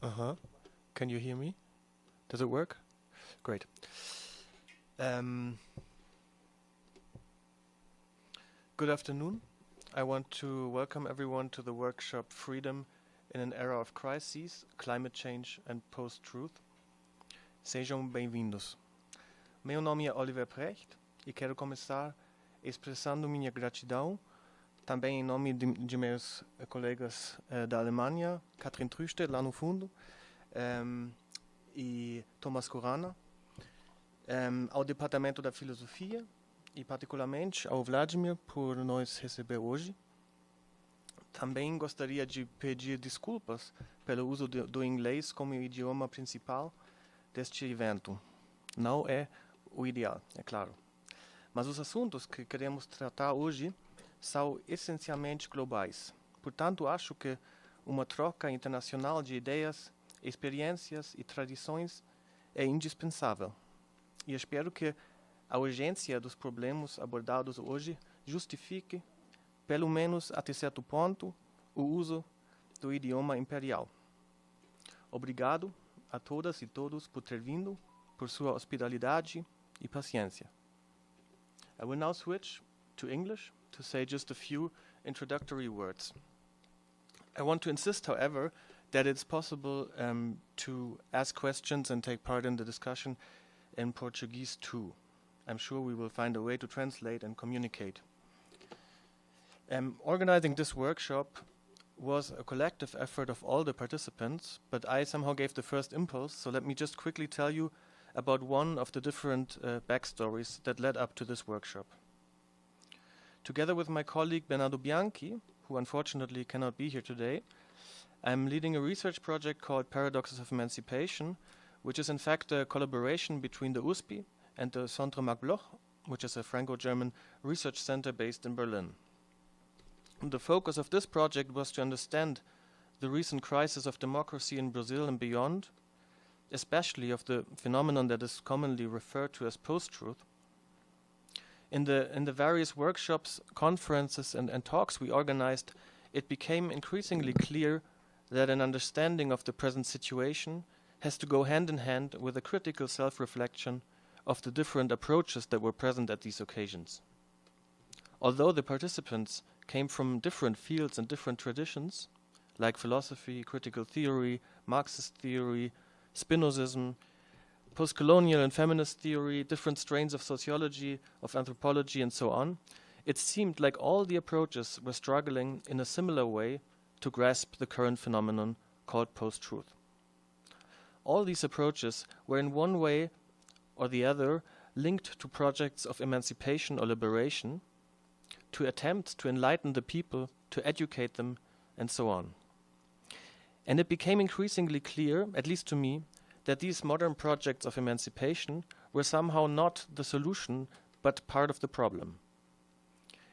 Uh-huh. Can you hear me? Does it work? Great. Good afternoon. I want to welcome everyone to the workshop Freedom in an Era of Crises, Climate Change and Post-Truth. Sejam bem-vindos. Meu nome é Oliver Precht e quero começar expressando minha gratidão também em nome de meus colegas da Alemanha, Katrin Trüste, lá no fundo, e Thomas Khurana, ao Departamento da Filosofia e particularmente ao Vladimir por nos receber hoje. Também gostaria de pedir desculpas pelo uso do inglês como idioma principal deste evento. Não é o ideal, é claro. Mas os assuntos que queremos tratar hoje são essencialmente globais. Portanto, acho que uma troca internacional de ideias, experiências e tradições é indispensável. E espero que a urgência dos problemas abordados hoje justifique, pelo menos até certo ponto, o uso do idioma imperial. Obrigado a todas e todos por ter vindo, por sua hospitalidade e paciência. I will now switch to English to say just a few introductory words. I want to insist, however, that it's possible to ask questions and take part in the discussion in Portuguese too. I'm sure we will find a way to translate and communicate. Organizing this workshop was a collective effort of all the participants, but I somehow gave the first impulse, so let me just quickly tell you about one of the different backstories that led up to this workshop. Together with my colleague Bernardo Bianchi, who unfortunately cannot be here today, I'm leading a research project called Paradoxes of Emancipation, which is in fact a collaboration between the USP and the Centre Marc Bloch, which is a Franco-German research center based in Berlin. And the focus of this project was to understand the recent crisis of democracy in Brazil and beyond, especially of the phenomenon that is commonly referred to as post-truth. In the various workshops, conferences and talks we organized, it became increasingly clear that an understanding of the present situation has to go hand in hand with a critical self-reflection of the different approaches that were present at these occasions. Although the participants came from different fields and different traditions, like philosophy, critical theory, Marxist theory, Spinozism, post-colonial and feminist theory, different strains of sociology, of anthropology, and so on, it seemed like all the approaches were struggling in a similar way to grasp the current phenomenon called post-truth. All these approaches were in one way or the other linked to projects of emancipation or liberation, to attempts to enlighten the people, to educate them, and so on. And it became increasingly clear, at least to me, that these modern projects of emancipation were somehow not the solution, but part of the problem.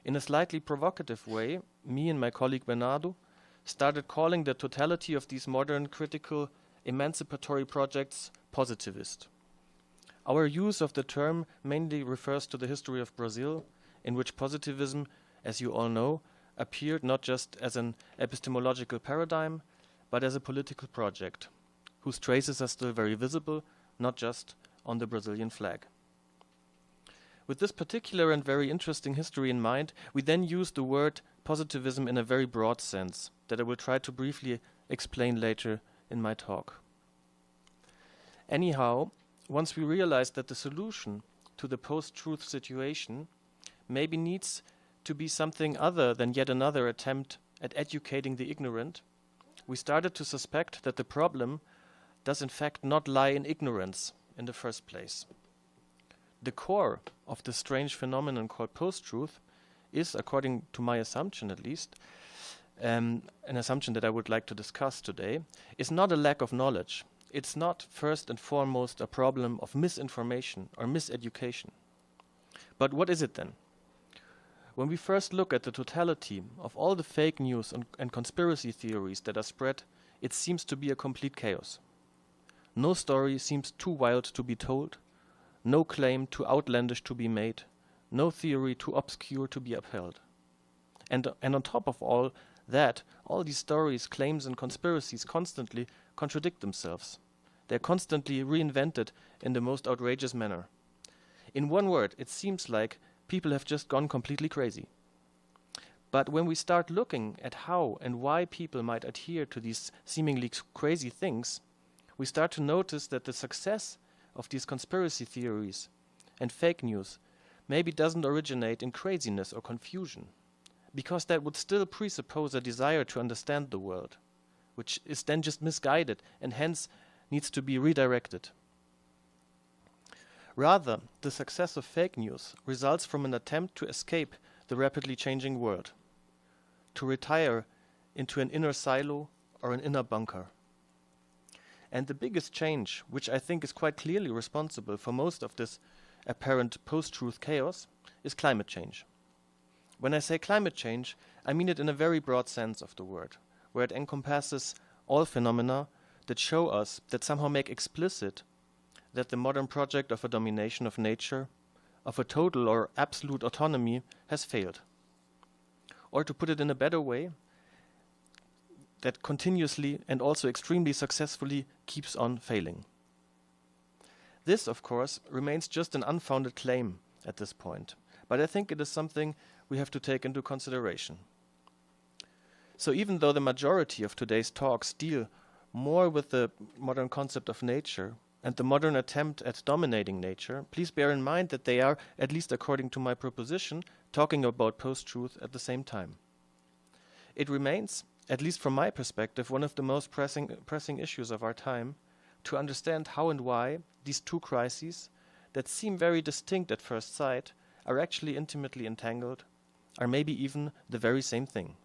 In a slightly provocative way, me and my colleague Bernardo started calling the totality of these modern critical emancipatory projects positivist. Our use of the term mainly refers to the history of Brazil, in which positivism, as you all know, appeared not just as an epistemological paradigm, but as a political project, whose traces are still very visible, not just on the Brazilian flag. With this particular and very interesting history in mind, we then use the word positivism in a very broad sense, that I will try to briefly explain later in my talk. Anyhow, once we realized that the solution to the post-truth situation maybe needs to be something other than yet another attempt at educating the ignorant, we started to suspect that the problem does in fact not lie in ignorance in the first place. The core of this strange phenomenon called post-truth is, according to my assumption at least, an assumption that I would like to discuss today, is not a lack of knowledge. It's not first and foremost a problem of misinformation or miseducation. But what is it then? When we first look at the totality of all the fake news and conspiracy theories that are spread, it seems to be a complete chaos. No story seems too wild to be told, no claim too outlandish to be made, no theory too obscure to be upheld. And on top of all, that all these stories, claims, and conspiracies constantly contradict themselves. They're constantly reinvented in the most outrageous manner. In one word, it seems like people have just gone completely crazy. But when we start looking at how and why people might adhere to these seemingly crazy things, we start to notice that the success of these conspiracy theories and fake news maybe doesn't originate in craziness or confusion, because that would still presuppose a desire to understand the world, which is then just misguided and hence needs to be redirected. Rather, the success of fake news results from an attempt to escape the rapidly changing world, to retire into an inner silo or an inner bunker. And the biggest change, which I think is quite clearly responsible for most of this apparent post-truth chaos, is climate change. When I say climate change, I mean it in a very broad sense of the word, where it encompasses all phenomena that show us, that somehow make explicit that the modern project of a domination of nature, of a total or absolute autonomy, has failed. Or to put it in a better way, that continuously and also extremely successfully keeps on failing. This, of course, remains just an unfounded claim at this point, but I think it is something we have to take into consideration. So even though the majority of today's talks deal more with the modern concept of nature and the modern attempt at dominating nature, please bear in mind that they are, at least according to my proposition, talking about post-truth at the same time. It remains, at least from my perspective, one of the most pressing issues of our time, to understand how and why these two crises, that seem very distinct at first sight, are actually intimately entangled, are maybe even the very same thing.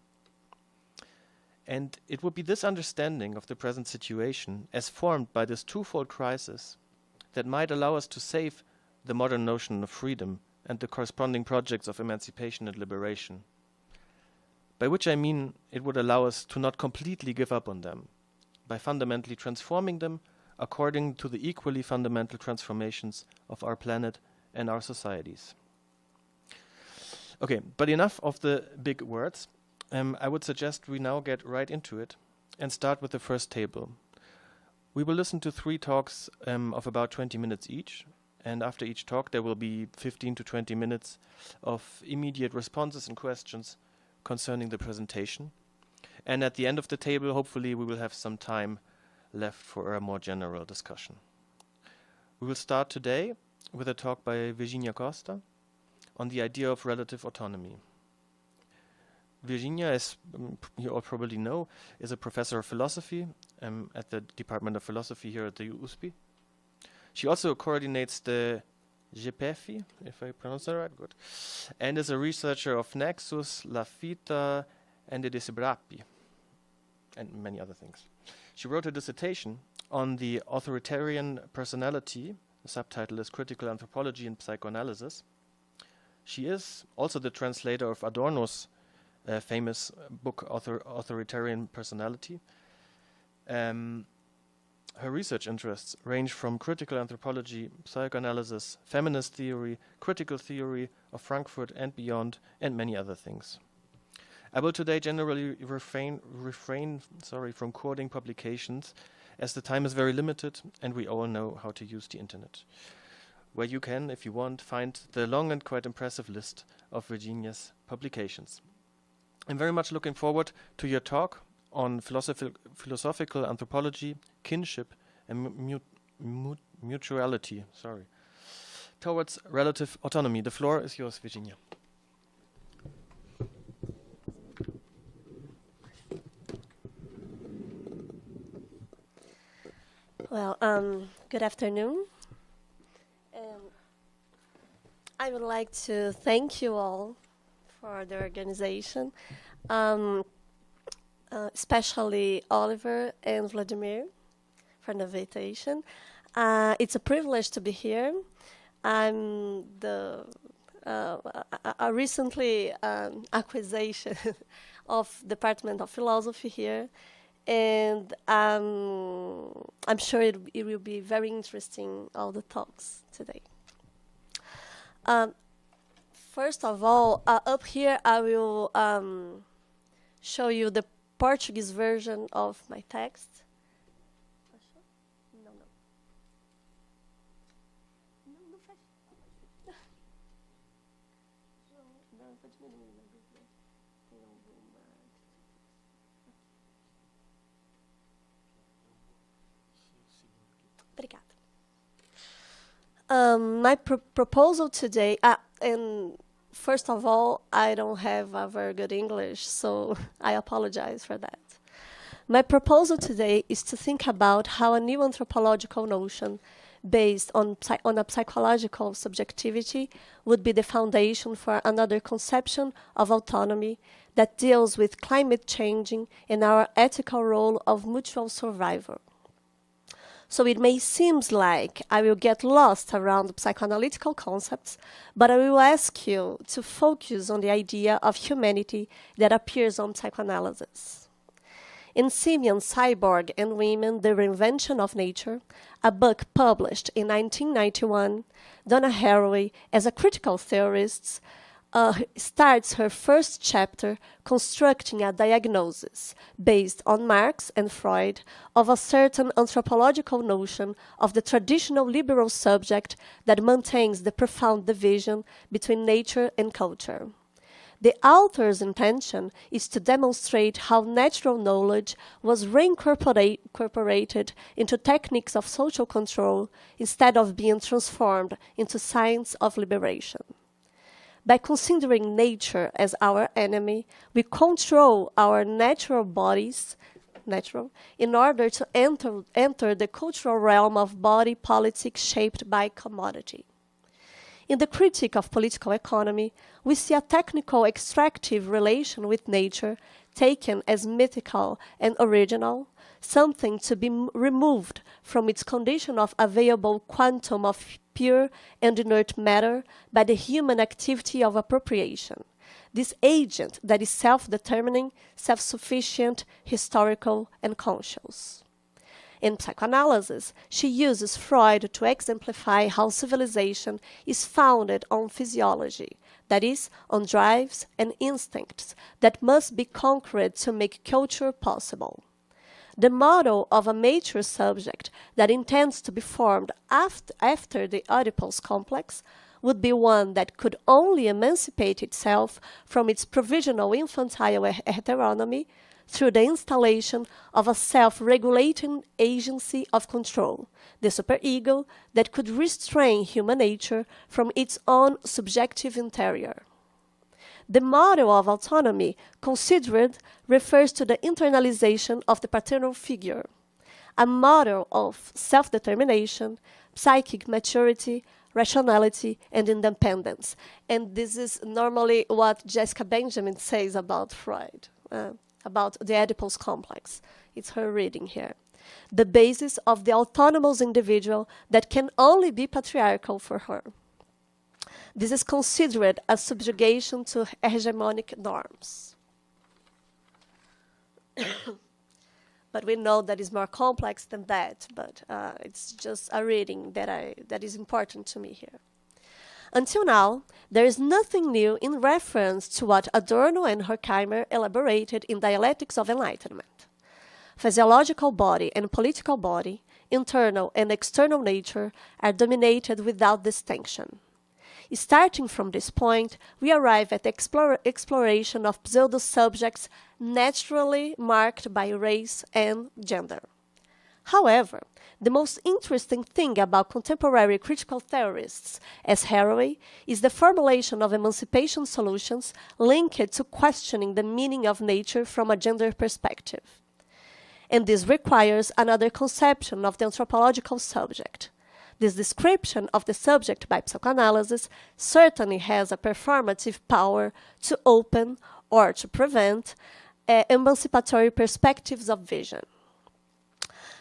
And it would be this understanding of the present situation, as formed by this twofold crisis, that might allow us to save the modern notion of freedom and the corresponding projects of emancipation and liberation. By which I mean it would allow us to not completely give up on them, by fundamentally transforming them according to the equally fundamental transformations of our planet and our societies. Okay, but enough of the big words. I would suggest we now get right into it and start with the first table. We will listen to 3 talks of about 20 minutes each, and after each talk there will be 15 to 20 minutes of immediate responses and questions concerning the presentation. And at the end of the table, hopefully, we will have some time left for a more general discussion. We will start today with a talk by Virginia Costa on the idea of relative autonomy. Virginia, as you all probably know, is a professor of philosophy at the Department of Philosophy here at the USP. She also coordinates the GPEFI, if I pronounce that right, good, and is a researcher of Nexus, La Fita, and the Desibrapi, and many other things. She wrote a dissertation on the authoritarian personality. The subtitle is Critical Anthropology and Psychoanalysis. She is also the translator of Adorno's famous book, Authoritarian Personality. Her research interests range from critical anthropology, psychoanalysis, feminist theory, critical theory of Frankfurt and beyond, and many other things. I will today generally refrain from quoting publications, as the time is very limited and we all know how to use the internet, where you can, if you want, find the long and quite impressive list of Virginia's publications. I'm very much looking forward to your talk on philosophical anthropology, kinship, and mutuality, towards relative autonomy. The floor is yours, Virginia. Well, good afternoon. I would like to thank you all for the organization, especially Oliver and Vladimir for the invitation. It's a privilege to be here. I'm a recently acquisition of Department of Philosophy here, and I'm sure it will be very interesting, all the talks today. First of all, up here I will show you the Portuguese version of my text. No, no. Não, não faz. Não, pode diminuir, na dúvida. Tem alguma. Obrigada. My proposal today, and first of all, I don't have a very good English, so I apologize for that. My proposal today is to think about how a new anthropological notion based on a psychological subjectivity would be the foundation for another conception of autonomy that deals with climate changing and our ethical role of mutual survival. So it may seem like I will get lost around psychoanalytical concepts, but I will ask you to focus on the idea of humanity that appears on psychoanalysis. In Simian, Cyborg and Women, The Reinvention of Nature, a book published in 1991, Donna Haraway, as a critical theorist, starts her first chapter constructing a diagnosis based on Marx and Freud of a certain anthropological notion of the traditional liberal subject that maintains the profound division between nature and culture. The author's intention is to demonstrate how natural knowledge was reincorporated into techniques of social control instead of being transformed into science of liberation. By considering nature as our enemy, we control our natural bodies, in order to enter the cultural realm of body politics shaped by commodity. In the critique of political economy, we see a technical extractive relation with nature taken as mythical and original, something to be removed from its condition of available quantum of pure and inert matter by the human activity of appropriation, this agent that is self-determining, self-sufficient, historical, and conscious. In psychoanalysis, she uses Freud to exemplify how civilization is founded on physiology, that is, on drives and instincts that must be conquered to make culture possible. The model of a mature subject that intends to be formed after the Oedipus complex would be one that could only emancipate itself from its provisional infantile heteronomy through the installation of a self-regulating agency of control, the superego that could restrain human nature from its own subjective interior. The model of autonomy considered refers to the internalization of the paternal figure, a model of self-determination, psychic maturity, rationality, and independence. And this is normally what Jessica Benjamin says about Freud, about the Oedipus complex. It's her reading here. The basis of the autonomous individual that can only be patriarchal for her. This is considered a subjugation to hegemonic norms. But we know that is more complex than that, but it's just a reading that is important to me here. Until now, there is nothing new in reference to what Adorno and Horkheimer elaborated in Dialectics of Enlightenment. Physiological body and political body, internal and external nature, are dominated without distinction. Starting from this point, we arrive at the exploration of pseudo-subjects naturally marked by race and gender. However, the most interesting thing about contemporary critical theorists, as Haraway, is the formulation of emancipation solutions linked to questioning the meaning of nature from a gender perspective. And this requires another conception of the anthropological subject. This description of the subject by psychoanalysis certainly has a performative power to open or to prevent emancipatory perspectives of vision.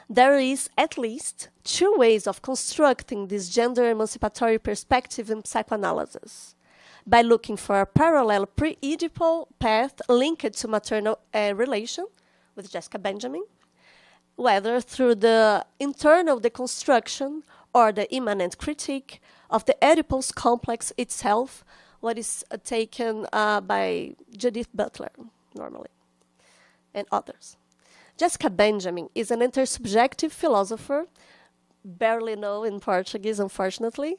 There is at least two ways of constructing this gender emancipatory perspective in psychoanalysis. By looking for a parallel pre-Oedipal path linked to maternal relation with Jessica Benjamin, whether through the internal deconstruction or the immanent critique of the Oedipus complex itself, what is taken by Judith Butler, normally. and others. Jessica Benjamin is an intersubjective philosopher, barely known in Portuguese, unfortunately,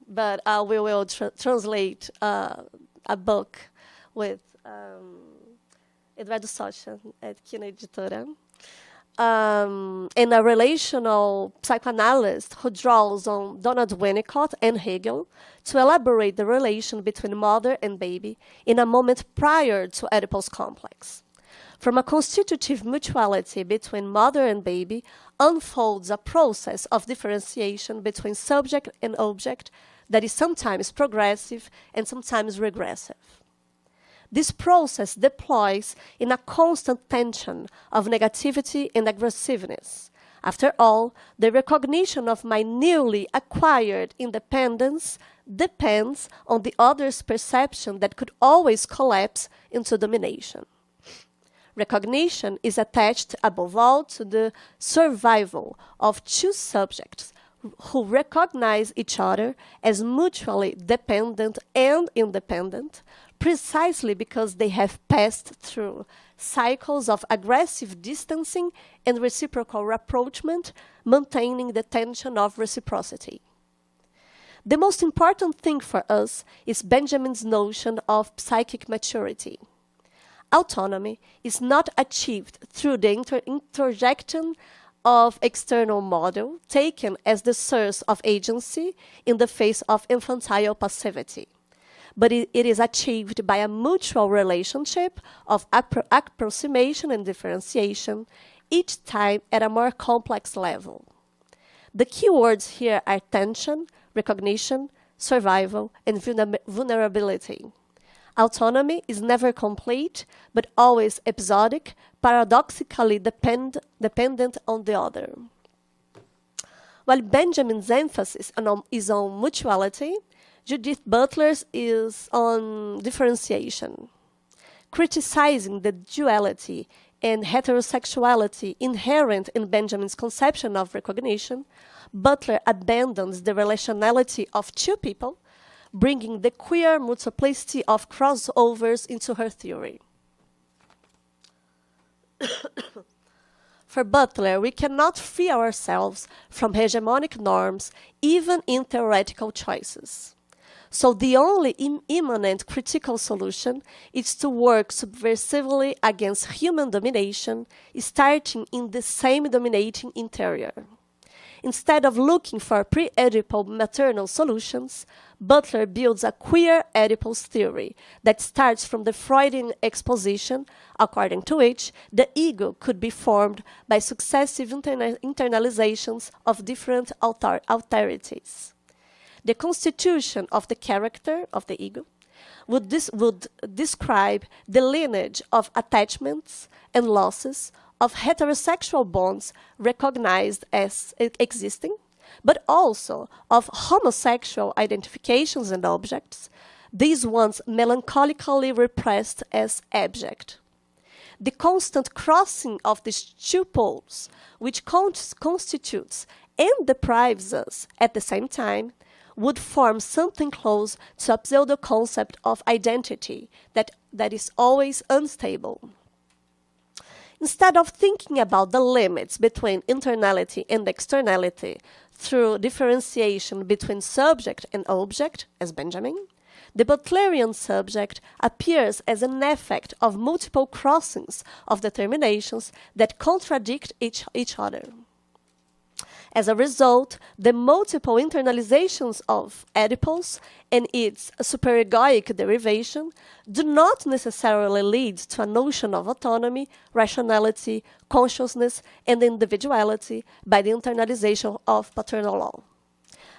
but we will translate a book with Eduardo Socha at Quina Editora, and a relational psychoanalyst who draws on Donald Winnicott and Hegel to elaborate the relation between mother and baby in a moment prior to Oedipus complex. From a constitutive mutuality between mother and baby unfolds a process of differentiation between subject and object that is sometimes progressive and sometimes regressive. This process deploys in a constant tension of negativity and aggressiveness. After all, the recognition of my newly acquired independence depends on the other's perception that could always collapse into domination. Recognition is attached above all to the survival of two subjects who recognize each other as mutually dependent and independent, precisely because they have passed through cycles of aggressive distancing and reciprocal rapprochement, maintaining the tension of reciprocity. The most important thing for us is Benjamin's notion of psychic maturity. Autonomy is not achieved through the interjection of external model taken as the source of agency in the face of infantile passivity, but it is achieved by a mutual relationship of approximation and differentiation, each time at a more complex level. The key words here are tension, recognition, survival, and vulnerability. Autonomy is never complete, but always episodic, paradoxically dependent on the other. While Benjamin's emphasis is on mutuality, Judith Butler's is on differentiation. Criticizing the duality and heterosexuality inherent in Benjamin's conception of recognition, Butler abandons the relationality of two people, bringing the queer multiplicity of crossovers into her theory. For Butler, we cannot free ourselves from hegemonic norms, even in theoretical choices. So the only immanent critical solution is to work subversively against human domination, starting in the same dominating interior. Instead of looking for pre-Oedipal maternal solutions, Butler builds a queer Oedipus theory that starts from the Freudian exposition, according to which the ego could be formed by successive internalizations of different alterities. The constitution of the character of the ego would describe the lineage of attachments and losses of heterosexual bonds recognized as existing, but also of homosexual identifications and objects, these ones melancholically repressed as abject. The constant crossing of these two poles, which constitutes and deprives us at the same time, would form something close to a pseudo-concept of identity that is always unstable. Instead of thinking about the limits between internality and externality through differentiation between subject and object, as Benjamin, the Butlerian subject appears as an effect of multiple crossings of determinations that contradict each other. As a result, the multiple internalizations of Oedipus and its superegoic derivation do not necessarily lead to a notion of autonomy, rationality, consciousness, and individuality by the internalization of paternal law.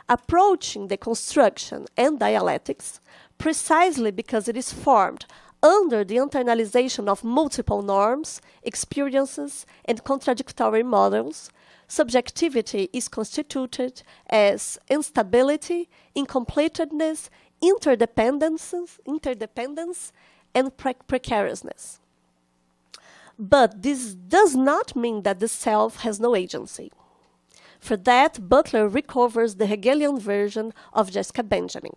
Approaching the construction and dialectics, precisely because it is formed under the internalization of multiple norms, experiences, and contradictory models, subjectivity is constituted as instability, incompletedness, interdependence, and precariousness. But this does not mean that the self has no agency. For that, Butler recovers the Hegelian version of Jessica Benjamin.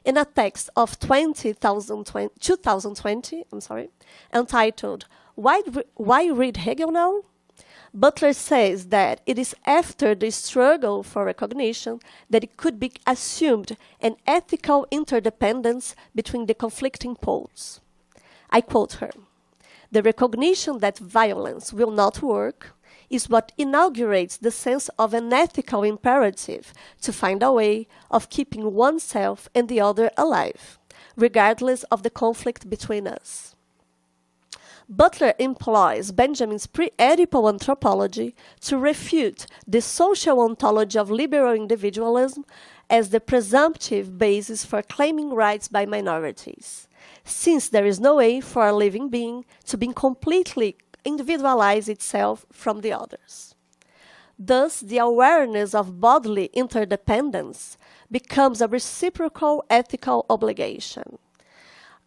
In a text of 2020, entitled why read Hegel now? Butler says that it is after the struggle for recognition that it could be assumed an ethical interdependence between the conflicting poles. I quote her, "The recognition that violence will not work is what inaugurates the sense of an ethical imperative to find a way of keeping oneself and the other alive, regardless of the conflict between us." Butler employs Benjamin's pre-Oedipal anthropology to refute the social ontology of liberal individualism as the presumptive basis for claiming rights by minorities, since there is no way for a living being to be completely individualize itself from the others. Thus, the awareness of bodily interdependence becomes a reciprocal ethical obligation.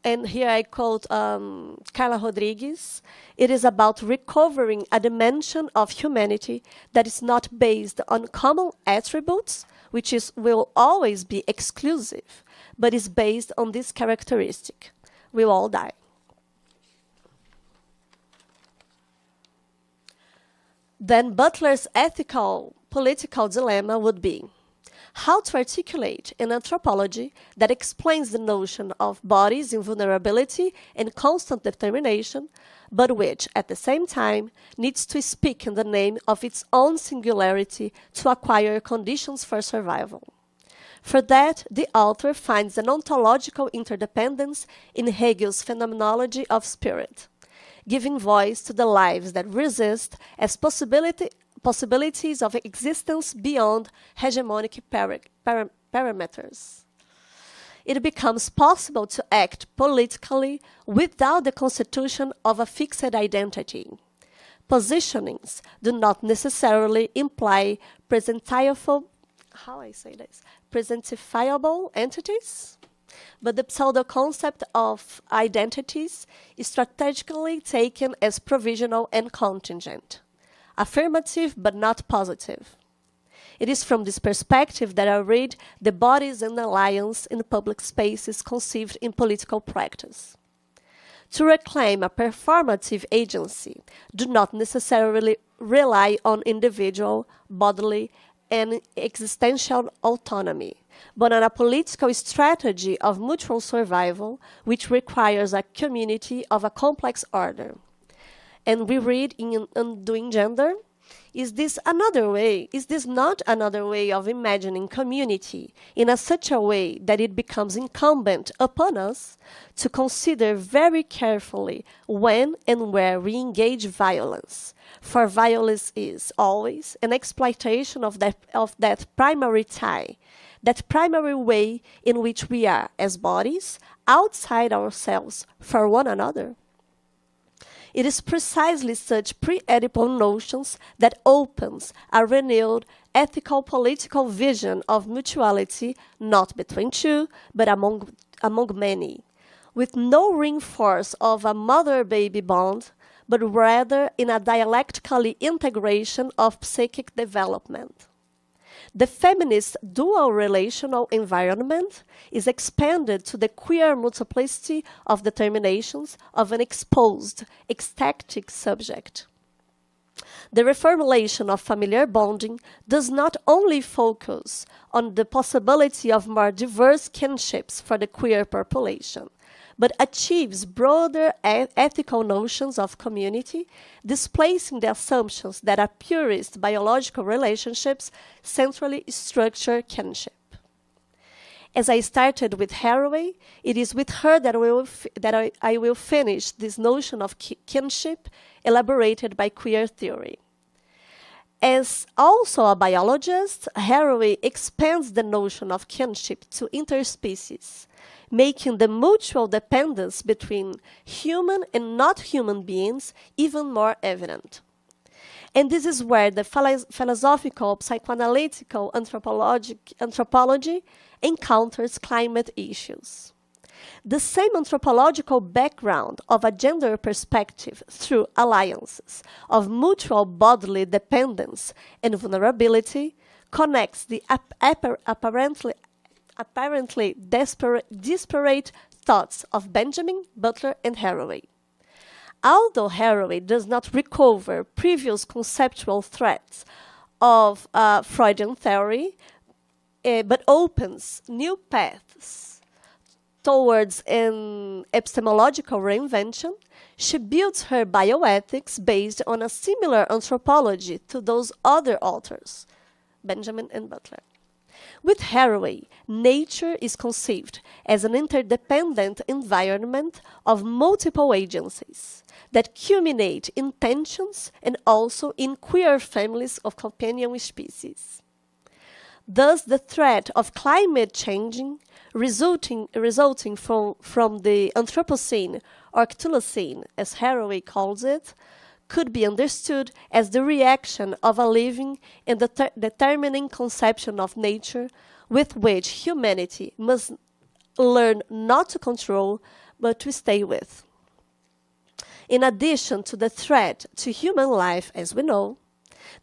And here I quote Carla Rodrigues. "It is about recovering a dimension of humanity that is not based on common attributes, which will always be exclusive, but is based on this characteristic. We'll all die." Then Butler's ethical political dilemma would be how to articulate an anthropology that explains the notion of bodies in vulnerability and constant determination, but which, at the same time, needs to speak in the name of its own singularity to acquire conditions for survival. For that, the author finds an ontological interdependence in Hegel's phenomenology of spirit, giving voice to the lives that resist as possibilities of existence beyond hegemonic parameters. It becomes possible to act politically without the constitution of a fixed identity. Positionings do not necessarily imply presentifiable entities, but the pseudo-concept of identities is strategically taken as provisional and contingent, affirmative but not positive. It is from this perspective that I read the bodies and alliance in public spaces conceived in political practice. To reclaim a performative agency do not necessarily rely on individual, bodily, and existential autonomy, but on a political strategy of mutual survival which requires a community of a complex order. And we read in Undoing Gender, is this not another way of imagining community in such a way that it becomes incumbent upon us to consider very carefully when and where we engage violence? For violence is always an exploitation of that primary tie, that primary way in which we are, as bodies, outside ourselves for one another. It is precisely such pre-Oedipal notions that opens a renewed ethical political vision of mutuality not between two, but among many, with no reinforce of a mother-baby bond, but rather in a dialectically integration of psychic development. The feminist dual relational environment is expanded to the queer multiplicity of determinations of an exposed, ecstatic subject. The reformulation of familiar bonding does not only focus on the possibility of more diverse kinships for the queer population, but achieves broader ethical notions of community, displacing the assumptions that a purist biological relationships centrally structure kinship. As I started with Haraway, it is with her that I will finish this notion of kinship elaborated by queer theory. As also a biologist, Haraway expands the notion of kinship to interspecies, making the mutual dependence between human and not human beings even more evident. And this is where the philosophical, psychoanalytical anthropology encounters climate issues. The same anthropological background of a gender perspective through alliances of mutual bodily dependence and vulnerability connects the apparently disparate thoughts of Benjamin, Butler, and Haraway. although Haraway does not recover previous conceptual threats of Freudian theory, but opens new paths towards an epistemological reinvention, she builds her bioethics based on a similar anthropology to those other authors, Benjamin and Butler. With Haraway, nature is conceived as an interdependent environment of multiple agencies that culminate in tensions and also in queer families of companion species. Thus, the threat of climate changing resulting from the Anthropocene or Cthulhucene, as Haraway calls it, could be understood as the reaction of a living and determining conception of nature with which humanity must learn not to control, but to stay with. In addition to the threat to human life, as we know,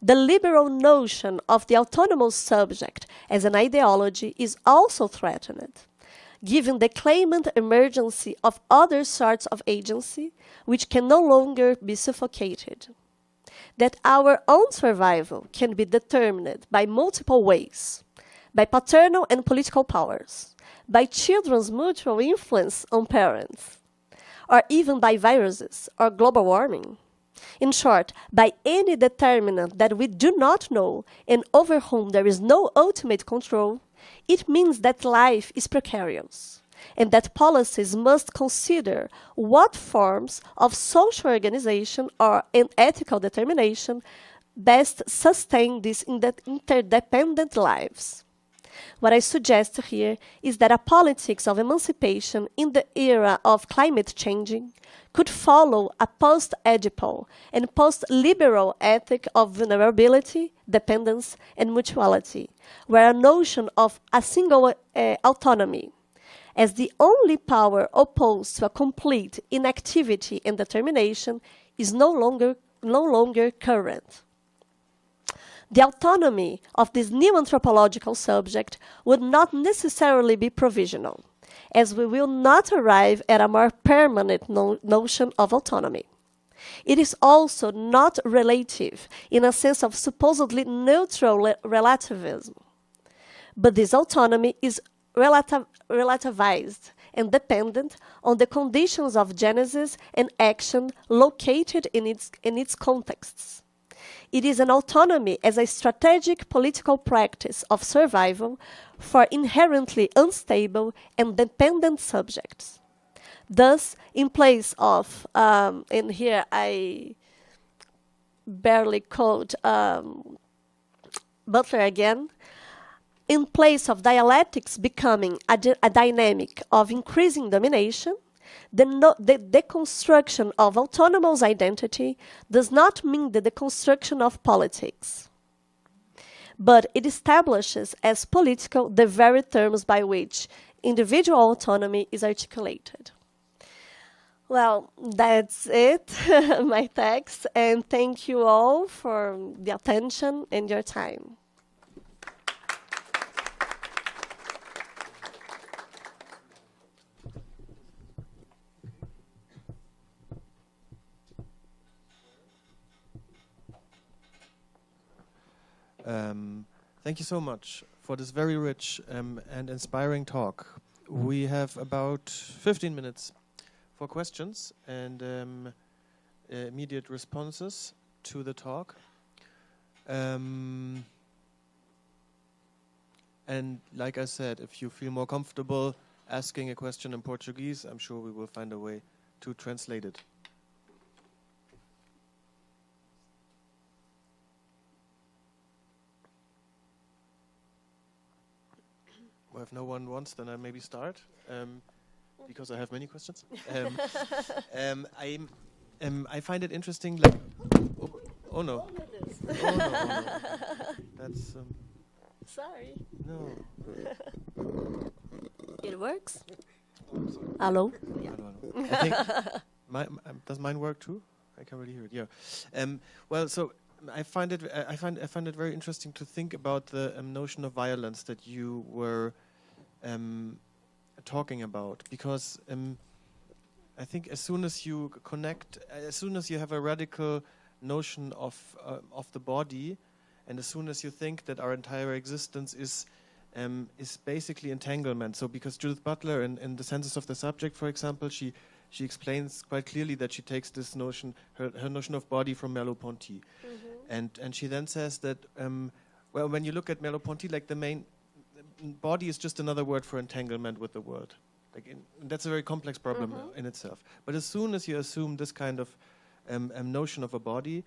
the liberal notion of the autonomous subject as an ideology is also threatened, given the claimant emergency of other sorts of agency which can no longer be suffocated. That our own survival can be determined by multiple ways, by paternal and political powers, by children's mutual influence on parents, or even by viruses or global warming. In short, by any determinant that we do not know and over whom there is no ultimate control, it means that life is precarious, and that policies must consider what forms of social organization or an ethical determination best sustain these interdependent lives. What I suggest here is that a politics of emancipation in the era of climate changing could follow a post-Oedipal and post-liberal ethic of vulnerability, dependence, and mutuality, where a notion of a single autonomy as the only power opposed to a complete inactivity and determination is no longer current. The autonomy of this new anthropological subject would not necessarily be provisional, as we will not arrive at a more permanent notion of autonomy. It is also not relative in a sense of supposedly neutral relativism, but this autonomy is relativized and dependent on the conditions of genesis and action located in its contexts. It is an autonomy as a strategic political practice of survival for inherently unstable and dependent subjects. Thus, in place of, and here I barely quote Butler again, in place of dialectics becoming a dynamic of increasing domination, the deconstruction of autonomous identity does not mean the deconstruction of politics, but it establishes as political the very terms by which individual autonomy is articulated. Well, that's it, my text, and thank you all for the attention and your time. Thank you so much for this very rich and inspiring talk. We have about 15 minutes for questions and immediate responses to the talk. And like I said, if you feel more comfortable asking a question in Portuguese, I'm sure we will find a way to translate it. Well, if no one wants, then I maybe start, because I have many questions. I find it interesting, like, oh no. Oh no. That's, sorry. no. It works? Hello? Yeah. I think does mine work too? I can really hear it. Yeah. Well, so I find it very interesting to think about the notion of violence that you were talking about, because I think as soon as you connect, as soon as you have a radical notion of the body, and as soon as you think that our entire existence is basically entanglement. So because Judith Butler, in the Census of the Subject, for example, she explains quite clearly that she takes this notion, her notion of body from Merleau-Ponty, and she then says that well, when you look at Merleau-Ponty, like the main body is just another word for entanglement with the world. Like that's a very complex problem in itself. But as soon as you assume this kind of notion of a body,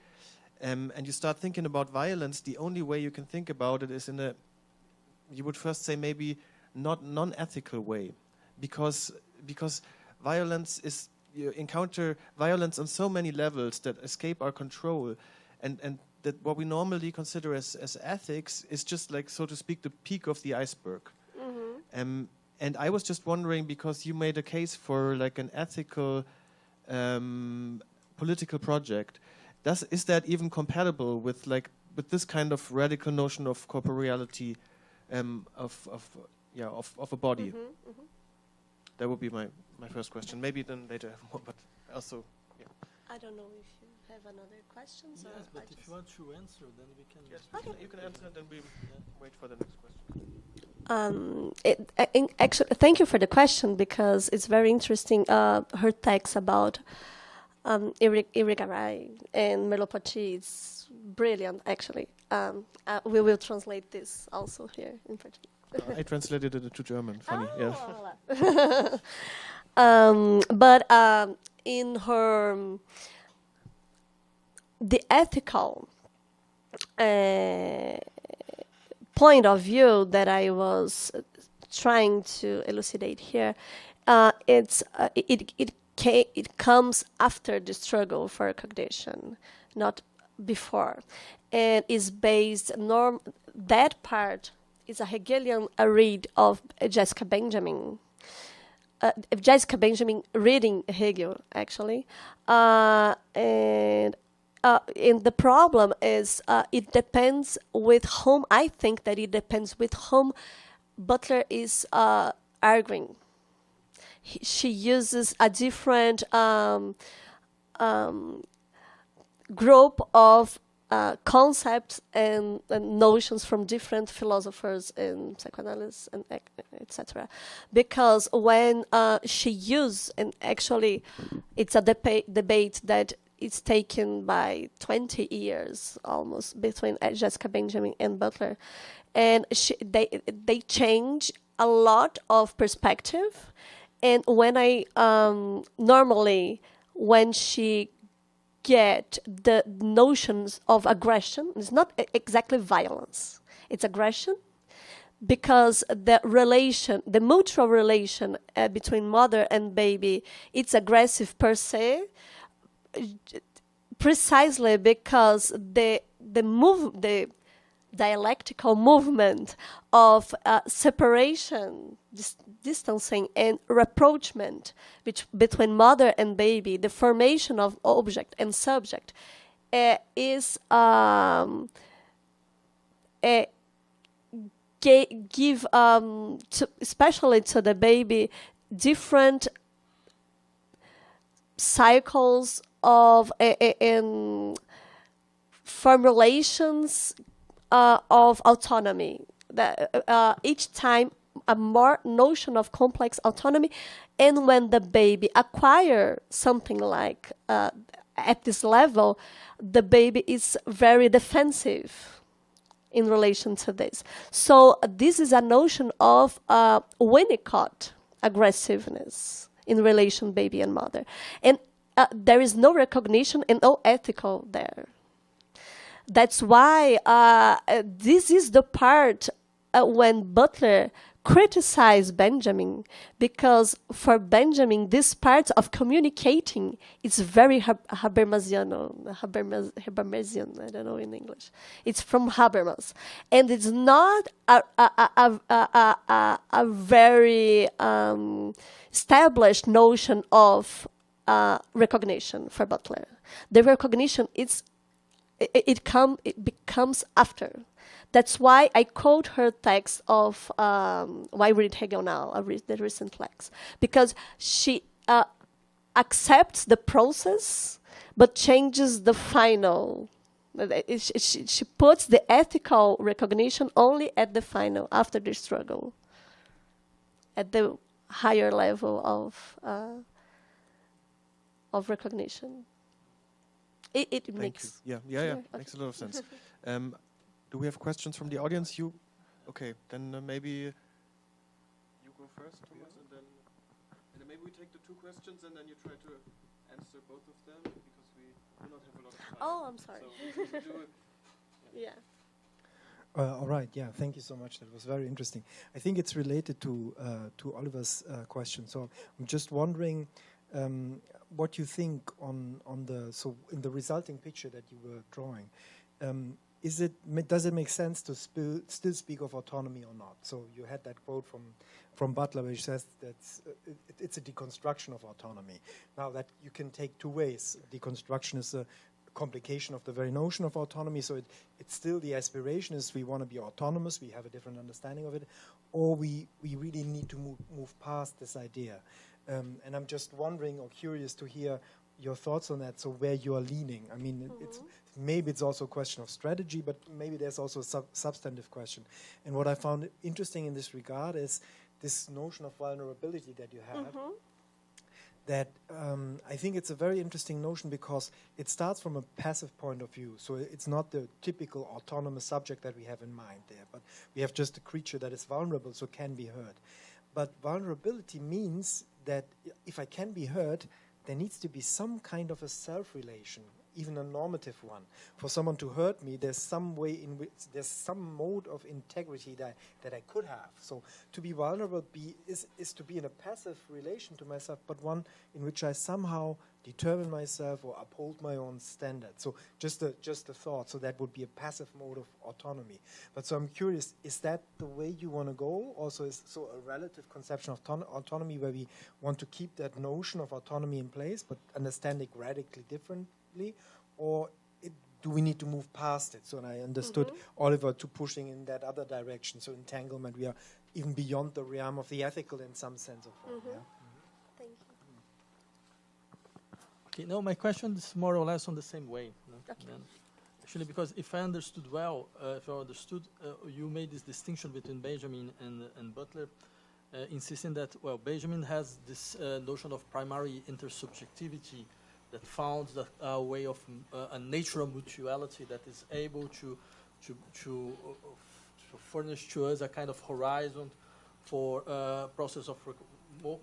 and you start thinking about violence, the only way you can think about it is in a, you would first say maybe not non-ethical way, because violence is, you encounter violence on so many levels that escape our control, and that what we normally consider as ethics is just like, so to speak, the peak of the iceberg. And I was just wondering, because you made a case for like an ethical political project, is that even compatible with this kind of radical notion of corporeality, of a body? That would be my first question. Maybe then later I have more, but also, yeah. I don't know if you have another question. Yes, but if you want to answer, then we can. Yes, you can answer, and then we wait for the next question. Actually, thank you for the question, because it's very interesting. Her text about Irigaray and Merleau-Ponty is brilliant, actually. We will translate this also here in Portuguese. I translated it to German. Funny, yeah. But in her, the ethical point of view that I was trying to elucidate here, it comes after the struggle for recognition, not before, and is based that part is a Hegelian read of Jessica Benjamin. Jessica Benjamin reading Hegel, actually, and the problem is it depends with whom. I think that it depends with whom Butler is arguing. She uses a different group of concepts and notions from different philosophers and psychoanalysts and etc. Because when she uses, and actually it's a debate that is taken by 20 years almost between Jessica Benjamin and Butler, and they change a lot of perspective. And when when she get the notions of aggression, it's not exactly violence, it's aggression, because the mutual relation between mother and baby, it's aggressive per se, precisely because the dialectical movement of separation, distancing and rapprochement between mother and baby, the formation of object and subject, is give especially to the baby different cycles of formulations of autonomy. That each time a more notion of complex autonomy, and when the baby acquire something like at this level, the baby is very defensive in relation to this. So this is a notion of Winnicott aggressiveness in relation baby and mother, and there is no recognition and no ethical there. That's why this is the part when Butler criticized Benjamin, because for Benjamin, this part of communicating is very Habermasian, I don't know in English. It's from Habermas. And it's not a very established notion of recognition for Butler. The recognition it becomes after. That's why I quote her text of Why Read Hegel Now, the recent text, because she accepts the process, but changes the final. She puts the ethical recognition only at the final, after the struggle, at the higher level of recognition. It makes you. Yeah. Okay. Makes a lot of sense. Do we have questions from the audience? Okay, then maybe you go first, Thomas, and then maybe we take the two questions and then you try to answer both of them, because we do not have a lot of time. Oh, I'm sorry. So we do it. Yeah. All right. Yeah. Thank you so much. That was very interesting. I think it's related to Oliver's question. So I'm just wondering what you think on in the resulting picture that you were drawing. Does it make sense to still speak of autonomy or not? So you had that quote from Butler, which says that it's a deconstruction of autonomy. Now that you can take two ways. Deconstruction is a complication of the very notion of autonomy. So it's still the aspiration is we want to be autonomous. We have a different understanding of it, or we really need to move past this idea. And I'm just wondering or curious to hear your thoughts on that. So where you are leaning. I mean, maybe it's also a question of strategy, but maybe there's also a substantive question. And what I found interesting in this regard is this notion of vulnerability that you have. That I think it's a very interesting notion because it starts from a passive point of view. So it's not the typical autonomous subject that we have in mind there, but we have just a creature that is vulnerable, so can be heard. But vulnerability means that if I can be heard, there needs to be some kind of a self-relation, even a normative one. For someone to hurt me, there's some way in which there's some mode of integrity that I could have. So to be vulnerable is to be in a passive relation to myself, but one in which I somehow determine myself or uphold my own standards. So just a thought. So that would be a passive mode of autonomy. But so I'm curious, is that the way you want to go? Also, is so a relative conception of autonomy where we want to keep that notion of autonomy in place, but understand it radically differently, or do we need to move past it? So and I understood Oliver to pushing in that other direction. So entanglement, we are even beyond the realm of the ethical in some sense of form. Yeah? Thank you. Okay, no, my question is more or less on the same way. No? Okay. Actually, because if I understood well, you made this distinction between Benjamin and Butler, insisting that, well, Benjamin has this notion of primary intersubjectivity that founds a way of a natural mutuality that is able to furnish to us a kind of horizon for process of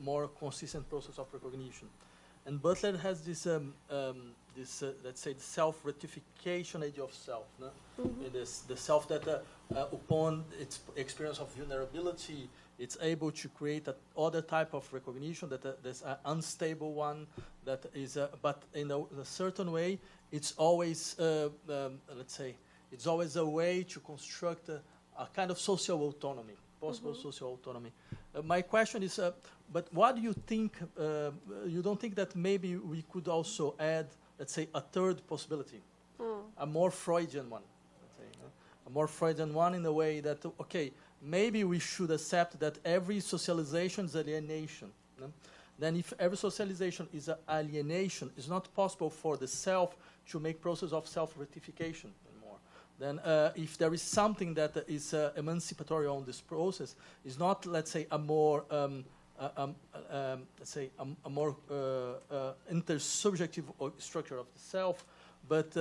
more consistent process of recognition. And Butler has this let's say, the self-ratification idea of self. No? The self that, upon its experience of vulnerability, it's able to create other type of recognition that's an unstable one that is, but in a certain way, it's always, let's say, it's always a way to construct a kind of social autonomy, possible social autonomy. My question is, but what do you think, you don't think that maybe we could also add, let's say, a third possibility, a more Freudian one, let's say, a more Freudian one in the way that, okay, maybe we should accept that every socialization is alienation. No? Then if every socialization is an alienation, it's not possible for the self to make process of self-ratification anymore. Then if there is something that is emancipatory on this process, it's not, let's say, a more, let's say, a more intersubjective structure of the self, but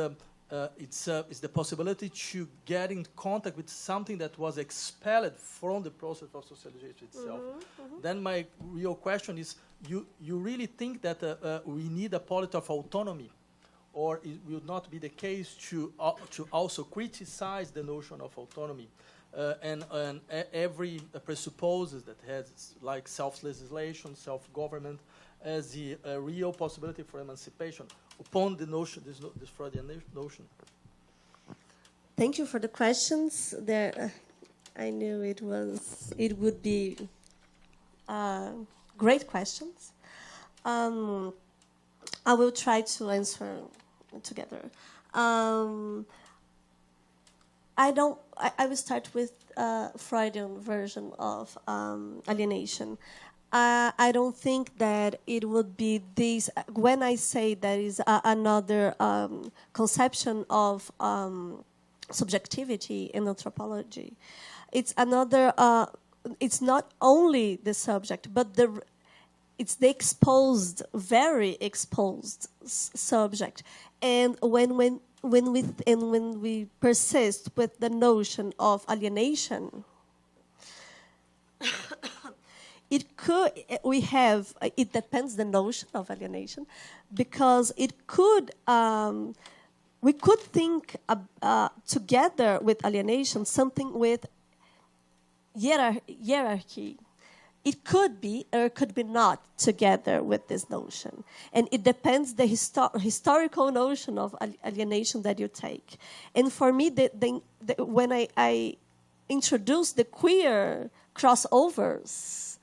it's the possibility to get in contact with something that was expelled from the process of socialization itself. Then my real question is, you really think that we need a polity of autonomy, or it will not be the case to also criticize the notion of autonomy? And every presupposes that has like self-legislation, self-government as the real possibility for emancipation upon the notion, this Freudian notion. Thank you for the questions. There, I knew it would be great questions. I will try to answer together. I will start with Freudian version of alienation. I don't think that it would be this. When I say there is another conception of subjectivity in anthropology, it's another. It's not only the subject, but it's the exposed, very exposed subject. And when we persist with the notion of alienation. It depends the notion of alienation, because we could think together with alienation something with hierarchy. It could be or it could be not together with this notion, and it depends the historical notion of alienation that you take. And for me, when I introduce the queer crossovers,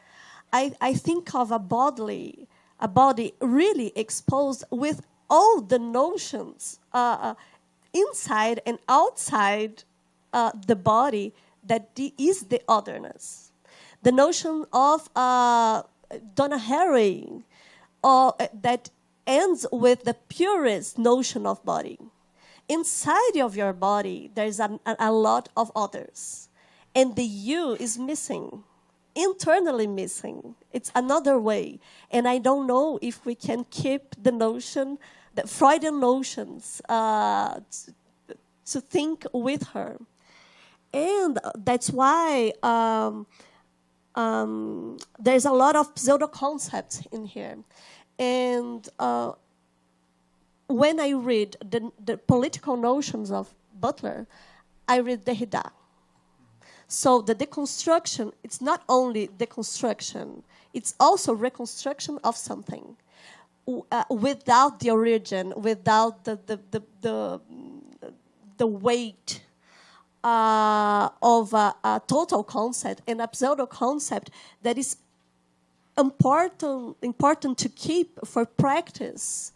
I think of a body really exposed with all the notions inside and outside the body that is the otherness. The notion of Donna Haraway that ends with the purest notion of body. Inside of your body, there's a lot of others. And the you is missing. Internally missing. It's another way. And I don't know if we can keep the notion, the Freudian notions, to think with her. And that's why there's a lot of pseudo-concepts in here. And when I read the political notions of Butler, I read Derrida. So the deconstruction, it's not only deconstruction, it's also reconstruction of something without the origin, without the weight of a total concept and a pseudo concept that is important to keep for practice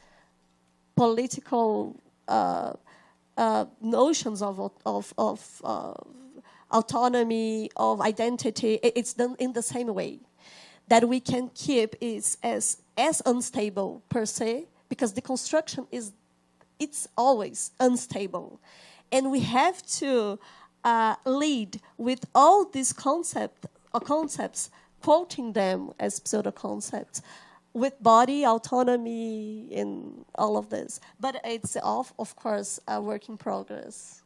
political notions of autonomy, of identity. It's done in the same way that we can keep is as unstable per se, because the construction it's always unstable, and we have to lead with all these concepts, quoting them as pseudo concepts, with body autonomy and all of this. But it's of course a work in progress.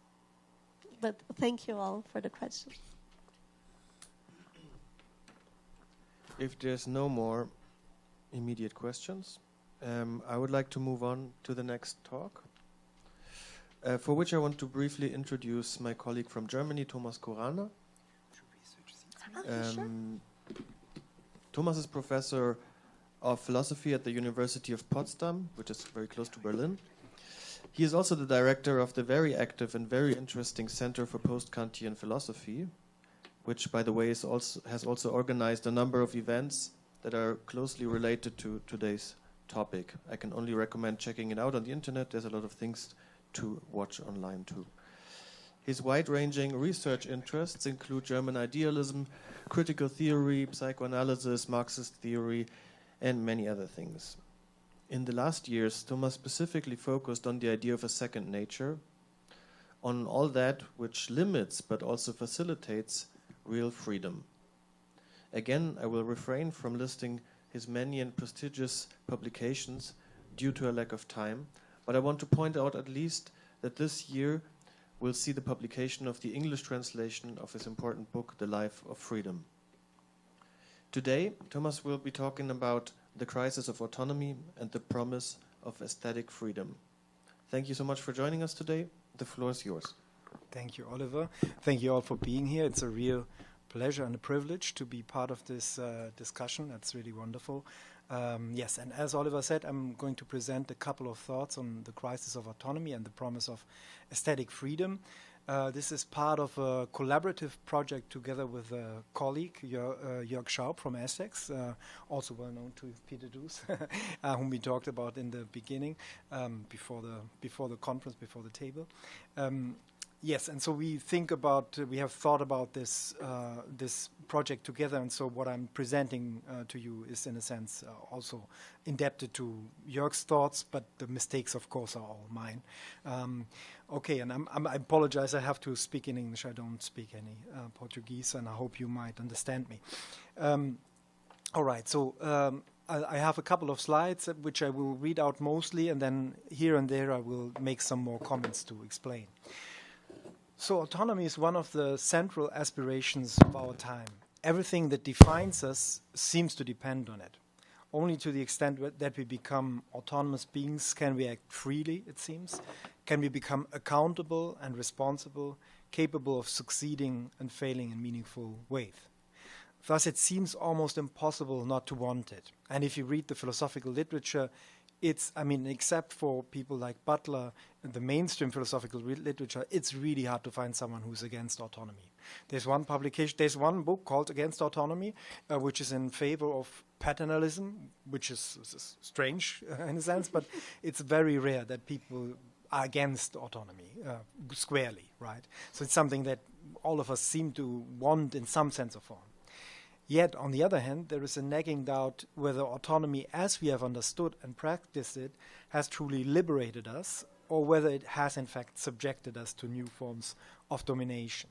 But thank you all for the question. If there's no more immediate questions, I would like to move on to the next talk, for which I want to briefly introduce my colleague from Germany, Thomas Khurana. Thomas is professor of philosophy at the University of Potsdam, which is very close to Berlin. He is also the director of the very active and very interesting Center for Post-Kantian Philosophy, which, by the way, has also organized a number of events that are closely related to today's topic. I can only recommend checking it out on the internet. There's a lot of things to watch online too. His wide-ranging research interests include German idealism, critical theory, psychoanalysis, Marxist theory, and many other things. In the last years, Thomas specifically focused on the idea of a second nature, on all that which limits but also facilitates real freedom. Again, I will refrain from listing his many and prestigious publications due to a lack of time, but I want to point out at least that this year we'll see the publication of the English translation of his important book, The Life of Freedom. Today, Thomas will be talking about the crisis of autonomy and the promise of aesthetic freedom. Thank you so much for joining us today. The floor is yours. Thank you, Oliver. Thank you all for being here. It's a real pleasure and a privilege to be part of this discussion. That's really wonderful. Yes, and as Oliver said, I'm going to present a couple of thoughts on the crisis of autonomy and the promise of aesthetic freedom. This is part of a collaborative project together with a colleague, Jörg Schaub from Essex, also well known to Peter Doos, whom we talked about in the beginning, before the conference, before the table. Yes, and so we think about, we have thought about this this project together, and so what I'm presenting to you is, in a sense, also indebted to Jörg's thoughts, but the mistakes, of course, are all mine. Okay, and I apologize, I have to speak in English. I don't speak any Portuguese, and I hope you might understand me. All right, so I have a couple of slides which I will read out mostly, and then here and there I will make some more comments to explain. So autonomy is one of the central aspirations of our time. Everything that defines us seems to depend on it. Only to the extent that we become autonomous beings can we act freely, it seems. Can we become accountable and responsible, capable of succeeding and failing in meaningful ways. Thus, it seems almost impossible not to want it. And if you read the philosophical literature, except for people like Butler, the mainstream philosophical literature, it's really hard to find someone who's against autonomy. There's one book called Against Autonomy, which is in favor of paternalism, which is strange in a sense, but it's very rare that people are against autonomy squarely, right? So it's something that all of us seem to want in some sense or form. Yet, on the other hand, there is a nagging doubt whether autonomy as we have understood and practiced it has truly liberated us, or whether it has in fact subjected us to new forms of domination.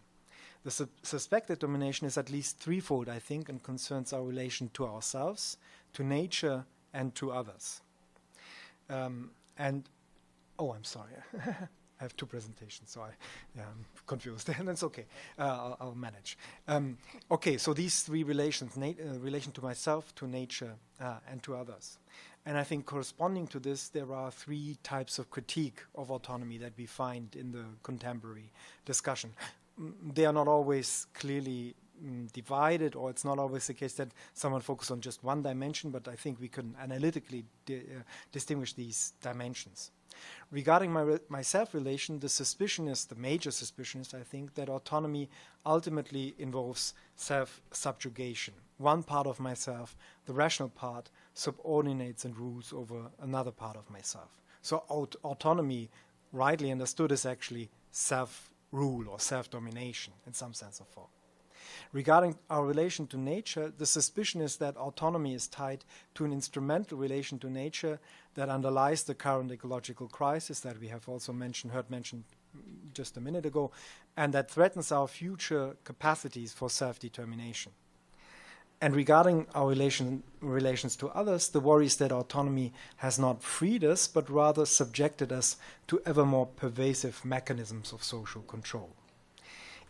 The suspected domination is at least threefold, I think, and concerns our relation to ourselves, to nature, and to others. I'm sorry. I have two presentations, so I'm confused. And that's okay. I'll manage. Okay, so these three relations, relation to myself, to nature, and to others. And I think corresponding to this, there are three types of critique of autonomy that we find in the contemporary discussion. They are not always clearly divided, or it's not always the case that someone focuses on just one dimension, but I think we can analytically distinguish these dimensions. Regarding my self-relation, the major suspicion is, I think, that autonomy ultimately involves self-subjugation. One part of myself, the rational part, subordinates and rules over another part of myself. So autonomy, rightly understood, is actually self-rule or self-domination in some sense or form. Regarding our relation to nature, the suspicion is that autonomy is tied to an instrumental relation to nature that underlies the current ecological crisis that we have also heard mentioned just a minute ago, and that threatens our future capacities for self-determination. And regarding our relations to others, the worry is that autonomy has not freed us, but rather subjected us to ever more pervasive mechanisms of social control.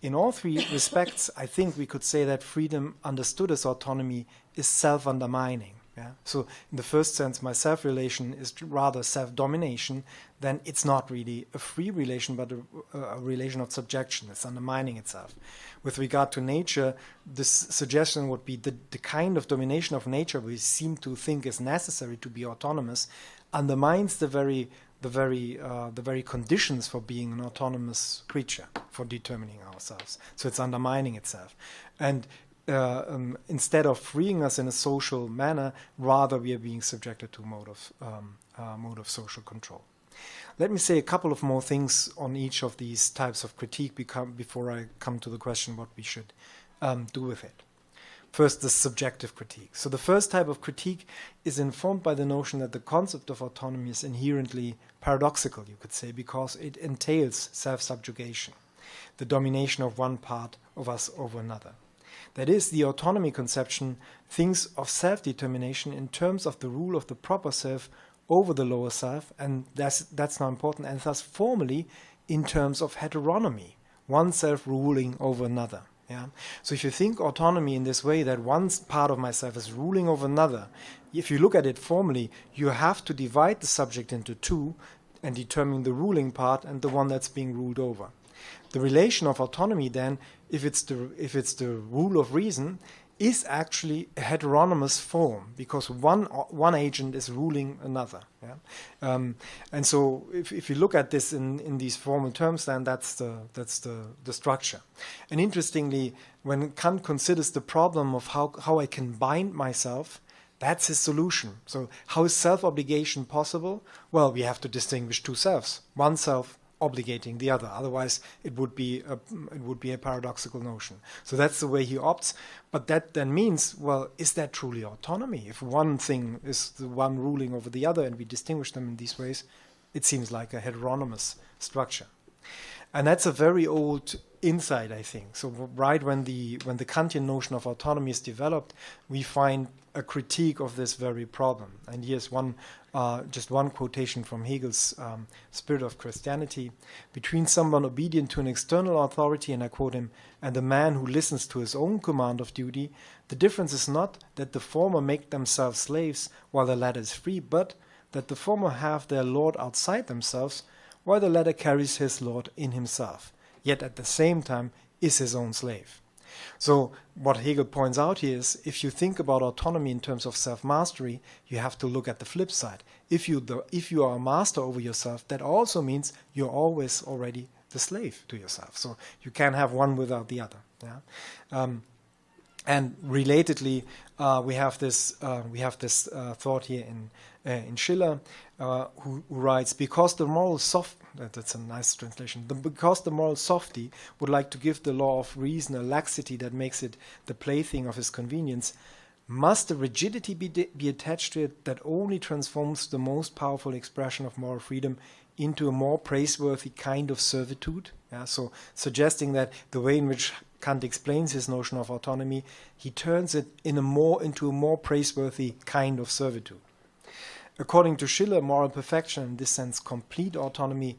In all three respects, I think we could say that freedom understood as autonomy is self-undermining. Yeah? So in the first sense, my self-relation is rather self-domination, then it's not really a free relation, but a relation of subjection. It's undermining itself. With regard to nature, this suggestion would be the kind of domination of nature we seem to think is necessary to be autonomous undermines the very conditions for being an autonomous creature, for determining ourselves. So it's undermining itself. And instead of freeing us in a social manner, rather we are being subjected to a mode of social control. Let me say a couple of more things on each of these types of critique before I come to the question what we should do with it. First, the subjective critique. So the first type of critique is informed by the notion that the concept of autonomy is inherently paradoxical, you could say, because it entails self-subjugation, the domination of one part of us over another. That is, the autonomy conception thinks of self-determination in terms of the rule of the proper self over the lower self, and that's now important, and thus formally in terms of heteronomy, one self ruling over another. Yeah? So if you think autonomy in this way, that one part of myself is ruling over another, if you look at it formally, you have to divide the subject into two and determine the ruling part and the one that's being ruled over. The relation of autonomy then, if it's the rule of reason, is actually a heteronymous form, because one agent is ruling another. Yeah? And so if you look at this in these formal terms, then that's the structure. And interestingly, when Kant considers the problem of how I can bind myself, that's his solution. So how is self-obligation possible? Well, we have to distinguish two selves. One self obligating the other. Otherwise, it would be a paradoxical notion. So that's the way he opts. But that then means, well, is that truly autonomy? If one thing is the one ruling over the other and we distinguish them in these ways, it seems like a heteronymous structure. And that's a very old insight, I think. So right when the Kantian notion of autonomy is developed, we find a critique of this very problem. And here's just one quotation from Hegel's Spirit of Christianity. Between someone obedient to an external authority, and I quote him, and a man who listens to his own command of duty, the difference is not that the former make themselves slaves while the latter is free, but that the former have their lord outside themselves, while the latter carries his lord in himself, yet at the same time is his own slave. So what Hegel points out here is, if you think about autonomy in terms of self-mastery, you have to look at the flip side. If you are a master over yourself, that also means you're always already the slave to yourself. So you can't have one without the other. Yeah? And relatedly, we have this thought here in Schiller, who writes, because the moral that's a nice translation. Because the moral softy would like to give the law of reason a laxity that makes it the plaything of his convenience, must a rigidity be attached to it that only transforms the most powerful expression of moral freedom into a more praiseworthy kind of servitude? Yeah, so suggesting that the way in which Kant explains his notion of autonomy, he turns it into a more praiseworthy kind of servitude. According to Schiller, moral perfection, in this sense complete autonomy,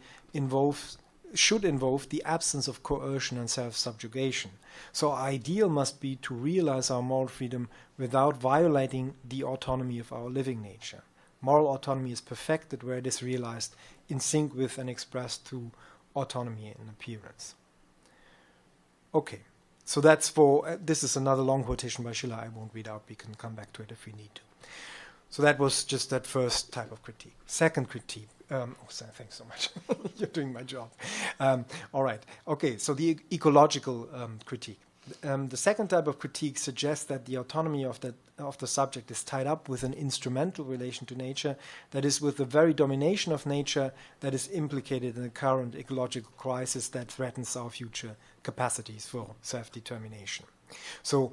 should involve the absence of coercion and self-subjugation. So our ideal must be to realize our moral freedom without violating the autonomy of our living nature. Moral autonomy is perfected where it is realized in sync with and expressed through autonomy in appearance. Okay, so that's this is another long quotation by Schiller. I won't read out, we can come back to it if we need to. So that was just that first type of critique. Second critique. Thanks so much. You're doing my job. All right. Okay, so the ecological critique. The second type of critique suggests that the autonomy of the subject is tied up with an instrumental relation to nature, that is, with the very domination of nature that is implicated in the current ecological crisis that threatens our future capacities for self-determination. So,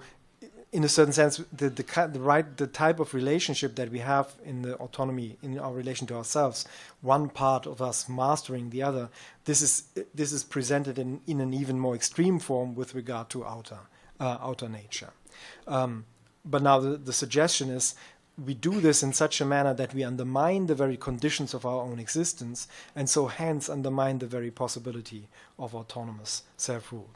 in a certain sense, the type of relationship that we have in the autonomy, in our relation to ourselves, one part of us mastering the other, this is presented in an even more extreme form with regard to outer nature. But now the suggestion is, we do this in such a manner that we undermine the very conditions of our own existence, and so hence undermine the very possibility of autonomous self-rule.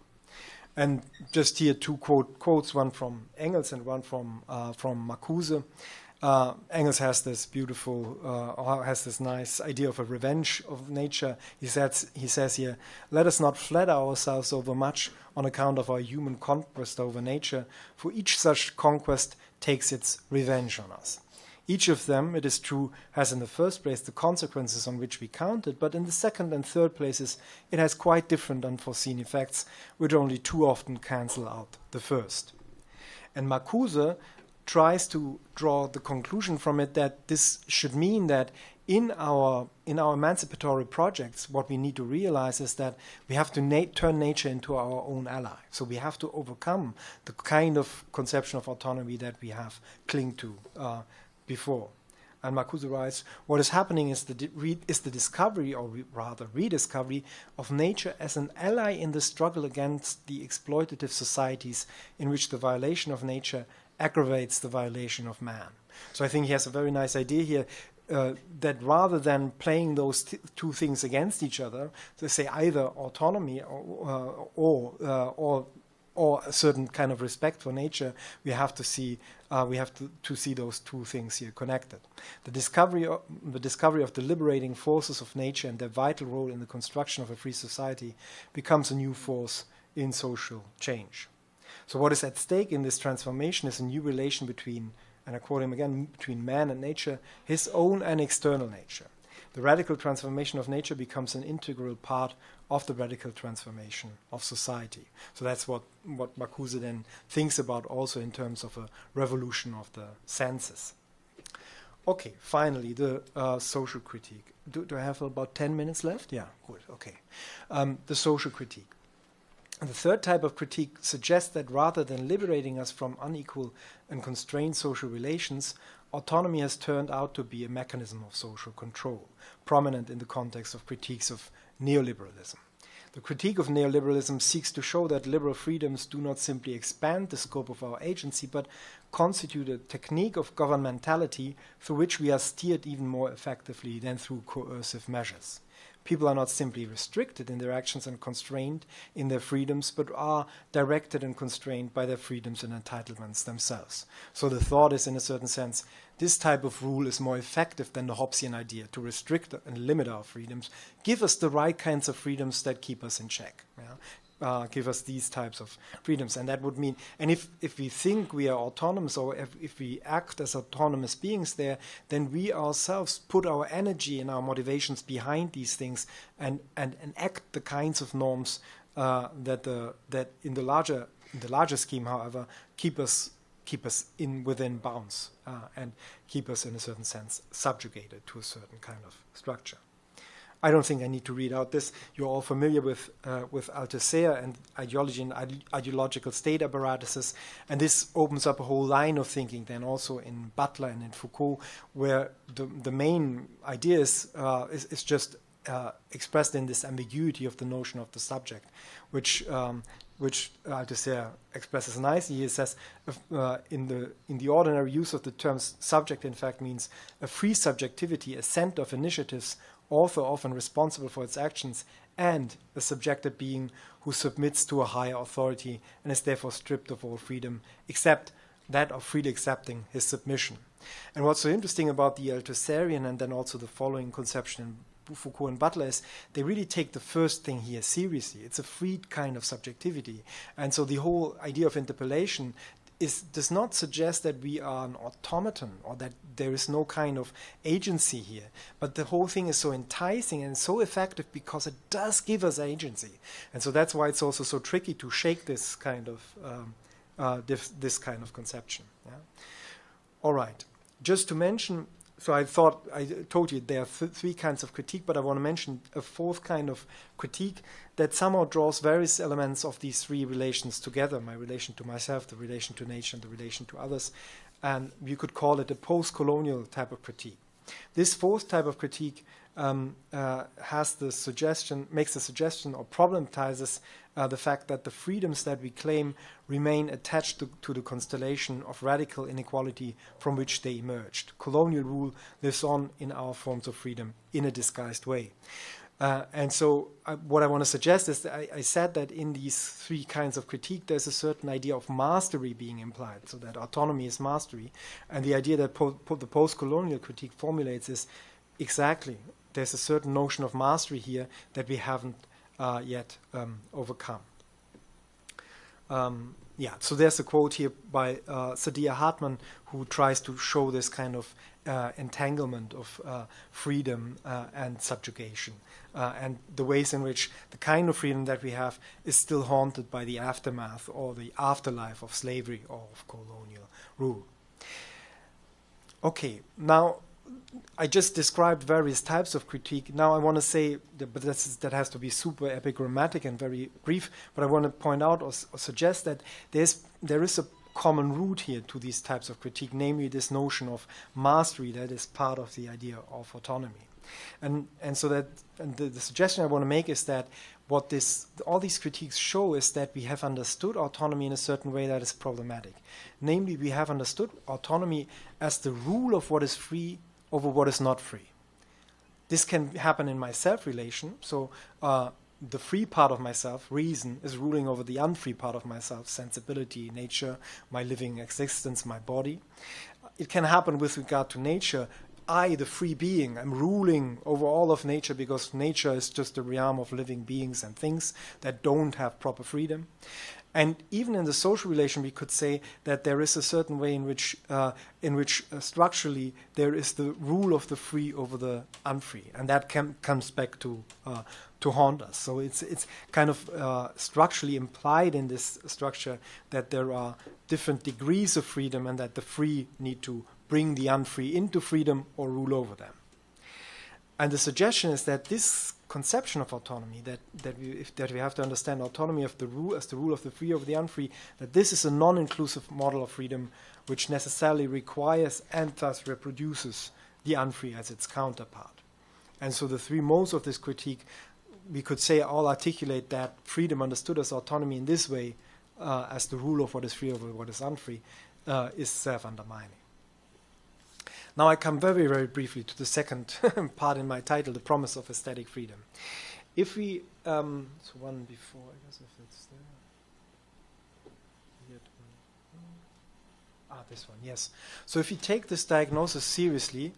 And just here two quotes, one from Engels and one from Marcuse. Engels has this nice idea of a revenge of nature. He says here, let us not flatter ourselves overmuch on account of our human conquest over nature, for each such conquest takes its revenge on us. Each of them, it is true, has in the first place the consequences on which we counted, but in the second and third places it has quite different unforeseen effects, which only too often cancel out the first. And Marcuse tries to draw the conclusion from it that this should mean that in our emancipatory projects, what we need to realize is that we have to turn nature into our own ally. So we have to overcome the kind of conception of autonomy that we have clung to before. And Marcuse writes, what is happening is the discovery, or rather rediscovery, of nature as an ally in the struggle against the exploitative societies in which the violation of nature aggravates the violation of man. So I think he has a very nice idea here, that rather than playing those two things against each other, to say either autonomy or a certain kind of respect for nature, we have to see those two things here connected. The discovery of the liberating forces of nature and their vital role in the construction of a free society becomes a new force in social change. So what is at stake in this transformation is a new relation between, and I quote him again, between man and nature, his own and external nature. The radical transformation of nature becomes an integral part of the radical transformation of society. So that's what Marcuse then thinks about also in terms of a revolution of the senses. Okay, finally, the social critique. Do I have about 10 minutes left? Yeah, good, okay. The social critique. And the third type of critique suggests that rather than liberating us from unequal and constrained social relations, autonomy has turned out to be a mechanism of social control, prominent in the context of critiques of neoliberalism. The critique of neoliberalism seeks to show that liberal freedoms do not simply expand the scope of our agency, but constitute a technique of governmentality through which we are steered even more effectively than through coercive measures. People are not simply restricted in their actions and constrained in their freedoms, but are directed and constrained by their freedoms and entitlements themselves. So the thought is, in a certain sense, this type of rule is more effective than the Hobbesian idea to restrict and limit our freedoms, give us the right kinds of freedoms that keep us in check. Yeah? Give us these types of freedoms. And that would mean, and if we think we are autonomous, or if we act as autonomous beings there, then we ourselves put our energy and our motivations behind these things and act the kinds of norms that in the larger scheme, however, keep us within bounds and keep us, in a certain sense, subjugated to a certain kind of structure. I don't think I need to read out this. You're all familiar with Althusser and ideology and ideological state apparatuses, and this opens up a whole line of thinking then also in Butler and in Foucault, where the main idea is just expressed in this ambiguity of the notion of the subject, which Althusser expresses nicely. He says, in the ordinary use of the term subject, in fact, means a free subjectivity, a center of initiatives, author often responsible for its actions, and a subjected being who submits to a higher authority and is therefore stripped of all freedom, except that of freely accepting his submission. And what's so interesting about the Althusserian and then also the following conception in Foucault and Butler is they really take the first thing here seriously. It's a freed kind of subjectivity. And so the whole idea of interpellation does not suggest that we are an automaton or that there is no kind of agency here. But the whole thing is so enticing and so effective because it does give us agency. And so that's why it's also so tricky to shake this kind of this kind of conception. Yeah? All right. Just to mention, so I told you there are three kinds of critique, but I want to mention a fourth kind of critique that somehow draws various elements of these three relations together, my relation to myself, the relation to nature, and the relation to others, and you could call it a post-colonial type of critique. This fourth type of critique makes the suggestion or problematizes the fact that the freedoms that we claim remain attached to the constellation of radical inequality from which they emerged. Colonial rule lives on in our forms of freedom in a disguised way. And so what I want to suggest is that I said that in these three kinds of critique, there's a certain idea of mastery being implied, so that autonomy is mastery. And the idea that the post-colonial critique formulates is exactly, there's a certain notion of mastery here that we haven't yet overcome. So there's a quote here by Saidiya Hartman, who tries to show this kind of entanglement of freedom and subjugation, and the ways in which the kind of freedom that we have is still haunted by the aftermath or the afterlife of slavery or of colonial rule. Okay, now I just described various types of critique. Now I want to say, but that has to be super epigrammatic and very brief, but I want to point out or suggest that there is a common root here to these types of critique, namely this notion of mastery that is part of the idea of autonomy. And so that the suggestion I want to make is that what all these critiques show is that we have understood autonomy in a certain way that is problematic. Namely, we have understood autonomy as the rule of what is free over what is not free. This can happen in my self-relation. So the free part of myself, reason, is ruling over the unfree part of myself, sensibility, nature, my living existence, my body. It can happen with regard to nature. I, the free being, am ruling over all of nature because nature is just a realm of living beings and things that don't have proper freedom. And even in the social relation, we could say that there is a certain way in which structurally there is the rule of the free over the unfree, and that comes back to haunt us. So it's kind of structurally implied in this structure that there are different degrees of freedom, and that the free need to bring the unfree into freedom or rule over them. And the suggestion is that this conception of autonomy, that we have to understand autonomy of the rule as the rule of the free over the unfree, that this is a non-inclusive model of freedom which necessarily requires and thus reproduces the unfree as its counterpart. And so the three modes of this critique, we could say, all articulate that freedom understood as autonomy in this way, as the rule of what is free over what is unfree, is self-undermining. Now I come very, very briefly to the second part in my title, the promise of aesthetic freedom. If we, so one before, I guess if it's there. This one, yes. So if we take this diagnosis seriously,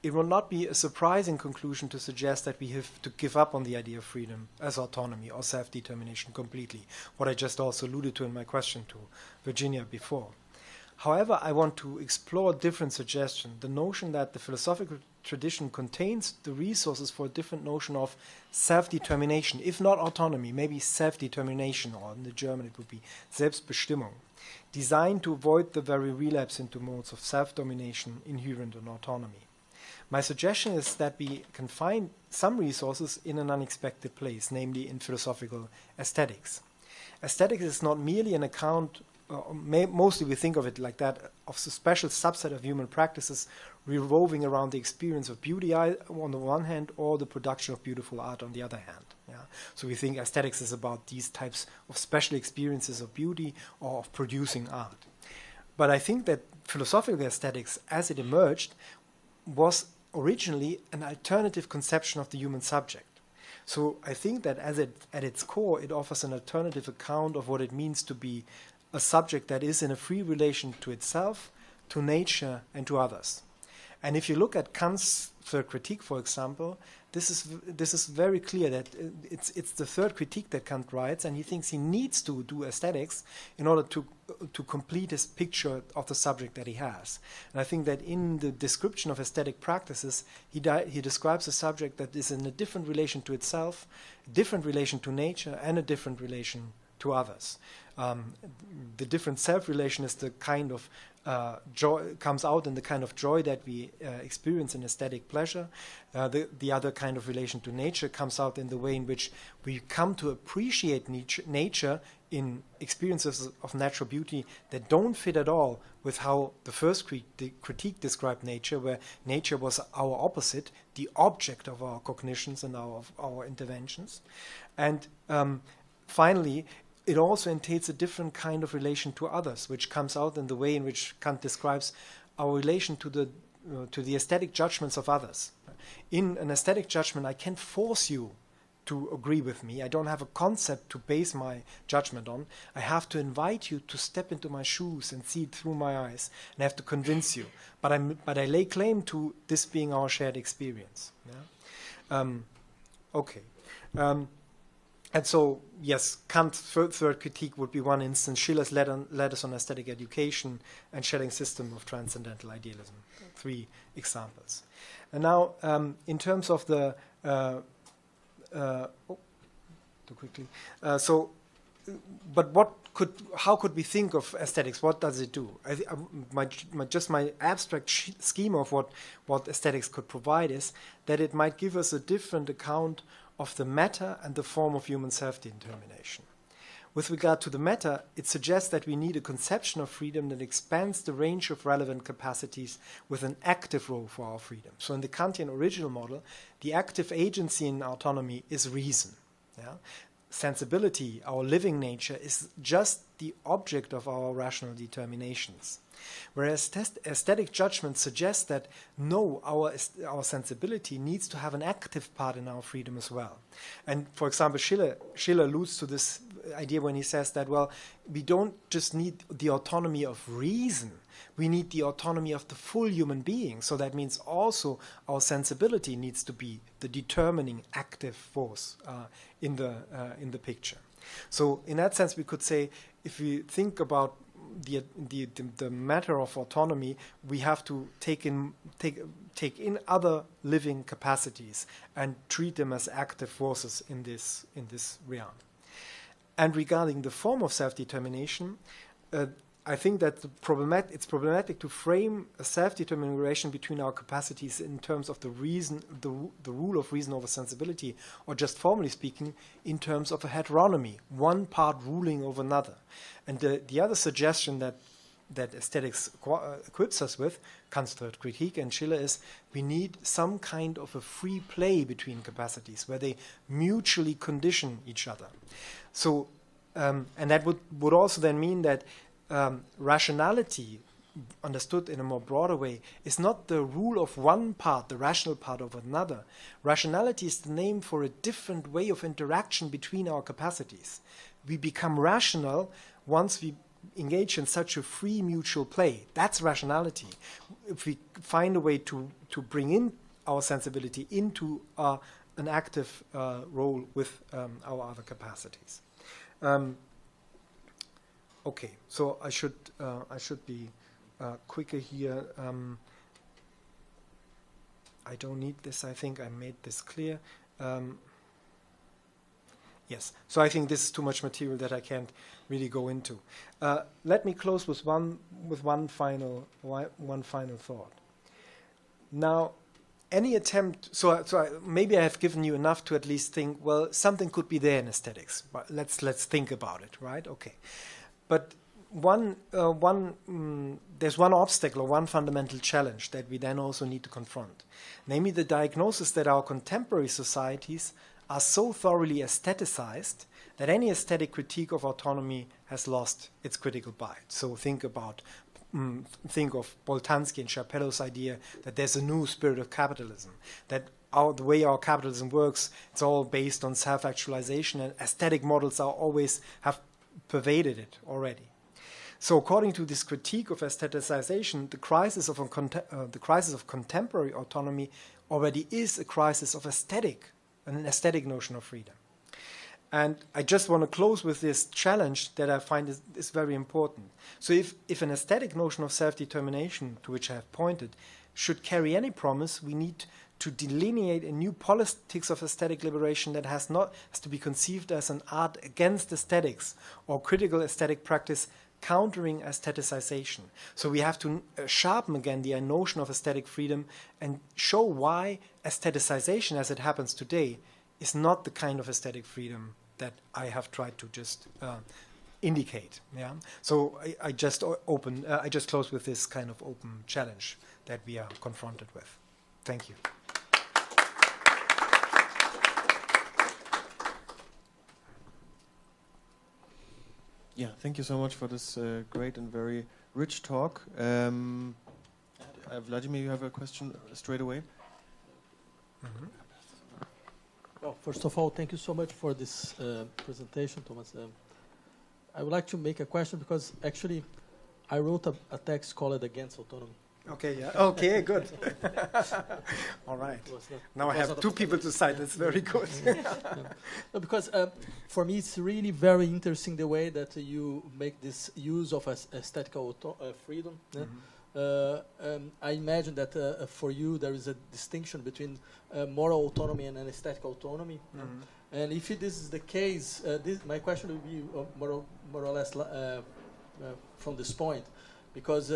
it will not be a surprising conclusion to suggest that we have to give up on the idea of freedom as autonomy or self-determination completely, what I just also alluded to in my question to Virginia before. However, I want to explore a different suggestion, the notion that the philosophical tradition contains the resources for a different notion of self-determination, if not autonomy, maybe self-determination, or in the German it would be Selbstbestimmung, designed to avoid the very relapse into modes of self-domination inherent in autonomy. My suggestion is that we can find some resources in an unexpected place, namely in philosophical aesthetics. Aesthetics is not merely an account, mostly we think of it like that, of a special subset of human practices revolving around the experience of beauty on the one hand, or the production of beautiful art on the other hand. Yeah? So we think aesthetics is about these types of special experiences of beauty or of producing art. But I think that philosophical aesthetics, as it emerged, was originally an alternative conception of the human subject. So I think that at its core, it offers an alternative account of what it means to be a subject that is in a free relation to itself, to nature, and to others. And if you look at Kant's third critique, for example, this is very clear that it's the third critique that Kant writes, and he thinks he needs to do aesthetics in order to complete his picture of the subject that he has. And I think that in the description of aesthetic practices, he describes a subject that is in a different relation to itself, a different relation to nature, and a different relation to others. The different self-relation is the kind of joy, comes out in the kind of joy that we experience in aesthetic pleasure. The other kind of relation to nature comes out in the way in which we come to appreciate nature in experiences of natural beauty that don't fit at all with how the first critique described nature, where nature was our opposite, the object of our cognitions and our interventions. And finally, it also entails a different kind of relation to others, which comes out in the way in which Kant describes our relation to the aesthetic judgments of others. In an aesthetic judgment, I can't force you to agree with me. I don't have a concept to base my judgment on. I have to invite you to step into my shoes and see it through my eyes, and I have to convince you. But I lay claim to this being our shared experience. Yeah? Okay. And so, yes, Kant's third critique would be one instance, Schiller's letters on aesthetic education, and Schelling's system of transcendental idealism. 3 examples. And now, in terms of the... too quickly. But how could we think of aesthetics? What does it do? My abstract scheme of what aesthetics could provide is that it might give us a different account of the matter and the form of human self-determination. With regard to the matter, it suggests that we need a conception of freedom that expands the range of relevant capacities with an active role for our freedom. So in the Kantian original model, the active agency in autonomy is reason. Yeah? Sensibility, our living nature, is just the object of our rational determinations. Whereas aesthetic judgment suggests that no, our sensibility needs to have an active part in our freedom as well. And for example, Schiller alludes to this idea when he says that, well, we don't just need the autonomy of reason, we need the autonomy of the full human being. So that means also our sensibility needs to be the determining active force in the picture. So in that sense, we could say, if we think about the matter of autonomy, we have to take in other living capacities and treat them as active forces in this realm. And regarding the form of self-determination, I think that it's problematic to frame a self-determining relation between our capacities in terms of the rule of reason over sensibility, or just formally speaking, in terms of a heteronomy, one part ruling over another. And the other suggestion that aesthetics equips us with, Kant's third critique and Schiller, is we need some kind of a free play between capacities where they mutually condition each other. So, and that would also then mean that rationality, understood in a more broader way, is not the rule of one part, the rational part, over another. Rationality is the name for a different way of interaction between our capacities. We become rational once we engage in such a free mutual play. That's rationality. If we find a way to bring in our sensibility into an active role with our other capacities. Okay, so I should be quicker here. I don't need this. I think I made this clear. Yes, so I think this is too much material that I can't really go into. Let me close with one final thought. Now, any attempt. Maybe I have given you enough to at least think. Well, something could be there in aesthetics. But let's think about it, right? Okay. But there's one obstacle or one fundamental challenge that we then also need to confront, namely the diagnosis that our contemporary societies are so thoroughly aestheticized that any aesthetic critique of autonomy has lost its critical bite. So think of Boltanski and Schiapello's idea that there's a new spirit of capitalism, that the way our capitalism works, it's all based on self-actualization, and aesthetic models have pervaded it already. So according to this critique of aestheticization, the crisis of contemporary autonomy already is a crisis of an aesthetic notion of freedom. And I just want to close with this challenge that I find is very important. So if an aesthetic notion of self-determination, to which I have pointed, should carry any promise, we need to delineate a new politics of aesthetic liberation that has to be conceived as an art against aesthetics or critical aesthetic practice countering aestheticization. So we have to sharpen again the notion of aesthetic freedom and show why aestheticization as it happens today is not the kind of aesthetic freedom that I have tried to just indicate. Yeah. So I just close with this kind of open challenge that we are confronted with. Thank you. Yeah, thank you so much for this great and very rich talk. Vladimir, you have a question straight away? Mm-hmm. Well, first of all, thank you so much for this presentation, Thomas. I would like to make a question because actually I wrote a text called Against Autonomy. Okay, yeah. Okay, good. All right. Now I have two people to cite. That's very good. No, because for me, it's really very interesting the way that you make this use of aesthetical freedom. Mm-hmm. I imagine that for you there is a distinction between moral autonomy and aesthetic autonomy. Mm-hmm. And if this is the case, my question would be more or less from this point. Because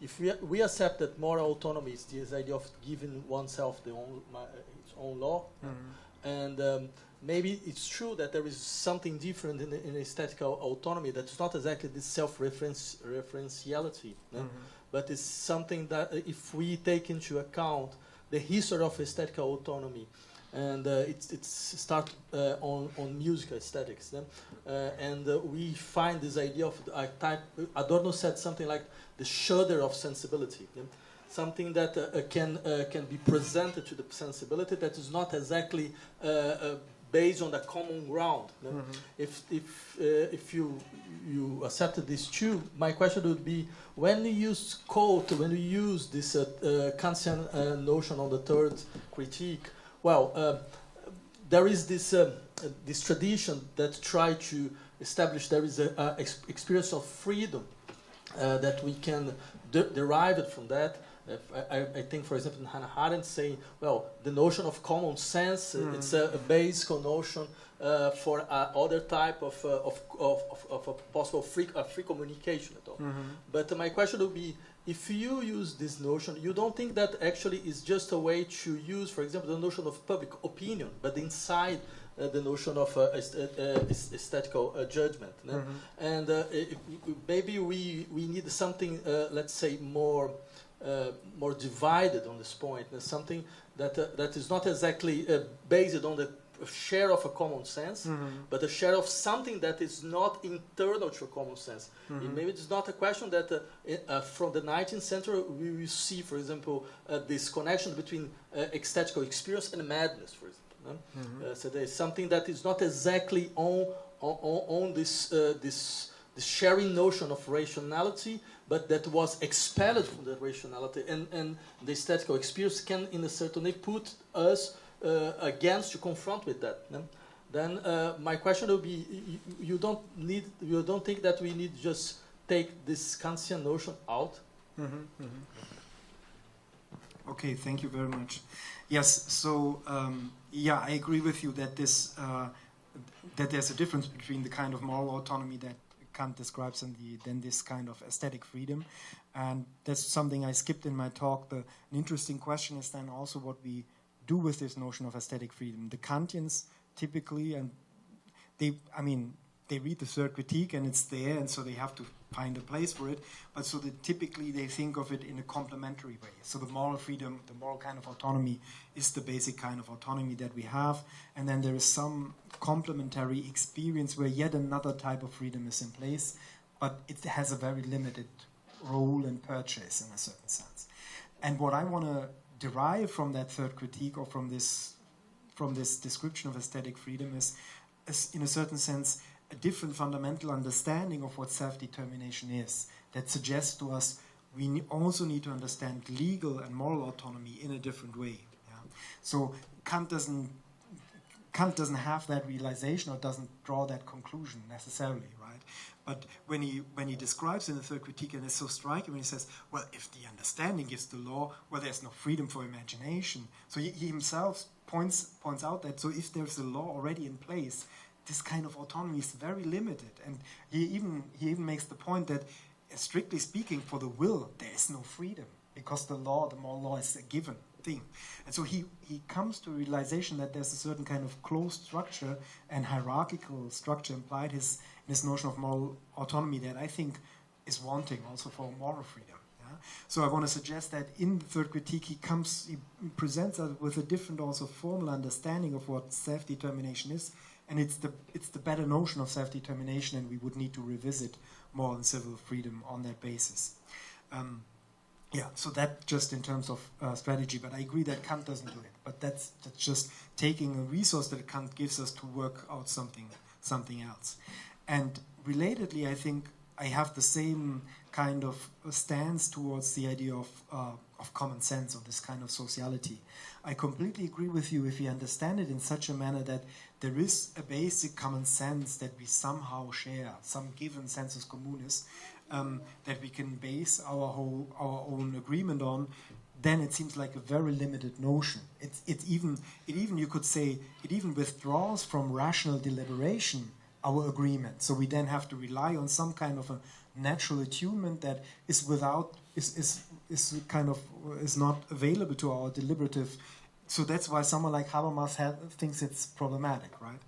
if we accept that moral autonomy is this idea of giving oneself its own law, mm-hmm. and maybe it's true that there is something different in aesthetical autonomy that is not exactly this self-referentiality, mm-hmm. but it's something that if we take into account the history of aesthetical autonomy, and it starts on musical aesthetics. And we find this idea of Adorno said something like the shudder of sensibility, something that can be presented to the sensibility that is not exactly based on the common ground. Mm-hmm. If you accepted this too, my question would be: when you use this Kantian notion on the third critique, well, there is this tradition that try to establish there is a experience of freedom that we can derive it from that, I think, for example, Hannah Arendt saying, well, the notion of common sense, it's a basic notion for other type of a possible free communication at all. But my question would be, if you use this notion, you don't think that actually is just a way to use, for example, the notion of public opinion, but inside the notion of aesthetical judgment. And maybe we need something, let's say, more divided on this point, something that is not exactly based on the share of a common sense, but a share of something that is not internal to a common sense. Maybe it's not a question that from the 19th century we will see, for example, this connection between aesthetical experience and madness, for example. So there's something that is not exactly on this sharing notion of rationality, but that was expelled from the rationality, and the aesthetical experience can, in a certain way, put us against to confront with that. Then my question will be: you don't think that we need to just take this Kantian notion out? Okay, thank you very much. Yes, so yeah, I agree with you that this that there's a difference between the kind of moral autonomy that Kant describes and then this kind of aesthetic freedom, and that's something I skipped in my talk. An interesting question is then also what we do with this notion of aesthetic freedom. The Kantians typically, and they read the third critique and it's there, and so they have to find a place for it. But so typically they think of it in a complementary way. So the moral freedom, the moral kind of autonomy is the basic kind of autonomy that we have. And then there is some complementary experience where yet another type of freedom is in place, but it has a very limited role and purchase in a certain sense. And what I want to derive from that third critique or from this description of aesthetic freedom is in a certain sense a different fundamental understanding of what self-determination is that suggests to us we also need to understand legal and moral autonomy in a different way. Yeah? So Kant doesn't have that realization or doesn't draw that conclusion necessarily, right? But when he describes in the third critique, and it's so striking when he says, well, if the understanding gives the law, well, there's no freedom for imagination. So he himself points out that so if there's a law already in place, this kind of autonomy is very limited. And he even makes the point that, strictly speaking, for the will, there is no freedom because the moral law is a given thing. And so he comes to a realization that there's a certain kind of closed structure and hierarchical structure implied in his notion of moral autonomy that I think is wanting also for moral freedom. Yeah? So I want to suggest that in the third critique he presents us with a different also formal understanding of what self-determination is, and it's the better notion of self-determination, and we would need to revisit moral and civil freedom on that basis. Yeah, so that just in terms of strategy, but I agree that Kant doesn't do it. But that's just taking a resource that Kant gives us to work out something else. And relatedly, I think I have the same kind of stance towards the idea of common sense, or this kind of sociality. I completely agree with you if you understand it in such a manner that there is a basic common sense that we somehow share, some given sensus communis, that we can base our own agreement on. Then it seems like a very limited notion. It even you could say it even withdraws from rational deliberation our agreement. So we then have to rely on some kind of a natural attunement that is not available to our deliberative. So that's why someone like Habermas thinks it's problematic, right?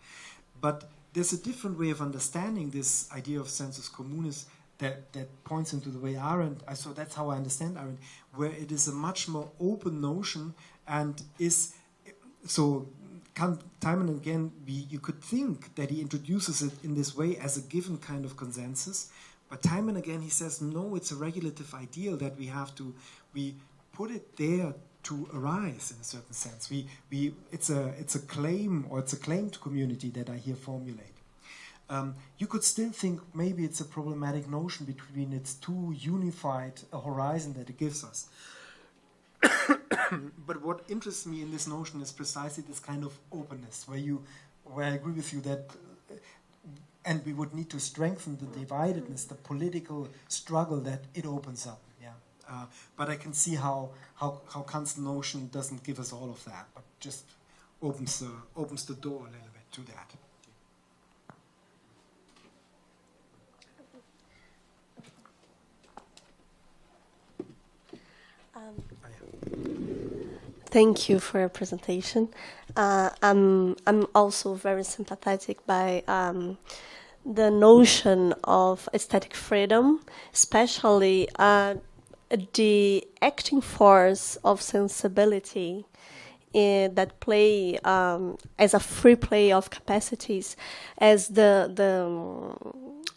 But there's a different way of understanding this idea of sensus communis that points into the way Arendt, so that's how I understand Arendt, where it is a much more open notion and is, so time and again you could think that he introduces it in this way as a given kind of consensus, but time and again he says, no, it's a regulative ideal that we put it there to arise in a certain sense. It's a claim, or it's a claimed community that I here formulate. You could still think maybe it's a problematic notion between its two unified horizon that it gives us. But what interests me in this notion is precisely this kind of openness, where I agree with you that, and we would need to strengthen the dividedness, the political struggle that it opens up. Yeah, But I can see how Kant's notion doesn't give us all of that, but just opens the door a little bit to that. Thank you for your presentation. I'm also very sympathetic by the notion of aesthetic freedom, especially the acting force of sensibility that play as a free play of capacities, as the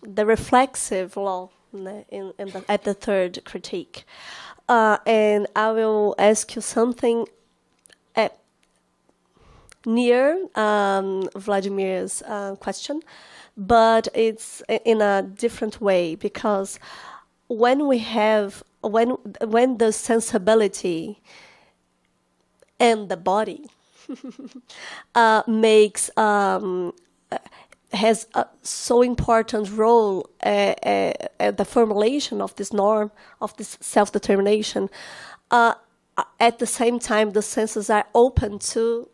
reflexive law at the third critique. And I will ask you something near Vladimir's question, but it's in a different way, because when the sensibility and the body has a so important role at the formulation of this norm, of this self-determination, at the same time the senses are open to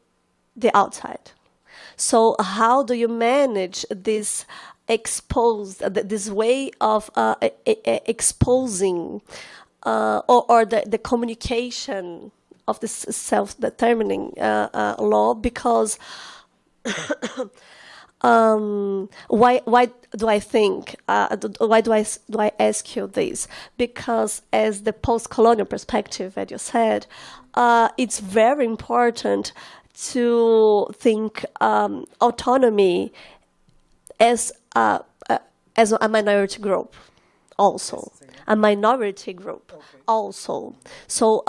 the outside. So how do you manage this this way of exposing or the communication of this self-determining law? Because why do I think? Why do I ask you this? Because as the post-colonial perspective, as you said, it's very important to think autonomy as a minority group, also a minority group, also. So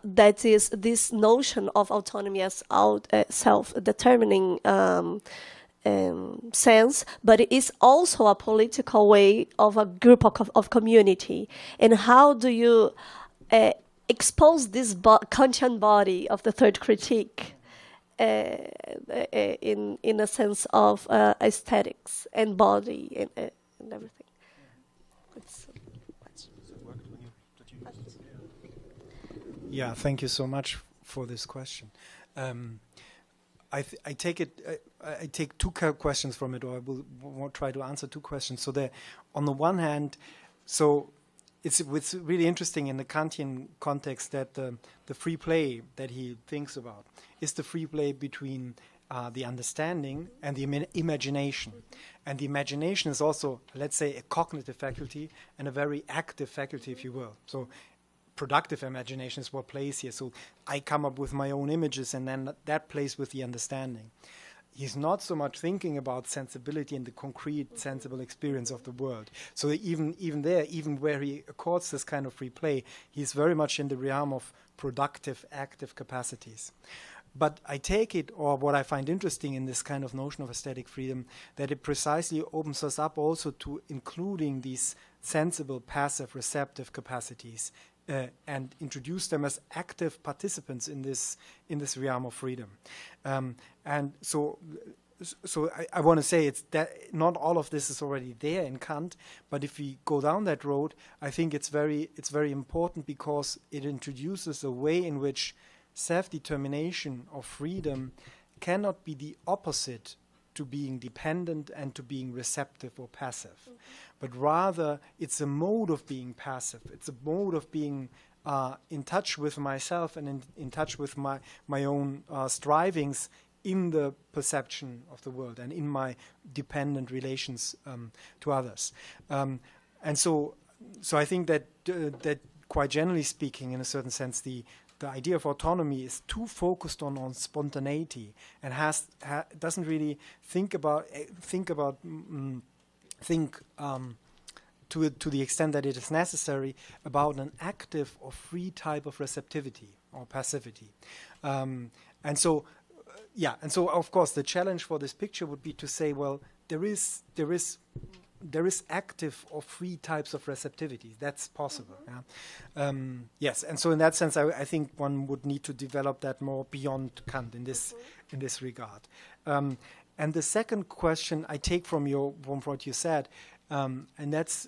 that is this notion of autonomy as self-determining sense, but it is also a political way of a group of community. And how do you expose this Kantian body of the third critique in a sense of aesthetics and body and everything? Yeah, thank you so much for this question. I take two questions from it, or I will try to answer two questions. So on the one hand, it's really interesting in the Kantian context that the free play that he thinks about is the free play between the understanding and the imagination. And the imagination is also, let's say, a cognitive faculty and a very active faculty, if you will. So productive imagination is what plays here. So I come up with my own images, and then that plays with the understanding. He's not so much thinking about sensibility and the concrete, sensible experience of the world. So even there, even where he accords this kind of free play, he's very much in the realm of productive, active capacities. But I take it, or what I find interesting in this kind of notion of aesthetic freedom, that it precisely opens us up also to including these sensible, passive, receptive capacities and introduce them as active participants in this realm of freedom. And so I want to say it's that not all of this is already there in Kant, but if we go down that road, I think it's very important, because it introduces a way in which self-determination or freedom cannot be the opposite to being dependent and to being receptive or passive, but rather it's a mode of being passive. It's a mode of being in touch with myself and in touch with my own strivings in the perception of the world and in my dependent relations to others. And so I think that quite generally speaking, in a certain sense, the idea of autonomy is too focused on spontaneity and doesn't really think to the extent that it is necessary about an active or free type of receptivity or passivity. And so of course the challenge for this picture would be to say, well, there is active or free types of receptivity. That's possible. Yeah? Yes, and so in that sense, I think one would need to develop that more beyond Kant in this regard. And the second question I take from what you said, and that's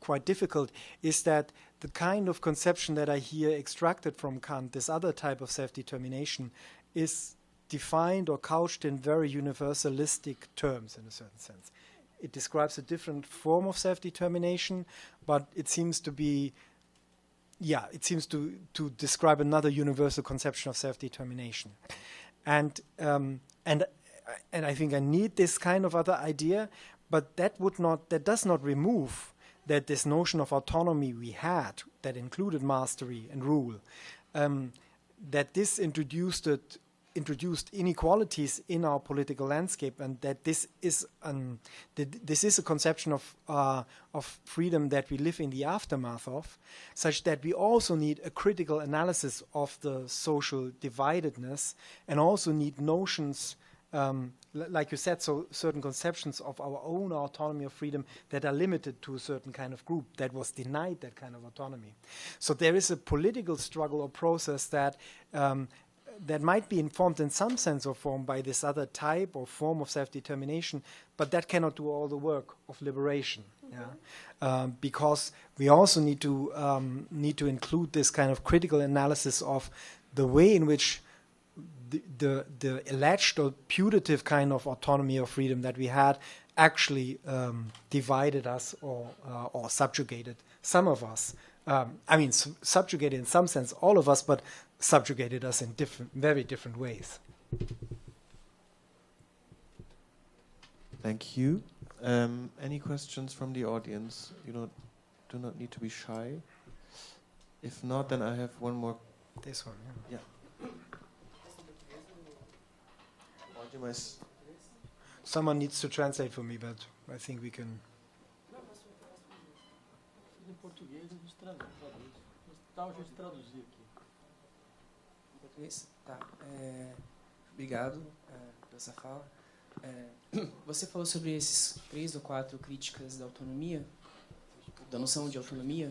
quite difficult, is that the kind of conception that I hear extracted from Kant, this other type of self-determination, is defined or couched in very universalistic terms in a certain sense. It describes a different form of self-determination, but it seems to be, it seems to describe another universal conception of self-determination. And I think I need this kind of other idea, but that does not remove that this notion of autonomy we had, that included mastery and rule, that this introduced inequalities in our political landscape, and that this is a conception of freedom that we live in the aftermath of, such that we also need a critical analysis of the social dividedness, and also need notions, like you said, so certain conceptions of our own autonomy of freedom that are limited to a certain kind of group that was denied that kind of autonomy. So there is a political struggle or process that that might be informed in some sense or form by this other type or form of self-determination, but that cannot do all the work of liberation. Because we also need to include this kind of critical analysis of the way in which the alleged or putative kind of autonomy or freedom that we had actually divided us or subjugated some of us. Subjugated in some sense all of us, but subjugated us in very different ways. Thank you. Any questions from the audience? You do not need to be shy. If not, then I have one more. This one, yeah. Someone needs to translate for me, but I think we can. Em português a gente traduz. Dá um jeito de traduzir aqui. Em português? Tá. Obrigado pela sua fala. Você falou sobre esses 3 ou 4 críticas da autonomia, da noção de autonomia.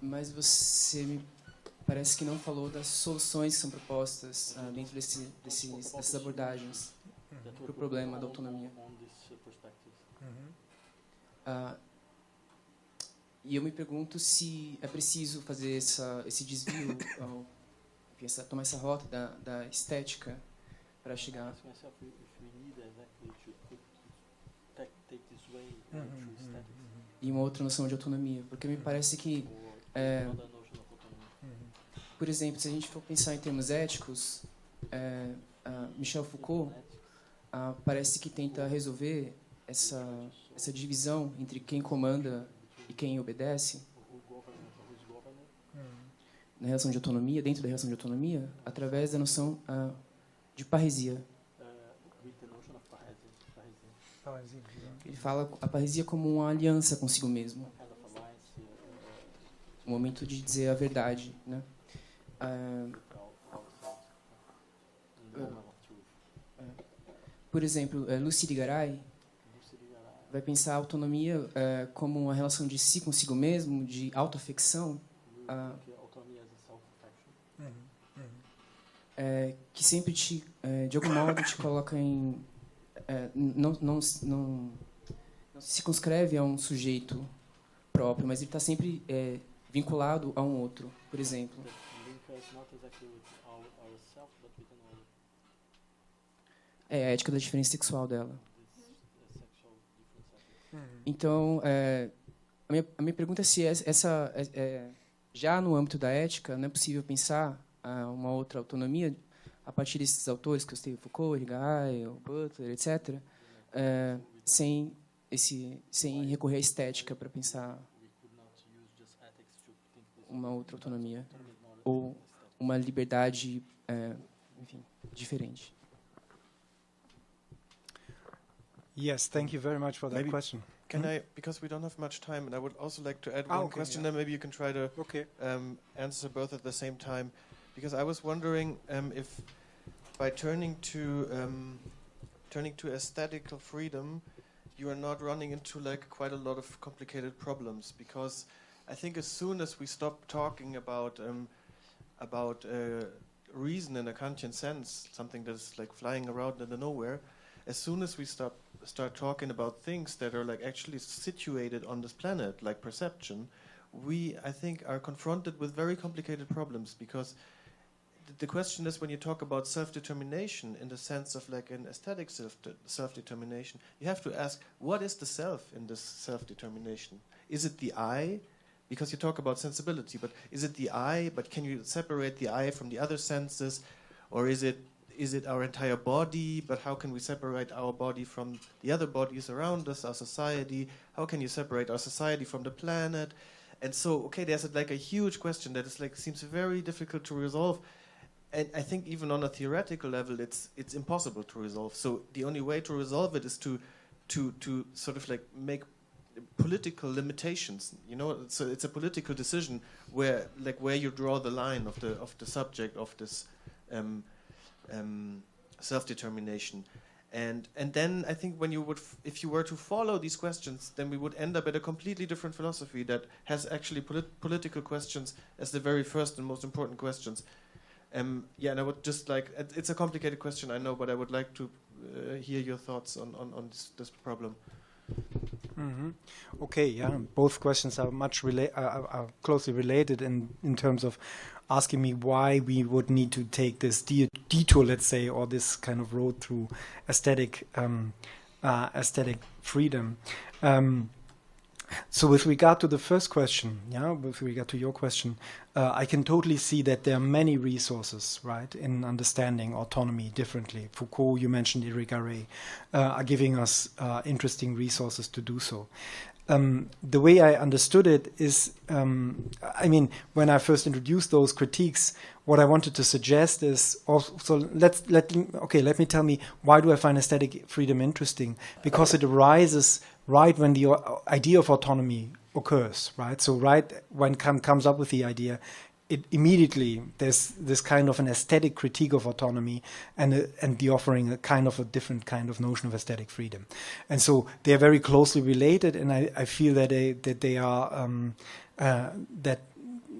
Mas você me parece que não falou das soluções que são propostas dentro dessas abordagens para o problema da autonomia. E eu me pergunto se é preciso fazer esse desvio, tomar essa rota da estética para chegar em uma outra noção de autonomia. Porque me parece que, por exemplo, se a gente for pensar em termos éticos, Michel Foucault parece que tenta resolver essa divisão entre quem comanda e quem obedece na relação de autonomia, dentro da relação de autonomia, através da noção de parresia. Ele fala a parresia como uma aliança consigo mesmo, o momento de dizer a verdade, né? Por exemplo, Lucy de Garay vai pensar a autonomia como uma relação de si consigo mesmo, de autoafecção, que sempre de algum modo te coloca em não se circunscreve a um sujeito próprio, mas ele está sempre vinculado a um outro. Por exemplo, a ética da diferença sexual dela. Então, a minha pergunta é se já no âmbito da ética não é possível pensar uma outra autonomia a partir desses autores que eu citei, Foucault, Rigaud, Butler, etc., sem recorrer à estética para pensar uma outra autonomia ou uma liberdade, enfim, diferente. Yes, thank you very much for that question. Can I, because we don't have much time, and I would also like to add one question, then maybe you can try to answer both at the same time. Because I was wondering if by turning to aesthetical freedom, you are not running into quite a lot of complicated problems. Because I think as soon as we stop talking about reason in a Kantian sense, something that is flying around in the nowhere, as soon as we start start talking about things that are like actually situated on this planet, like perception, we, I think, are confronted with very complicated problems, because the question is, when you talk about self-determination in the sense of like an aesthetic self-determination, you have to ask, what is the self in this self-determination? Is it the I? Because you talk about sensibility, but is it the I? But can you separate the I from the other senses? Or is it our entire body? But how can we separate our body from the other bodies around us, our society? How can you separate our society from the planet? And so, okay, there's like a huge question that is like seems very difficult to resolve. And I think even on a theoretical level, it's impossible to resolve. So the only way to resolve it is to sort of like make political limitations. You know, so it's a political decision where you draw the line of the subject of this self-determination. And then I think when you would, if you were to follow these questions, then we would end up at a completely different philosophy that has actually political questions as the very first and most important questions. Yeah, and I would just like, it's a complicated question, I know, but I would like to hear your thoughts on this problem. Mm-hmm. Okay, yeah, both questions are are closely related in terms of asking me why we would need to take this detour, let's say, or this kind of road through aesthetic freedom. So with regard to the first question, with regard to your question, I can totally see that there are many resources, right, in understanding autonomy differently. Foucault, you mentioned Irigaray, are giving us interesting resources to do so. The way I understood it is, I mean, when I first introduced those critiques, what I wanted to suggest is also, let me tell me, why do I find aesthetic freedom interesting? Because it arises right when the idea of autonomy occurs, right? So right when comes up with the idea, it immediately there's this kind of an aesthetic critique of autonomy and the offering a kind of a different kind of notion of aesthetic freedom, and so they are very closely related. And I feel that they are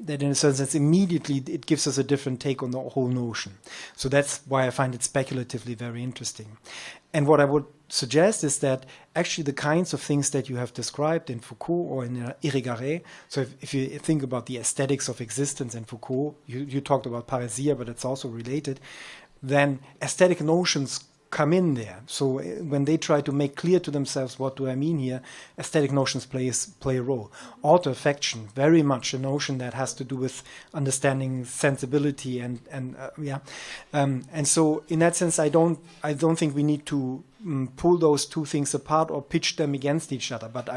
that in a certain sense immediately it gives us a different take on the whole notion. So that's why I find it speculatively very interesting. And what I would suggest is that actually the kinds of things that you have described in Foucault or in Irigaray, so if you think about the aesthetics of existence in Foucault, you talked about parrhesia, but it's also related, then aesthetic notions come in there. So when they try to make clear to themselves what do I mean here, aesthetic notions play a role. Auto-affection, very much a notion that has to do with understanding sensibility and so in that sense I don't think we need to pull those two things apart or pitch them against each other. But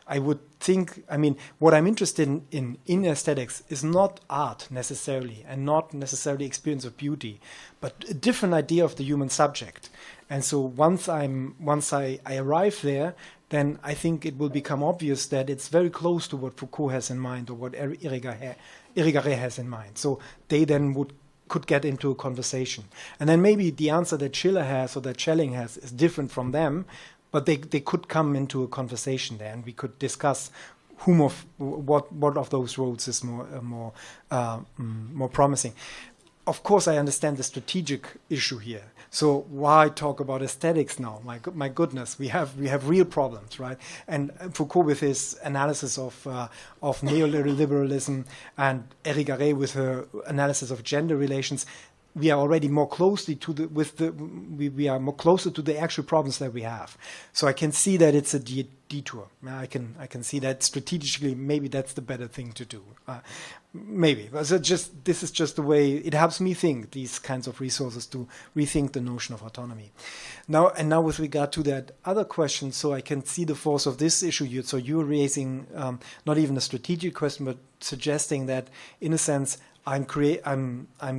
I would think, I mean, what I'm interested in aesthetics is not art necessarily, and not necessarily experience of beauty, but a different idea of the human subject. And so once I arrive there, then I think it will become obvious that it's very close to what Foucault has in mind or what Irigaray has in mind. So they then could get into a conversation. And then maybe the answer that Schiller has or that Schelling has is different from them, but they could come into a conversation there, and we could discuss what of those roads is more promising. Of course, I understand the strategic issue here. So why talk about aesthetics now? My goodness, we have real problems, right? And Foucault with his analysis of neoliberalism, and Irigaray with her analysis of gender relations, we are already more closely we are more closer to the actual problems that we have. So I can see that it's a detour. I can see that strategically maybe that's the better thing to do. Maybe. So this is just the way it helps me think, these kinds of resources, to rethink the notion of autonomy. Now with regard to that other question, so I can see the force of this issue. So you're raising not even a strategic question, but suggesting that in a sense I'm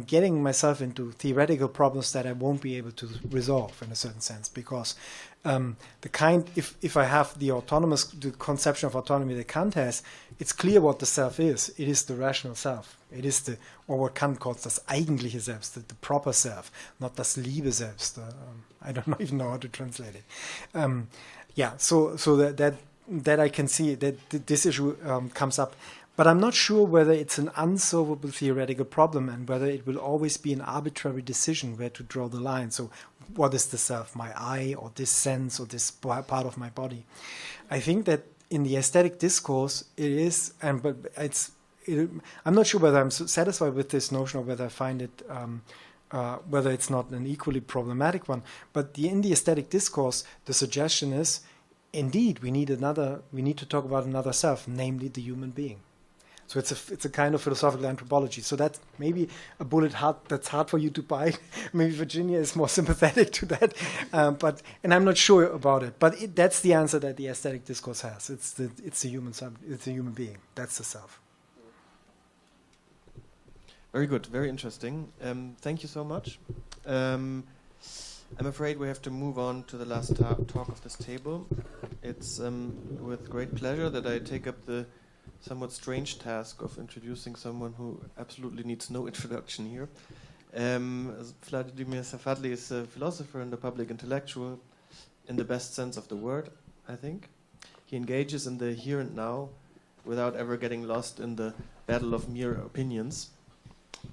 getting myself into theoretical problems that I won't be able to resolve in a certain sense, because if I have the conception of autonomy that Kant has, it's clear what the self is. It is the rational self. It is or what Kant calls das eigentliche Selbst, the proper self, not das Liebe Selbst. I don't even know how to translate it. So that I can see that this issue comes up. But I'm not sure whether it's an unsolvable theoretical problem and whether it will always be an arbitrary decision where to draw the line. So what is the self, my eye or this sense or this part of my body? I think that in the aesthetic discourse it is, I'm not sure whether I'm satisfied with this notion or whether I find it, whether it's not an equally problematic one. But in the aesthetic discourse, the suggestion is, indeed, we need to talk about another self, namely the human being. So it's a kind of philosophical anthropology. So that's maybe a bullet that's hard for you to bite. Maybe Virginia is more sympathetic to that, and I'm not sure about it. But that's the answer that the aesthetic discourse has. It's the human being. That's the self. Very good, very interesting. Thank you so much. I'm afraid we have to move on to the last talk of this table. It's with great pleasure that I take up the somewhat strange task of introducing someone who absolutely needs no introduction here. Vladimir Safatle is a philosopher and a public intellectual in the best sense of the word, I think. He engages in the here and now without ever getting lost in the battle of mere opinions.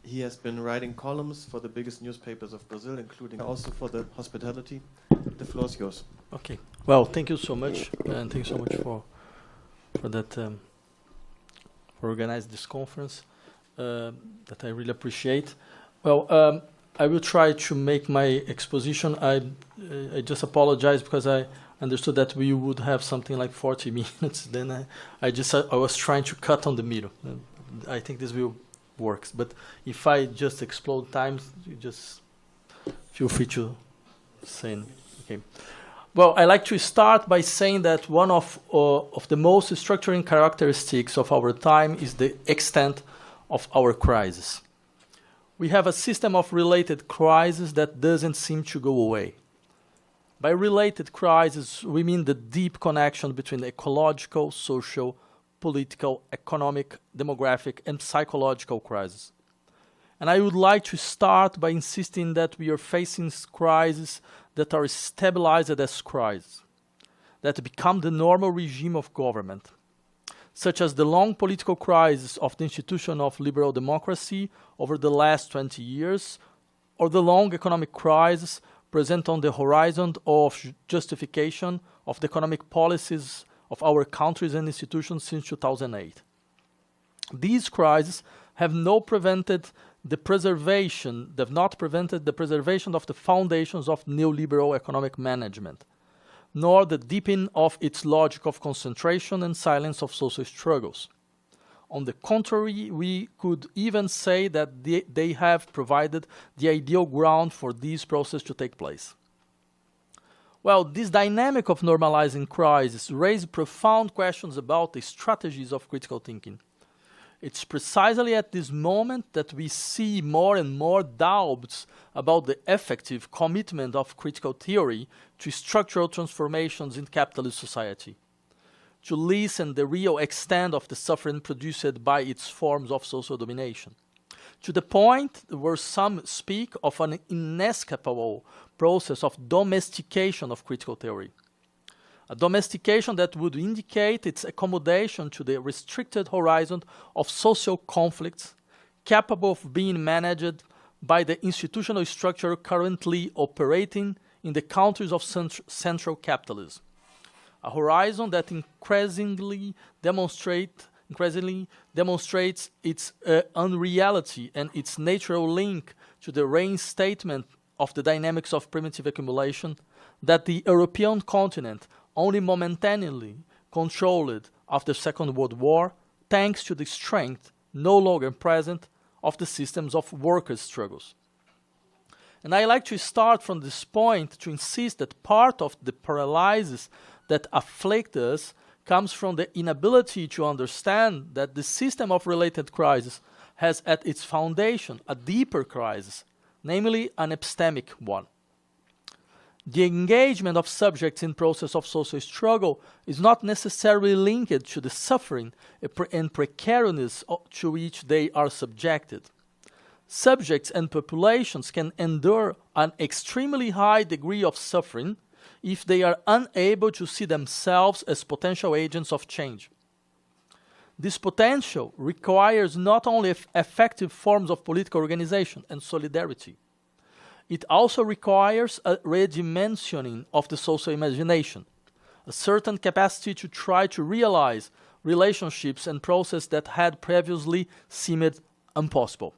He has been writing columns for the biggest newspapers of Brazil, including also for the Hospitality. The floor is yours. Okay. Well, thank you so much, and thank you so much for that for organizing this conference that I really appreciate. Well, I will try to make my exposition. I just apologize because I understood that we would have something like 40 minutes. Then I was trying to cut on the middle. I think this will works. But if I just explode times, you just feel free to say. Okay. Well, I like to start by saying that one of the most structuring characteristics of our time is the extent of our crisis. We have a system of related crises that doesn't seem to go away. By related crises, we mean the deep connection between ecological, social, political, economic, demographic, and psychological crises. And I would like to start by insisting that we are facing crises that are stabilized as crises, that become the normal regime of government, such as the long political crisis of the institution of liberal democracy over the last 20 years, or the long economic crisis present on the horizon of justification of the economic policies of our countries and institutions since 2008. These crises have not prevented the preservation of the foundations of neoliberal economic management, nor the deepening of its logic of concentration and silence of social struggles. On the contrary, we could even say that they have provided the ideal ground for this process to take place. Well, this dynamic of normalizing crisis raises profound questions about the strategies of critical thinking. It's precisely at this moment that we see more and more doubts about the effective commitment of critical theory to structural transformations in capitalist society, to lessen the real extent of the suffering produced by its forms of social domination, to the point where some speak of an inescapable process of domestication of critical theory. A domestication that would indicate its accommodation to the restricted horizon of social conflicts capable of being managed by the institutional structure currently operating in the countries of central capitalism. A horizon that increasingly demonstrates its unreality and its natural link to the reinstatement of the dynamics of primitive accumulation that the European continent only momentarily controlled after the Second World War, thanks to the strength, no longer present, of the systems of workers' struggles. And I like to start from this point to insist that part of the paralysis that afflict us comes from the inability to understand that the system of related crises has at its foundation a deeper crisis, namely an epistemic one. The engagement of subjects in process of social struggle is not necessarily linked to the suffering and precariousness to which they are subjected. Subjects and populations can endure an extremely high degree of suffering if they are unable to see themselves as potential agents of change. This potential requires not only effective forms of political organization and solidarity, it also requires a redimensioning of the social imagination, a certain capacity to try to realize relationships and processes that had previously seemed impossible.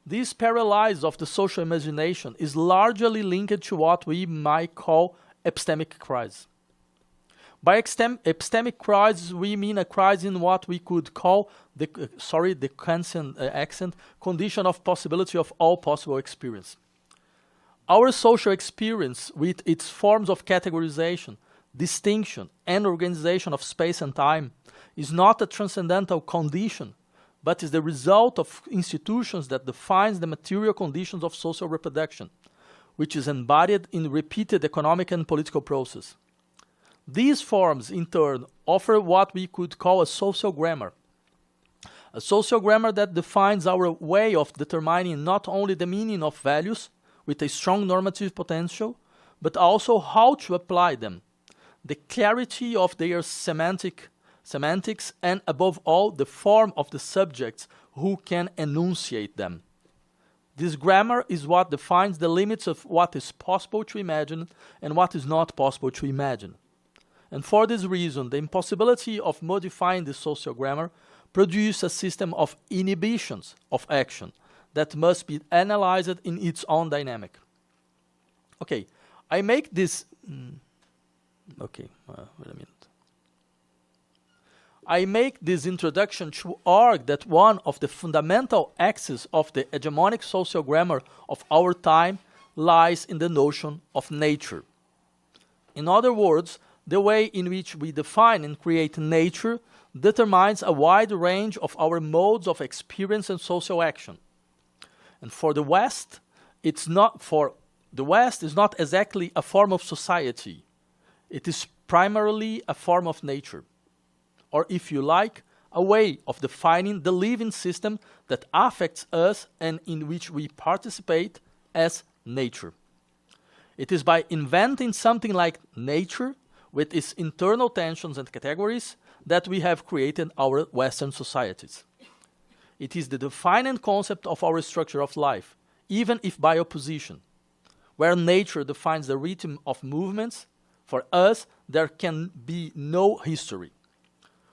This paralysis of the social imagination is largely linked to what we might call epistemic crisis. By epistemic crisis, we mean a crisis in what we could call the Kantian accent, condition of possibility of all possible experience. Our social experience, with its forms of categorization, distinction, and organization of space and time, is not a transcendental condition, but is the result of institutions that defines the material conditions of social reproduction, which is embodied in repeated economic and political process. These forms, in turn, offer what we could call a social grammar that defines our way of determining not only the meaning of values with a strong normative potential, but also how to apply them, the clarity of their semantics, and above all, the form of the subjects who can enunciate them. This grammar is what defines the limits of what is possible to imagine and what is not possible to imagine. And for this reason, the impossibility of modifying the social grammar produces a system of inhibitions of action that must be analyzed in its own dynamic. Okay, I make this... wait a minute. I make this introduction to argue that one of the fundamental axes of the hegemonic social grammar of our time lies in the notion of nature. In other words, the way in which we define and create nature determines a wide range of our modes of experience and social action. And for the West, is not exactly a form of society. It is primarily a form of nature, or if you like, a way of defining the living system that affects us and in which we participate as nature. It is by inventing something like nature, with its internal tensions and categories, that we have created our Western societies. It is the defining concept of our structure of life, even if by opposition. Where nature defines the rhythm of movements, for us there can be no history.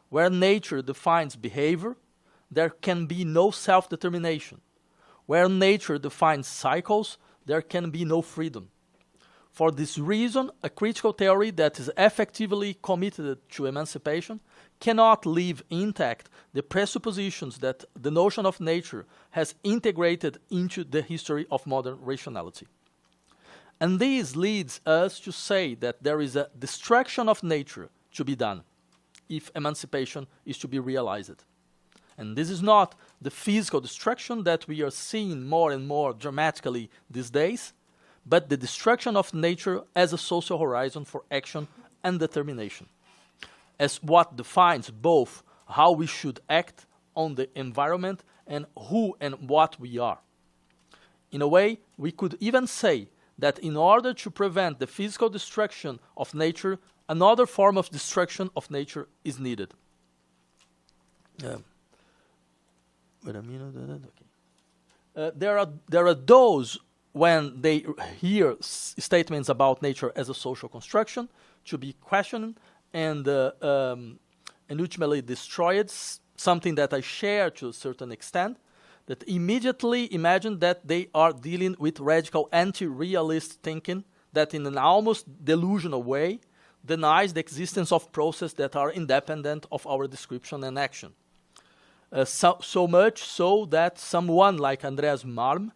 Where nature defines behavior, there can be no self-determination. Where nature defines cycles, there can be no freedom. For this reason, a critical theory that is effectively committed to emancipation cannot leave intact the presuppositions that the notion of nature has integrated into the history of modern rationality. And this leads us to say that there is a destruction of nature to be done if emancipation is to be realized. And this is not the physical destruction that we are seeing more and more dramatically these days, but the destruction of nature as a social horizon for action and determination, as what defines both how we should act on the environment and who and what we are. In a way, we could even say that in order to prevent the physical destruction of nature, another form of destruction of nature is needed. Wait a minute. Okay. There are those, when they hear statements about nature as a social construction, to be questioned and ultimately destroyed, something that I share to a certain extent, that immediately imagine that they are dealing with radical anti-realist thinking that in an almost delusional way denies the existence of processes that are independent of our description and action. So much so that someone like Andreas Malm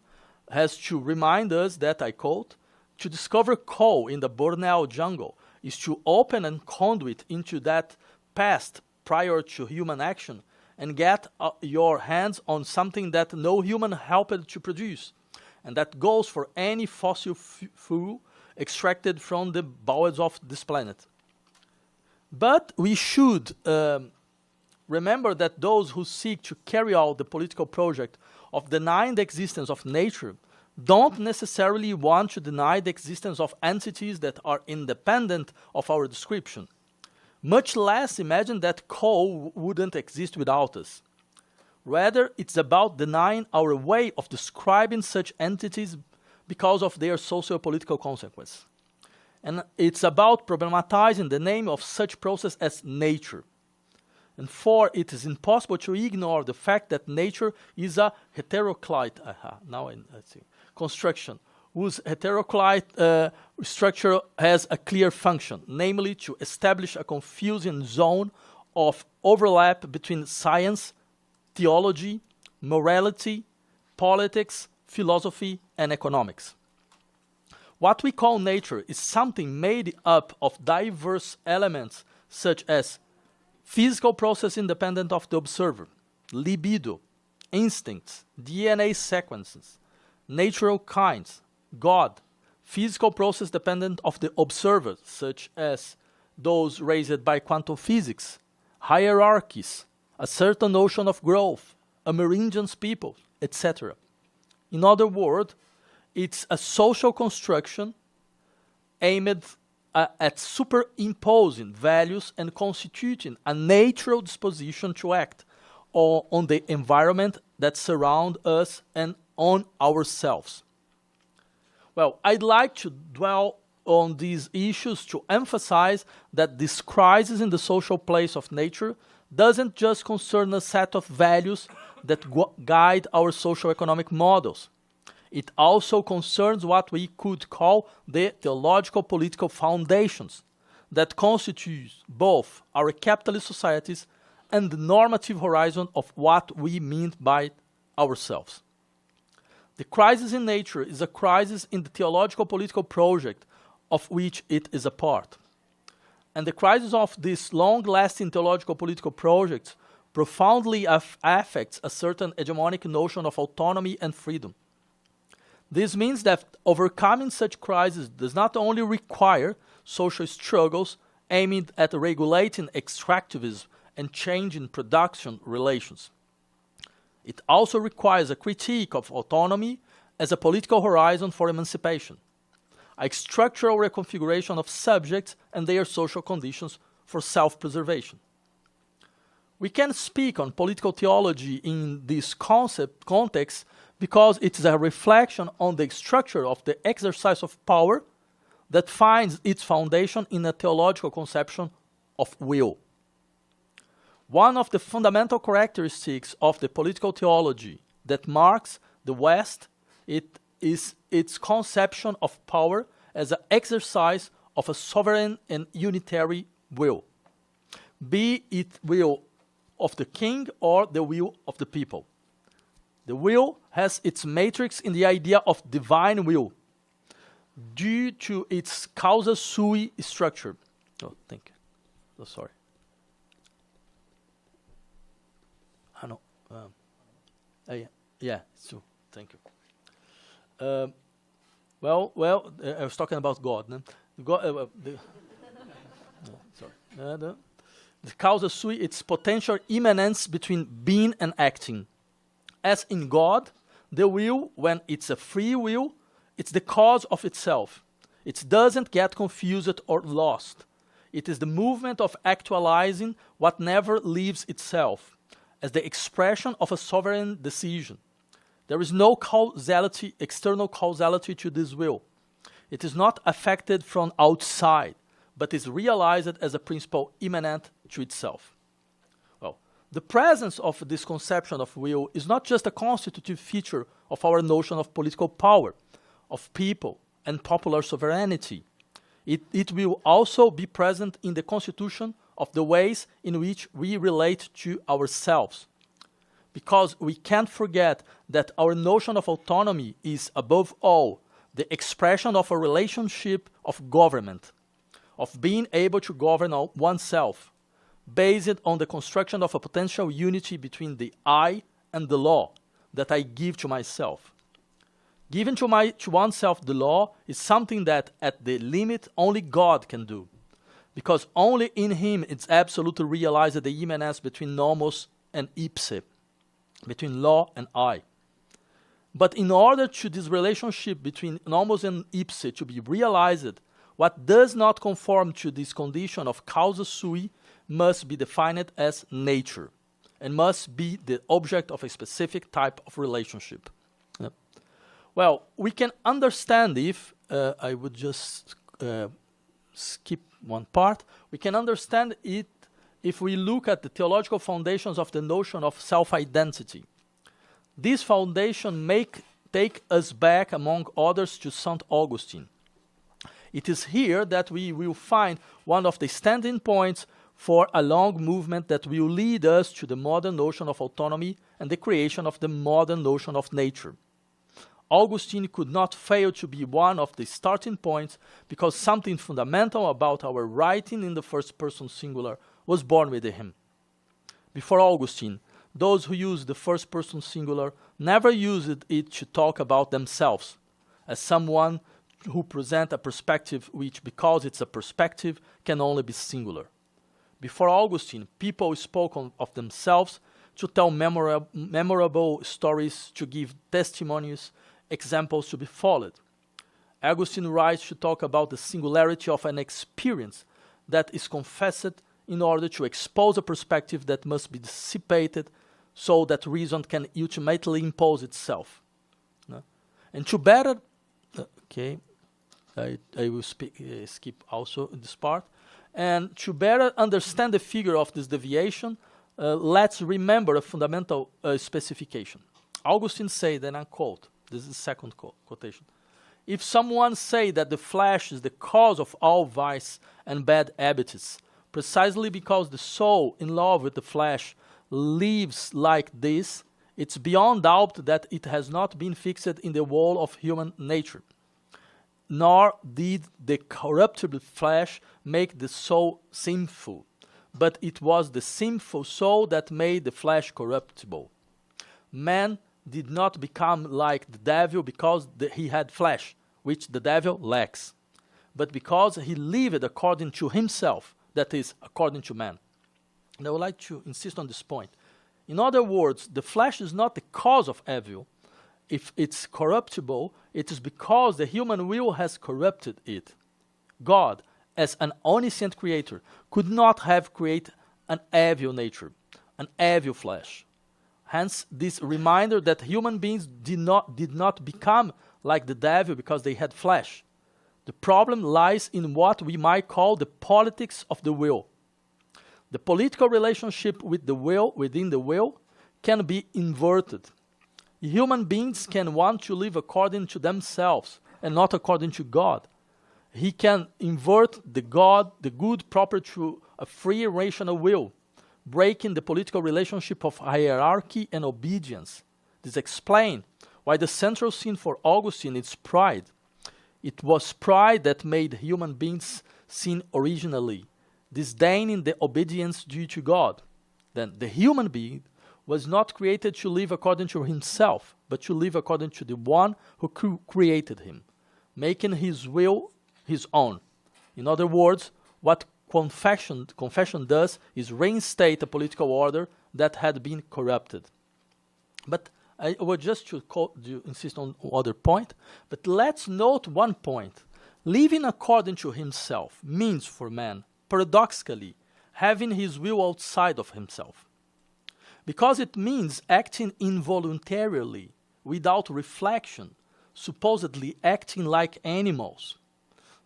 has to remind us that, I quote, to discover coal in the Borneo jungle is to open a conduit into that past prior to human action and get your hands on something that no human helped to produce. And that goes for any fossil fuel extracted from the bowels of this planet. But we should remember that those who seek to carry out the political project of denying the existence of nature don't necessarily want to deny the existence of entities that are independent of our description. Much less imagine that coal wouldn't exist without us. Rather, it's about denying our way of describing such entities because of their socio-political consequence. And it's about problematizing the name of such process as nature. And for it is impossible to ignore the fact that nature is a heteroclite construction, whose heteroclite structure has a clear function, namely to establish a confusing zone of overlap between science, theology, morality, politics, philosophy, and economics. What we call nature is something made up of diverse elements such as physical process independent of the observer, libido, instincts, DNA sequences, natural kinds, God, physical process dependent of the observer, such as those raised by quantum physics, hierarchies, a certain notion of growth, Amerindians people, etc. In other words, it's a social construction aimed at superimposing values and constituting a natural disposition to act on the environment that surrounds us and on ourselves. Well, I'd like to dwell on these issues to emphasize that this crisis in the social place of nature doesn't just concern a set of values that guide our socio-economic models. It also concerns what we could call the theological political foundations that constitute both our capitalist societies and the normative horizon of what we mean by ourselves. The crisis in nature is a crisis in the theological political project of which it is a part. And the crisis of this long-lasting theological political project profoundly affects a certain hegemonic notion of autonomy and freedom. This means that overcoming such crises does not only require social struggles aimed at regulating extractivism and changing production relations. It also requires a critique of autonomy as a political horizon for emancipation, a structural reconfiguration of subjects and their social conditions for self-preservation. We can speak on political theology in this context because it is a reflection on the structure of the exercise of power that finds its foundation in a theological conception of will. One of the fundamental characteristics of the political theology that marks the West is its conception of power as an exercise of a sovereign and unitary will, be it will of the king or the will of the people. The will has its matrix in the idea of divine will, due to its causa sui structure. Oh, thank you. Oh, sorry. I know. Yeah, so thank you. I was talking about God. No? God sorry. The causa sui, its potential immanence between being and acting. As in God, the will, when it's a free will, it's the cause of itself. It doesn't get confused or lost. It is the movement of actualizing what never leaves itself, as the expression of a sovereign decision. There is no causality, external causality to this will. It is not affected from outside, but is realized as a principle immanent to itself. Well, the presence of this conception of will is not just a constitutive feature of our notion of political power, of people, and popular sovereignty. It will also be present in the constitution of the ways in which we relate to ourselves. Because we can't forget that our notion of autonomy is, above all, the expression of a relationship of government, of being able to govern oneself, based on the construction of a potential unity between the I and the law that I give to myself. Giving to oneself the law is something that, at the limit, only God can do, because only in Him it's absolutely realized the immanence between nomos and ipse, between law and I. But in order to this relationship between nomos and ipse to be realized, what does not conform to this condition of causa sui must be defined as nature and must be the object of a specific type of relationship. Well, we can understand if, I would just skip one part, we can understand it if we look at the theological foundations of the notion of self-identity. This foundation take us back, among others, to St. Augustine. It is here that we will find one of the standing points for a long movement that will lead us to the modern notion of autonomy and the creation of the modern notion of nature. Augustine could not fail to be one of the starting points because something fundamental about our writing in the first person singular was born with him. Before Augustine, those who used the first person singular never used it to talk about themselves, as someone who present a perspective which, because it's a perspective, can only be singular. Before Augustine, people spoke of themselves to tell memorable stories, to give testimonies, examples to be followed. Augustine writes to talk about the singularity of an experience that is confessed in order to expose a perspective that must be dissipated so that reason can ultimately impose itself. And to better, I will skip also this part. And to better understand the figure of this deviation, let's remember a fundamental specification. Augustine said, and I quote, this is the second quotation, if someone say that the flesh is the cause of all vice and bad habits, precisely because the soul in love with the flesh lives like this, it's beyond doubt that it has not been fixed in the wall of human nature. Nor did the corruptible flesh make the soul sinful, but it was the sinful soul that made the flesh corruptible. Man did not become like the devil because he had flesh, which the devil lacks, but because he lived according to himself, that is, according to man. And I would like to insist on this point. In other words, the flesh is not the cause of evil. If it's corruptible, it is because the human will has corrupted it. God, as an omniscient creator, could not have created an evil nature, an evil flesh. Hence, this reminder that human beings did not become like the devil because they had flesh. The problem lies in what we might call the politics of the will. The political relationship with the will, within the will, can be inverted. Human beings can want to live according to themselves and not according to God. He can invert the good proper to a free rational will, breaking the political relationship of hierarchy and obedience. This explains why the central sin for Augustine is pride. It was pride that made human beings sin originally, disdaining the obedience due to God. Then the human being was not created to live according to himself, but to live according to the one who created him, making his will his own. In other words, what confession does is reinstate a political order that had been corrupted. But I would just to insist on other point, but let's note one point. Living according to himself means for man, paradoxically, having his will outside of himself. Because it means acting involuntarily, without reflection, supposedly acting like animals.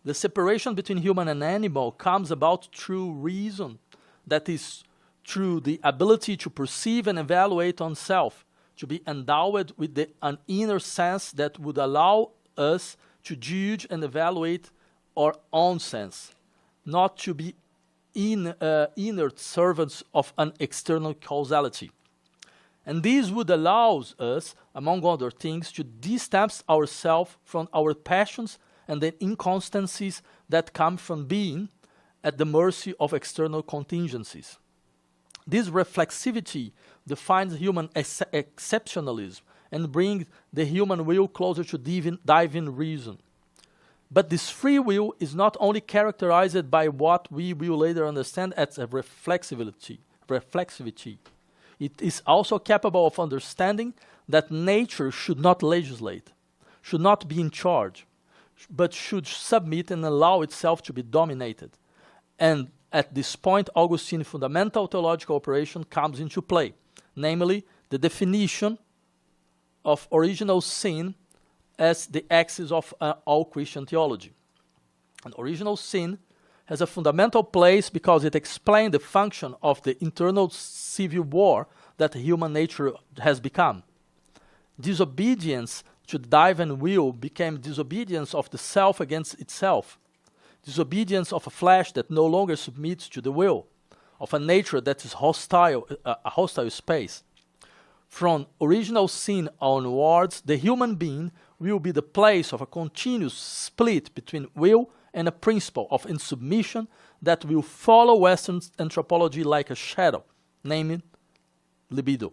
The separation between human and animal comes about through reason, that is, through the ability to perceive and evaluate oneself, to be endowed with an inner sense that would allow us to judge and evaluate our own sense, not to be inert servants of an external causality. And this would allow us, among other things, to distance ourselves from our passions and the inconstancies that come from being at the mercy of external contingencies. This reflexivity defines human exceptionalism and brings the human will closer to divine reason. But this free will is not only characterized by what we will later understand as a reflexivity. It is also capable of understanding that nature should not legislate, should not be in charge, but should submit and allow itself to be dominated. And at this point, Augustine's fundamental theological operation comes into play, namely the definition of original sin as the axis of all Christian theology. And original sin has a fundamental place because it explains the function of the internal civil war that human nature has become. Disobedience to the divine will became disobedience of the self against itself, disobedience of a flesh that no longer submits to the will, of a nature that is hostile, a hostile space. From original sin onwards, the human being will be the place of a continuous split between will and a principle of insubmission that will follow Western anthropology like a shadow, namely libido.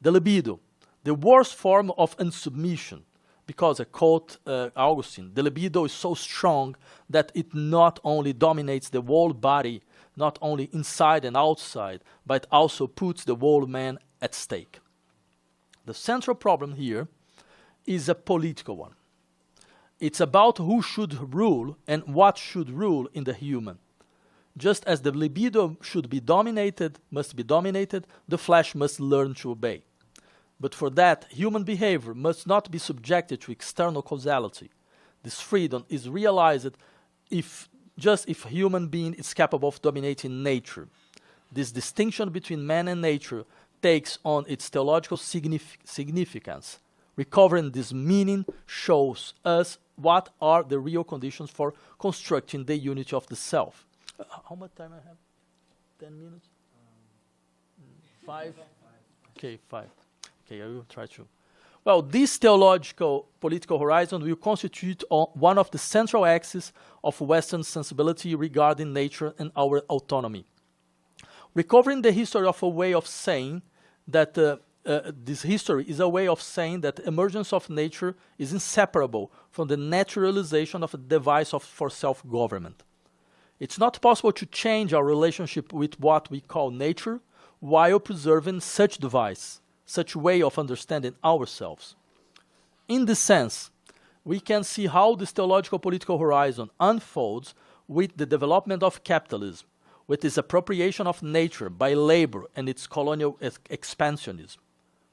The libido, the worst form of insubmission, because I quote Augustine, the libido is so strong that it not only dominates the whole body, not only inside and outside, but also puts the whole man at stake. The central problem here is a political one. It's about who should rule and what should rule in the human. Just as the libido should be dominated, must be dominated, the flesh must learn to obey. But for that, human behavior must not be subjected to external causality. This freedom is realized if human being is capable of dominating nature. This distinction between man and nature takes on its theological significance. Recovering this meaning shows us what are the real conditions for constructing the unity of the self. How much time I have? 10 minutes? 5? Okay, 5. Okay, I will try to. Well, this theological political horizon will constitute one of the central axes of Western sensibility regarding nature and our autonomy. Recovering the history of a way of saying that this history is a way of saying that emergence of nature is inseparable from the naturalization of a device for self-government. It's not possible to change our relationship with what we call nature while preserving such device, such way of understanding ourselves. In this sense, we can see how this theological political horizon unfolds with the development of capitalism, with its appropriation of nature by labor and its colonial expansionism.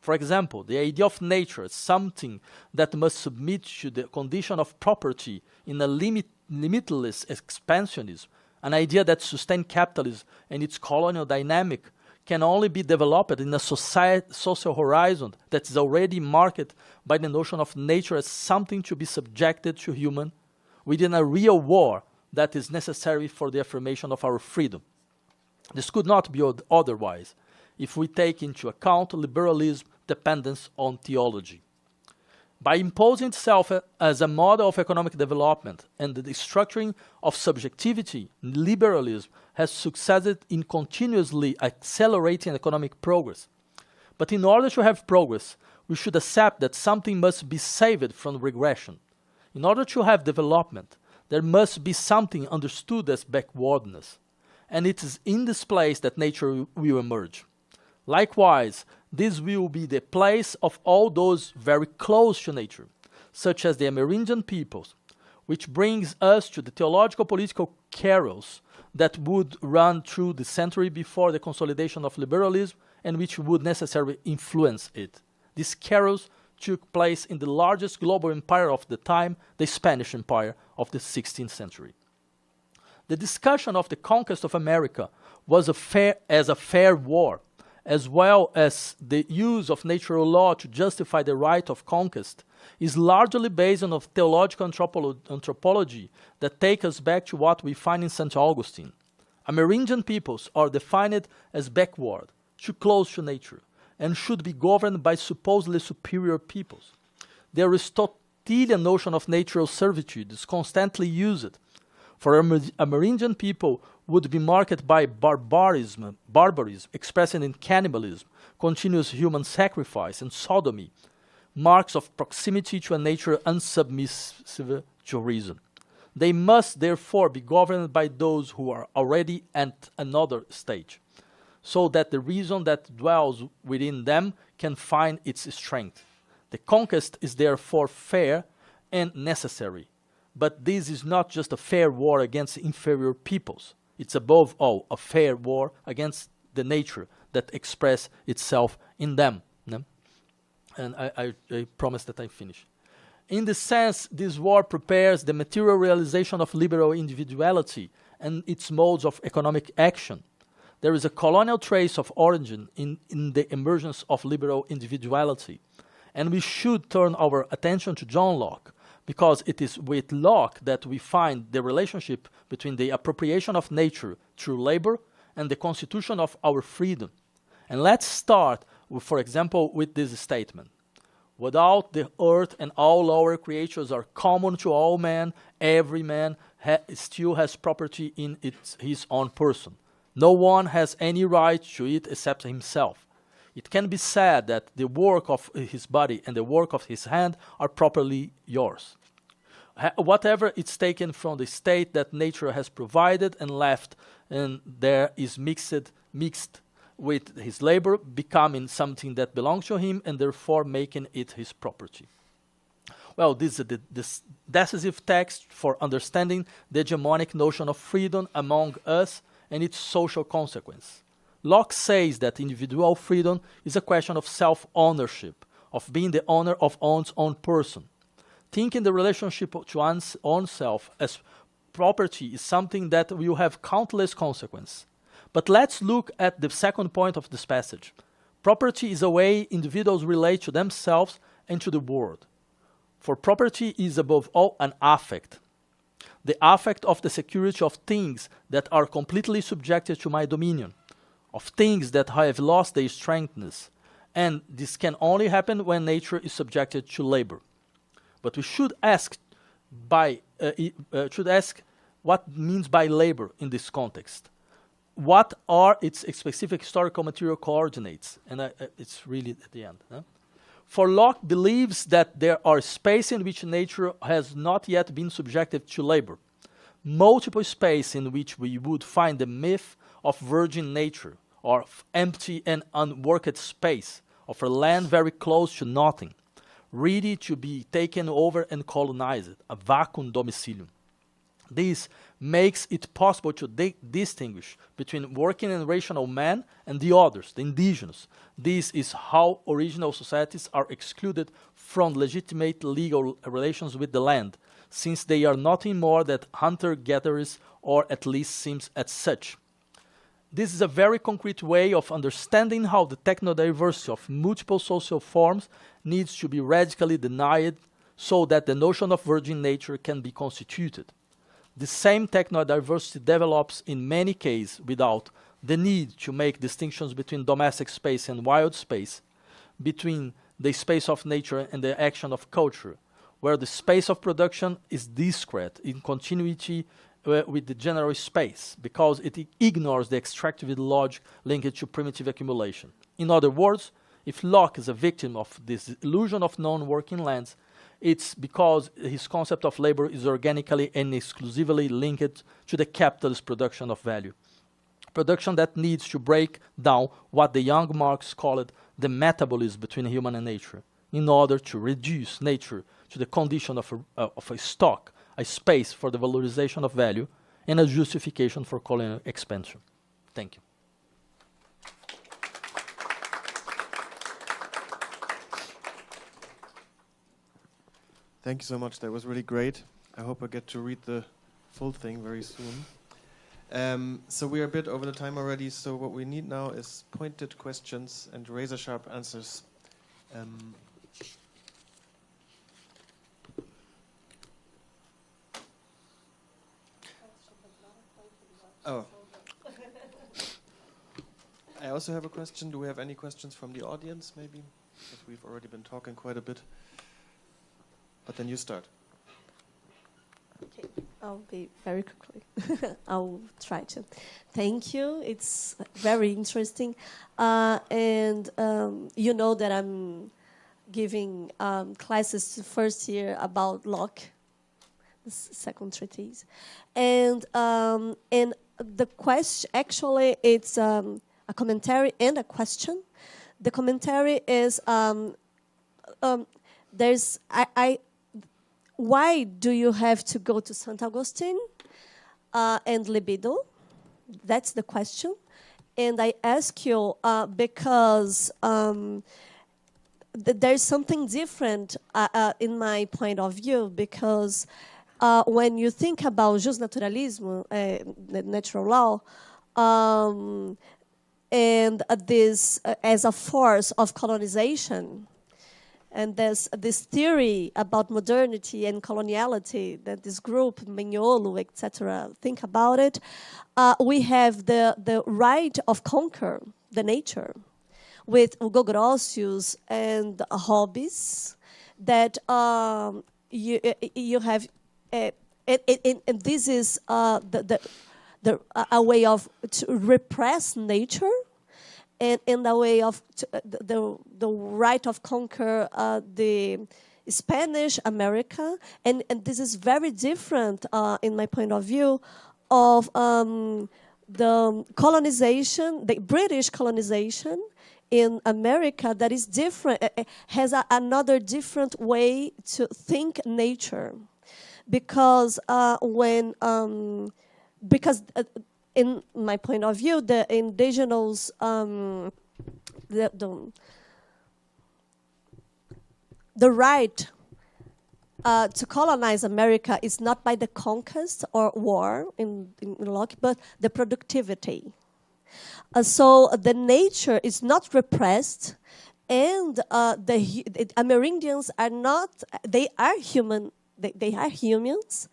For example, the idea of nature as something that must submit to the condition of property in a limitless expansionism, an idea that sustains capitalism and its colonial dynamic, can only be developed in a social horizon that is already marked by the notion of nature as something to be subjected to human within a real war that is necessary for the affirmation of our freedom. This could not be otherwise if we take into account liberalism's dependence on theology. By imposing itself as a model of economic development and the structuring of subjectivity, liberalism has succeeded in continuously accelerating economic progress. But in order to have progress, we should accept that something must be saved from regression. In order to have development, there must be something understood as backwardness, and it is in this place that nature will emerge. Likewise, this will be the place of all those very close to nature, such as the Amerindian peoples, which brings us to the theological political carols that would run through the century before the consolidation of liberalism and which would necessarily influence it. These carols took place in the largest global empire of the time, the Spanish Empire of the 16th century. The discussion of the conquest of America was a fair war, as well as the use of natural law to justify the right of conquest, is largely based on theological anthropology that take us back to what we find in St. Augustine. Amerindian peoples are defined as backward, too close to nature, and should be governed by supposedly superior peoples. The Aristotelian notion of natural servitude is constantly used. For Amerindian people would be marked by barbarism expressed in cannibalism, continuous human sacrifice, and sodomy, marks of proximity to a nature unsubmissive to reason. They must therefore be governed by those who are already at another stage, so that the reason that dwells within them can find its strength. The conquest is therefore fair and necessary. But this is not just a fair war against inferior peoples. It's above all a fair war against the nature that express itself in them. No? And I promise that I finish. In this sense, this war prepares the material realization of liberal individuality and its modes of economic action. There is a colonial trace of origin in the emergence of liberal individuality. And we should turn our attention to John Locke, because it is with Locke that we find the relationship between the appropriation of nature through labor and the constitution of our freedom. And let's start, with, for example, with this statement. Without the earth and all lower creatures are common to all men, every man still has property in his own person. No one has any right to it except himself. It can be said that the work of his body and the work of his hand are properly yours. Whatever is taken from the state that nature has provided and left, and there is mixed with his labor, becoming something that belongs to him and therefore making it his property. Well, this is the decisive text for understanding the hegemonic notion of freedom among us and its social consequence. Locke says that individual freedom is a question of self-ownership, of being the owner of one's own person. Thinking the relationship to one's own self as property is something that will have countless consequences. But let's look at the second point of this passage. Property is a way individuals relate to themselves and to the world. For property is above all an affect. The affect of the security of things that are completely subjected to my dominion, of things that have lost their strengthness, and this can only happen when nature is subjected to labor. But we should ask what means by labor in this context. What are its specific historical material coordinates? And it's really at the end. Huh? For Locke believes that there are spaces in which nature has not yet been subjected to labor, multiple spaces in which we would find the myth of virgin nature, or of empty and unworked space, of a land very close to nothing, ready to be taken over and colonized, a vacuum domicilium. This makes it possible to distinguish between working and rational man and the others, the indigenous. This is how original societies are excluded from legitimate legal relations with the land, since they are nothing more than hunter-gatherers, or at least seems as such. This is a very concrete way of understanding how the technodiversity of multiple social forms needs to be radically denied so that the notion of virgin nature can be constituted. The same technodiversity develops in many cases without the need to make distinctions between domestic space and wild space, between the space of nature and the action of culture, where the space of production is discrete in continuity with the general space, because it ignores the extractive logic linked to primitive accumulation. In other words, if Locke is a victim of this illusion of non-working lands, it's because his concept of labor is organically and exclusively linked to the capitalist production of value. Production that needs to break down what the young Marx called the metabolism between human and nature, in order to reduce nature to the condition of a stock, a space for the valorization of value, and a justification for colonial expansion. Thank you. Thank you so much. That was really great. I hope I get to read the full thing very soon. So we are a bit over the time already, so what we need now is pointed questions and razor-sharp answers. Oh. I also have a question. Do we have any questions from the audience, maybe? Because we've already been talking quite a bit. But then you start. Okay, I'll be very quickly. I'll try to. Thank you. It's very interesting. And you know that I'm giving classes first year about Locke, the second treatise. And the question, actually, it's a commentary and a question. The commentary is, why do you have to go to St. Augustine and libido? That's the question. And I ask you because there's something different in my point of view, because when you think about justnaturalismo, natural law, and this as a force of colonization, and there's this theory about modernity and coloniality that this group, Mignolo, etc., think about it. We have the right of conquer the nature with Hugo Grotius and Hobbes that you have, and this is a way of to repress nature, and in the way of the right of conquer the Spanish America, and this is very different in my point of view of the colonization, the British colonization in America, that is different, has another different way to think nature, because in my point of view, the indigenous, the right to colonize America is not by the conquest or war in Locke, but the productivity. So the nature is not repressed, and the Amerindians are not. They are human. They are humans.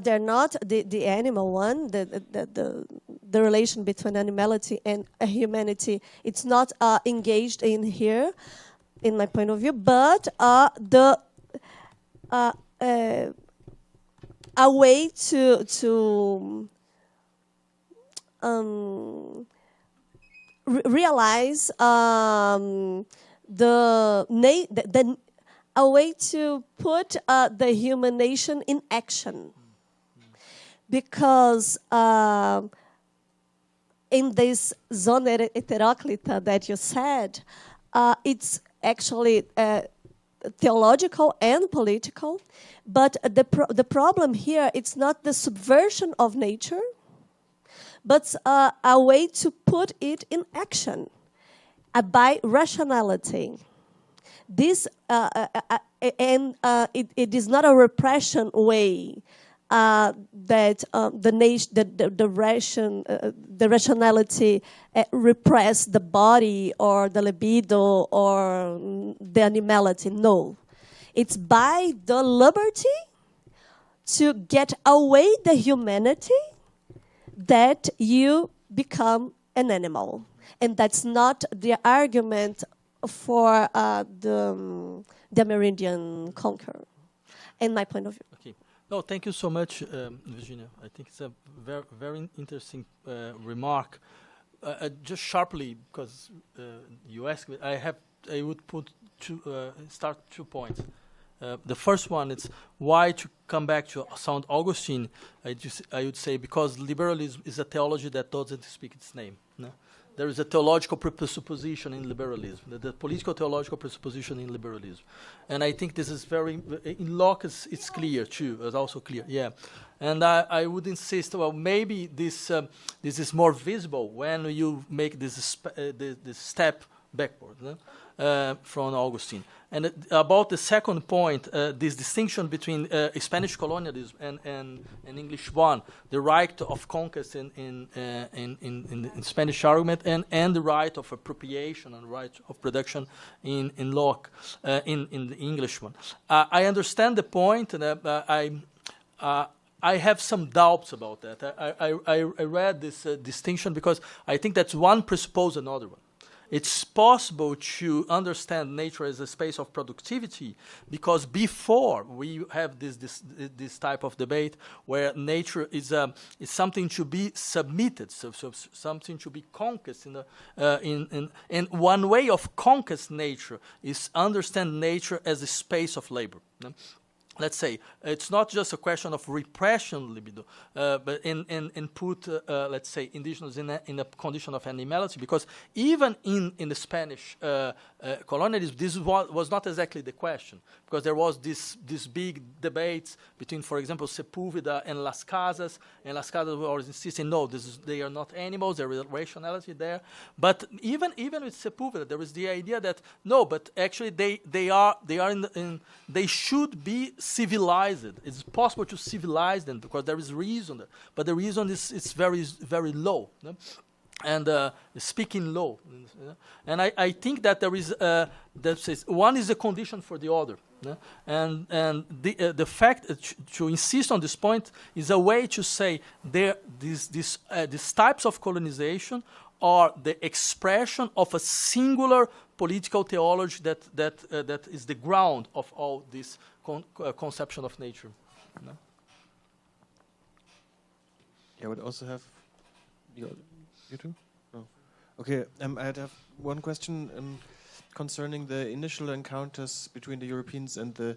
They're not the animal one. The relation between animality and humanity, it's not engaged in here, in my point of view. But a way to realize a way to put the human nation in action. Because in this zona heteroclita that you said, it's actually theological and political, but the problem here, it's not the subversion of nature, but a way to put it in action by rationality. This and it is not a repression way that the rationality repress the body or the libido or the animality. No, it's by the liberty to get away the humanity that you become an animal, and that's not the argument for the Amerindian conqueror, in my point of view. Okay. No, thank you so much, Virginia. I think it's a very, very interesting remark. Just sharply, because you asked me, I would put start 2 points. The first one is why to come back to St. Augustine. I would say because liberalism is a theology that doesn't speak its name. No? There is a theological presupposition in liberalism, the political theological presupposition in liberalism. And I think this is very, in Locke it's clear too, it's also clear, yeah. And I would insist, well, maybe this is more visible when you make this step backward, no? From Augustine. And about the second point, this distinction between Spanish colonialism and English one, the right of conquest in Spanish argument, and the right of appropriation and right of production in Locke, in the English one. I understand the point, and I have some doubts about that. I read this distinction because I think that's one presupposes another one. It's possible to understand nature as a space of productivity because before we have this type of debate where nature is something to be submitted, so something to be conquered. And one way of conquest nature is understand nature as a space of labor. let's say, it's not just a question of repression libido, but in put, let's say, indigenous in a condition of animality, because even in the Spanish colonialism, this was not exactly the question, because there was this big debates between, for example, Sepúlveda and Las Casas were always insisting, no, they are not animals, there is rationality there. But even with Sepúlveda, there is the idea that no, but actually they should be civilized. It's possible to civilize them because there is reason there. But the reason is very, very low. No? And speaking low. And I think that there is, that says one is a condition for the other. No? And the fact to insist on this point is a way to say these types of colonization are the expression of a singular political theology that is the ground of all this conception of nature. No? Yeah, I would also have... You too? No. Okay, I'd have one question concerning the initial encounters between the Europeans and the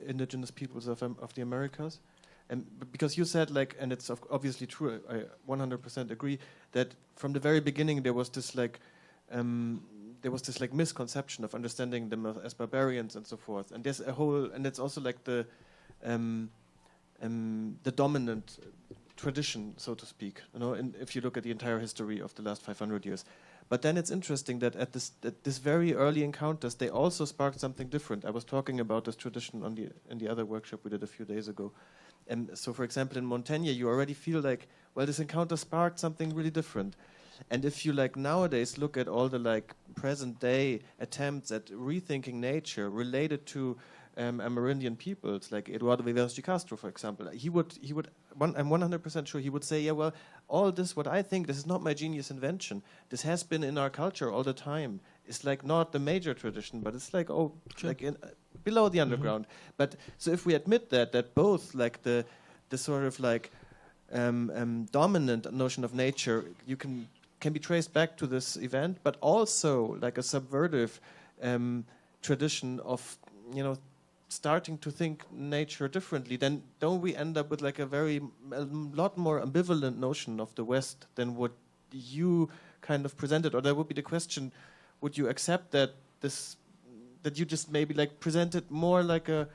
indigenous peoples of the Americas. Because you said, like, and it's obviously true, I 100% agree, that from the very beginning there was this misconception of understanding them as barbarians and so forth. And there's a whole, and it's also like the dominant tradition, so to speak, you know, if you look at the entire history of the last 500 years. But then it's interesting that at this very early encounters, they also sparked something different. I was talking about this tradition in the other workshop we did a few days ago. And so, for example, in Montaigne, you already feel like, well, this encounter sparked something really different. And if you, like, nowadays look at all the, like, present-day attempts at rethinking nature related to Amerindian peoples, like Eduardo Viveros de Castro, for example, I'm 100% sure he would say, yeah, well, all this, what I think, this is not my genius invention. This has been in our culture all the time. It's like not the major tradition, but it's like, oh, sure, like below the underground. But so if we admit that both, like the sort of like dominant notion of nature, you can be traced back to this event, but also like a subversive tradition of, you know, starting to think nature differently, then don't we end up with like a lot more ambivalent notion of the West than what you kind of presented? Or that would be the question: would you accept that you just maybe like presented more like a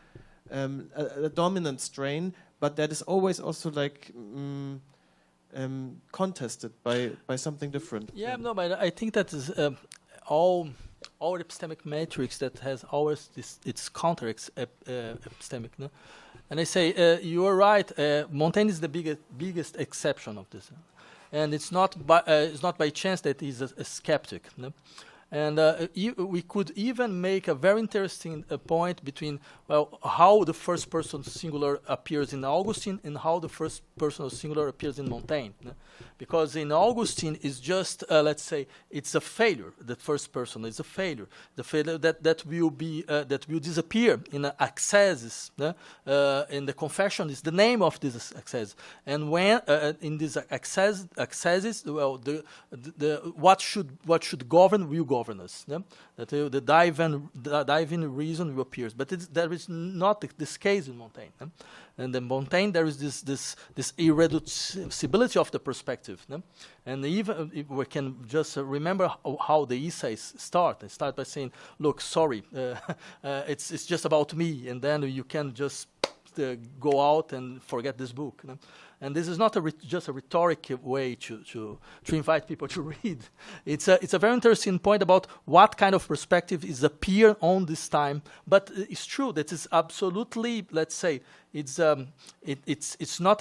dominant strain, but that is always also like contested by something different? Yeah, no, but I think that is all epistemic matrix that has always its counter epistemic. No? And I say, you are right, Montaigne is the biggest exception of this. And it's not by chance that he's a skeptic. No? And we could even make a very interesting point between, well, how the first person singular appears in Augustine and how the first person singular appears in Montaigne. No? Because in Augustine is just, let's say, it's a failure. The first person is a failure. The failure that will disappear in accesses. No? In the Confession is the name of this access. And when in these accesses, well, what should govern will govern us. No? That the divine reason will appear. But there is not this case in Montaigne. No? And in Montaigne, there is this irreducibility of the perspective. No? And even if we can just remember how the essays start. They start by saying, look, sorry, it's just about me. And then you can just go out and forget this book. No? And this is not just a rhetoric way to invite people to read. It's a very interesting point about what kind of perspective is appear on this time. But it's true that it's absolutely, let's say, it's not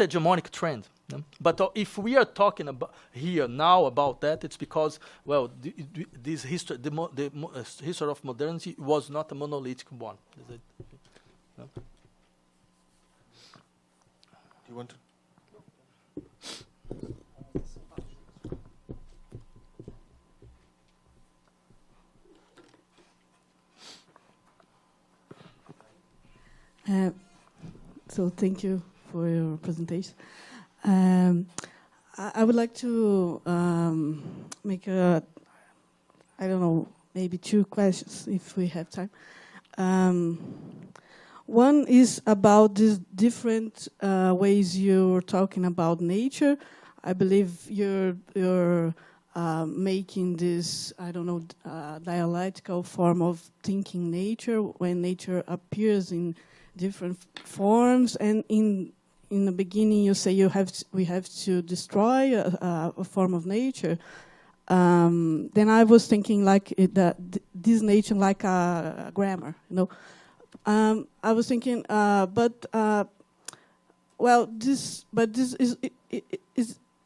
a hegemonic trend. No? But if we are talking about here now about that, it's because, well, this history, the history of modernity was not a monolithic one. Is it? No? Do you want to? So thank you for your presentation. I would like to make I don't know, maybe two questions if we have time. One is about these different ways you're talking about nature. I believe you're making this, I don't know, dialectical form of thinking nature, when nature appears in different forms, and in the beginning you say we have to destroy a form of nature. Then I was thinking like this nature like a grammar, you know. I was thinking,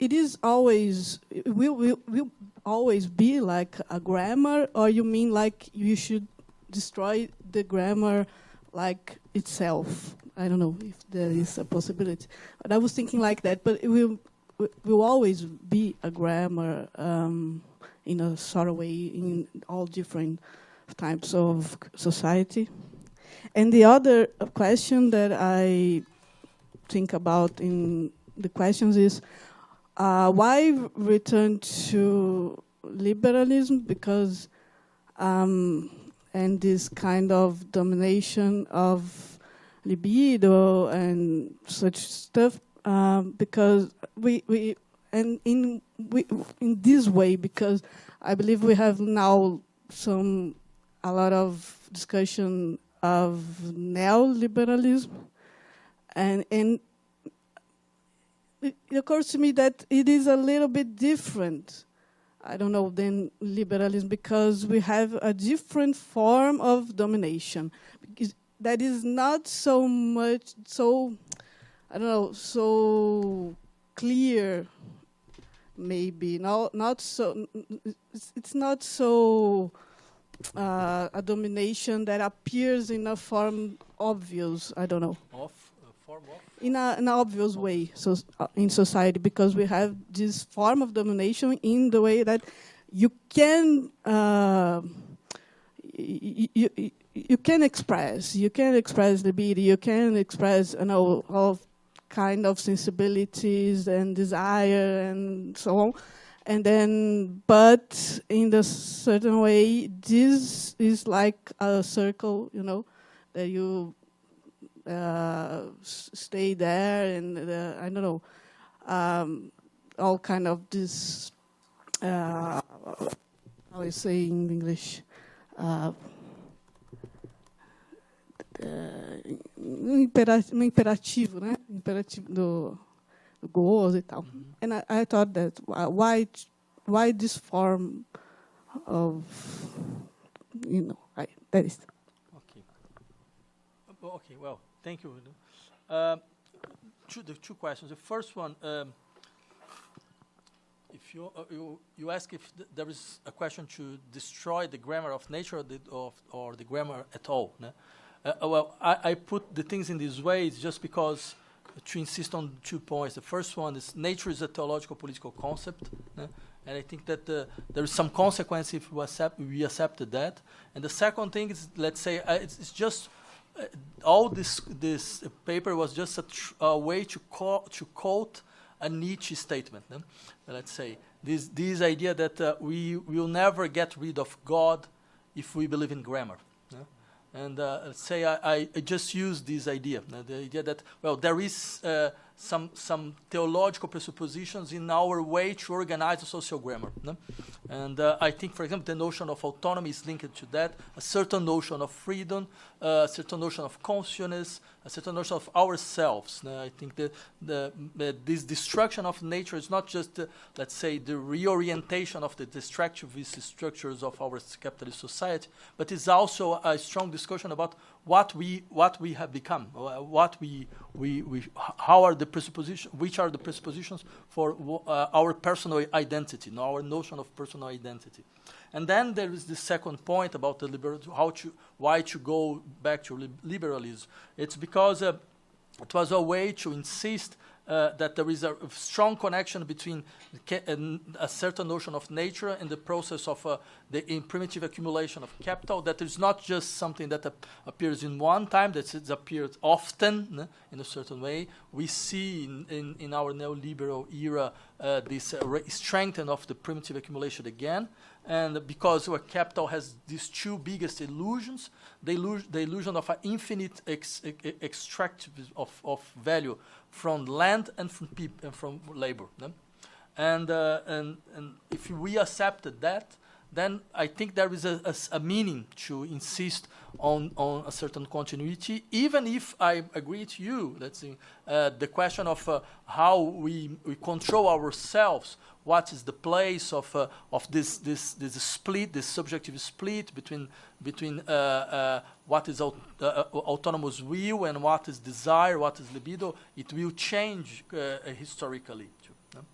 it is always, will always be like a grammar, or you mean like you should destroy the grammar like itself? I don't know if there is a possibility, but I was thinking like that. But it will always be a grammar in a sort of way in all different types of society. And the other question that I think about in the questions is why return to liberalism? Because and this kind of domination of libido and such stuff, because we in this way, because I believe we have now a lot of discussion of neoliberalism, and it occurs to me that it is a little bit different, I don't know, than liberalism, because we have a different form of domination that is not so much, so, I don't know, so clear, maybe. Not so, it's not so a domination that appears in a form obvious, I don't know. Form of? In an obvious way, so in society, because we have this form of domination in the way that you can you can express libido, you can express, you know, all kind of sensibilities and desire and so on, and then, but in a certain way, this is like a circle, you know, that you stay there, and I don't know, all kind of this, how I say in English, imperativo, né? Imperativo do gozo e tal. And I thought that why this form of, you know, that is. Okay. Okay. Well, thank you. The two questions. The first one, if you ask if there is a question to destroy the grammar of nature or the grammar at all. No? Well, I put the things in this way just because to insist on 2 points. The first one is nature is a theological political concept, and I think that there is some consequence if we accepted that. And the second thing is, let's say, it's just all this paper was just a way to quote a Nietzsche statement. Let's say this idea that we will never get rid of God if we believe in grammar. And let's say I just use this idea, the idea that, well, there is some theological presuppositions in our way to organize a social grammar. No? And I think, for example, the notion of autonomy is linked to that, a certain notion of freedom, a certain notion of consciousness, a certain notion of ourselves. I think that this destruction of nature is not just, let's say, the reorientation of the destructivist structures of our capitalist society, but it's also a strong discussion about what we have become, how are the presuppositions, which are the presuppositions for our personal identity, our notion of personal identity. And then there is the second point about the why to go back to liberalism. It's because it was a way to insist that there is a strong connection between a certain notion of nature and the process of the primitive accumulation of capital, that is not just something that appears in one time, that it's appeared often in a certain way. We see in our neoliberal era this strengthening of the primitive accumulation again, And because capital has these two biggest illusions, the illusion of an infinite extract of value from land and from people and from labor. No? And if we accepted that, then I think there is a meaning to insist on a certain continuity, even if I agree to you. Let's see, the question of how we control ourselves. What is the place of this split, this subjective split between what is autonomous will and what is desire, what is libido? It will change historically too. No?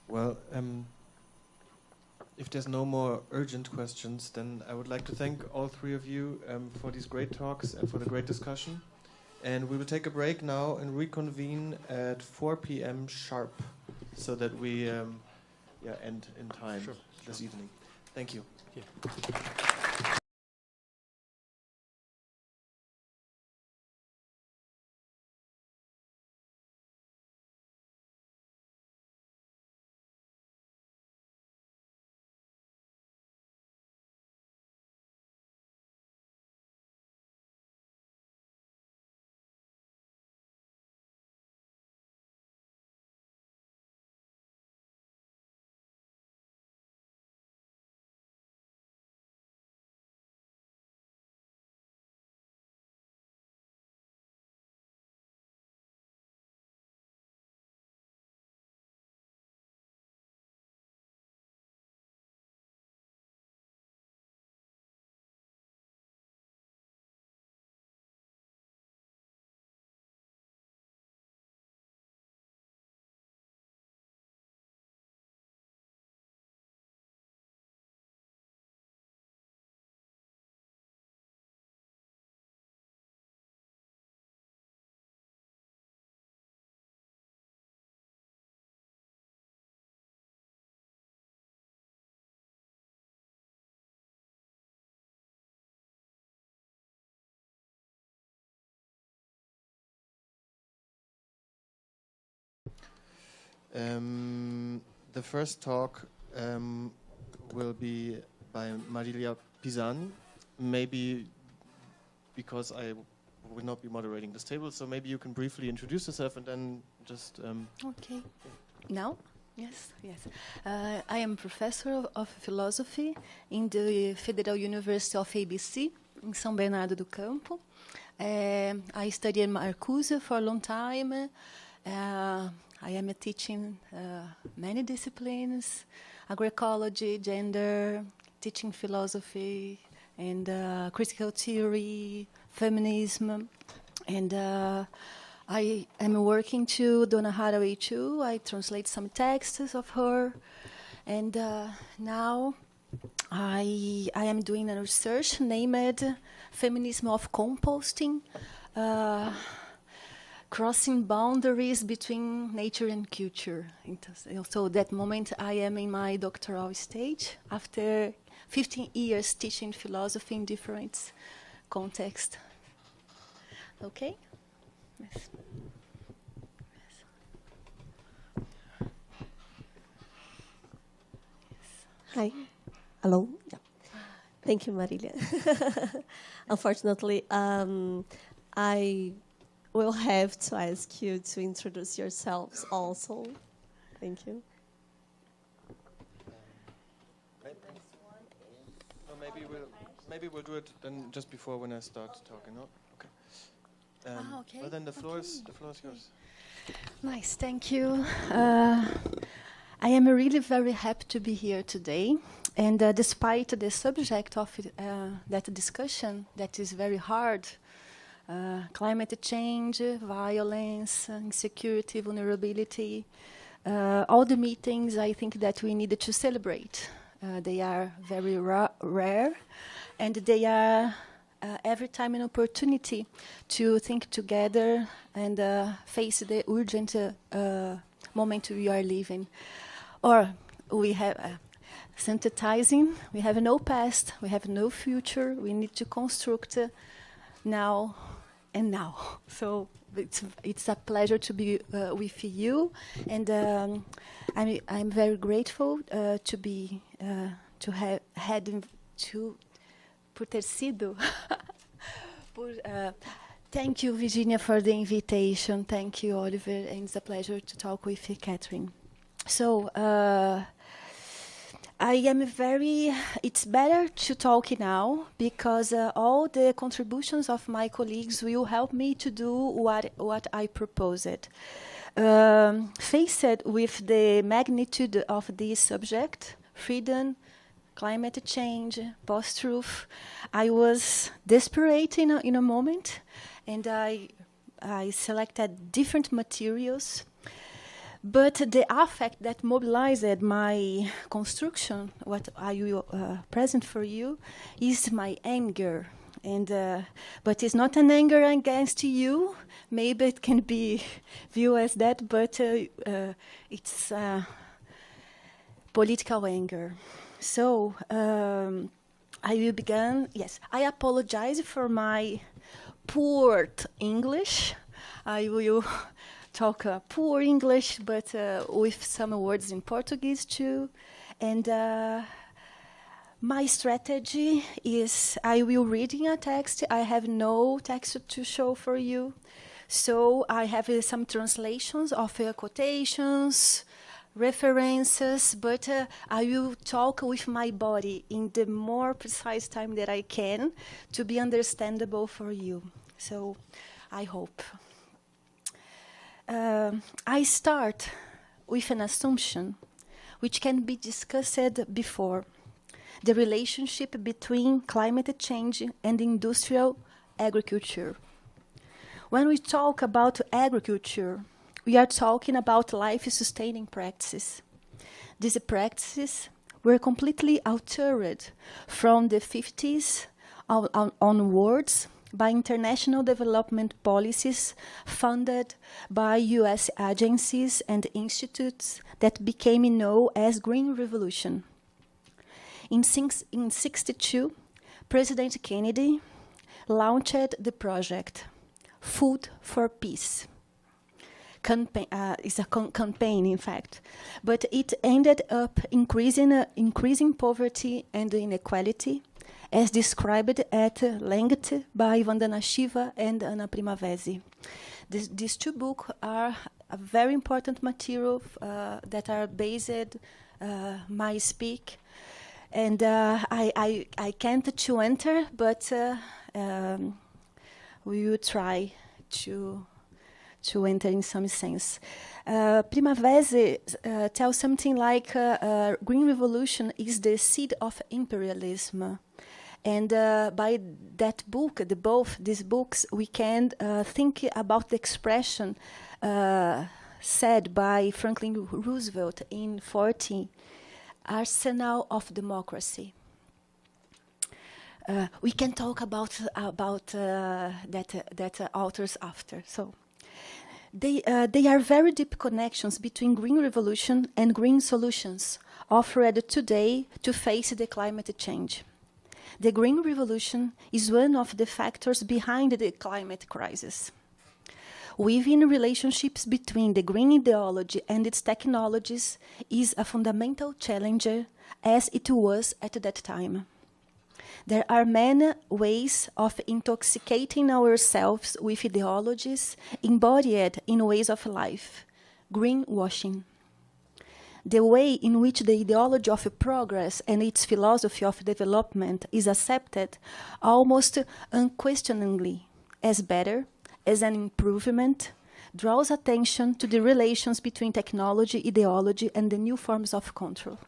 Well, if there's no more urgent questions, then I would like to thank all three of you for these great talks and for the great discussion. And we will take a break now and reconvene at 4 p.m. sharp, so that we end in time this evening. Thank you. Yeah. The first talk will be by Marilia Pisani, maybe because I will not be moderating this table, so maybe you can briefly introduce yourself and then just... Okay. Now? Yes. I am professor of philosophy in the Federal University of ABC in São Bernardo do Campo. I studied Marcuse for a long time. I am teaching many disciplines, agroecology, gender, teaching philosophy, and critical theory, feminism. And I am working to Donna Haraway too. I translate some texts of her. And now I am doing a research named Feminism of Composting, crossing boundaries between nature and culture. So that moment I am in my doctoral stage after 15 years teaching philosophy in different contexts. Okay? Yes. Hi. Hello. Yeah. Thank you, Marilia. Unfortunately, I will have to ask you to introduce yourselves also. Thank you. Maybe we'll do it then just before when I start talking. No? Okay. Okay. Well, then the floor is yours. Nice, thank you. I am really very happy to be here today. And despite the subject of that discussion, that is very hard, climate change, violence, insecurity, vulnerability, all the meetings I think that we needed to celebrate. They are very rare, and they are every time an opportunity to think together and face the urgent moment we are living. Or we have synthesizing, we have no past, we have no future, we need to construct now and now. So it's a pleasure to be with you, and I'm very grateful to be to have had to por ter sido. Thank you, Virginia, for the invitation. Thank you, Oliver, and it's a pleasure to talk with you, Catherine. So it's better to talk now because all the contributions of my colleagues will help me to do what I proposed. Faced with the magnitude of this subject, freedom, climate change, post-truth, I was desperate in a moment, and I selected different materials. But the affect that mobilized my construction, what I will present for you, is my anger. But it's not an anger against you. Maybe it can be viewed as that, but it's political anger. So I will begin. Yes, I apologize for my poor English. I will talk poor English, but with some words in Portuguese too. And my strategy is I will reading a text. I have no text to show for you. So I have some translations of quotations, references, but I will talk with my body in the more precise time that I can to be understandable for you. So I hope. I start with an assumption which can be discussed before, the relationship between climate change and industrial agriculture. When we talk about agriculture, we are talking about life-sustaining practices. These practices were completely altered from the 50s onwards by international development policies funded by US agencies and institutes that became known as Green Revolution. In 1962, President Kennedy launched the project Food for Peace. It's a campaign, in fact, but it ended up increasing poverty and inequality, as described at length by Vandana Shiva and Anna Primavesi. These two books are a very important material that are based my speak, and I can't to enter, but we will try to enter in some sense. Primavesi tells something like Green Revolution is the seed of imperialism. And by that book, both these books, we can think about the expression said by Franklin Roosevelt in 1940, arsenal of democracy. We can talk about that authors after. So they are very deep connections between Green Revolution and green solutions offered today to face the climate change. The Green Revolution is one of the factors behind the climate crisis. Weaving relationships between the green ideology and its technologies is a fundamental challenge, as it was at that time. There are many ways of intoxicating ourselves with ideologies embodied in ways of life, greenwashing. The way in which the ideology of progress and its philosophy of development is accepted almost unquestioningly as better, as an improvement, draws attention to the relations between technology, ideology, and the new forms of control.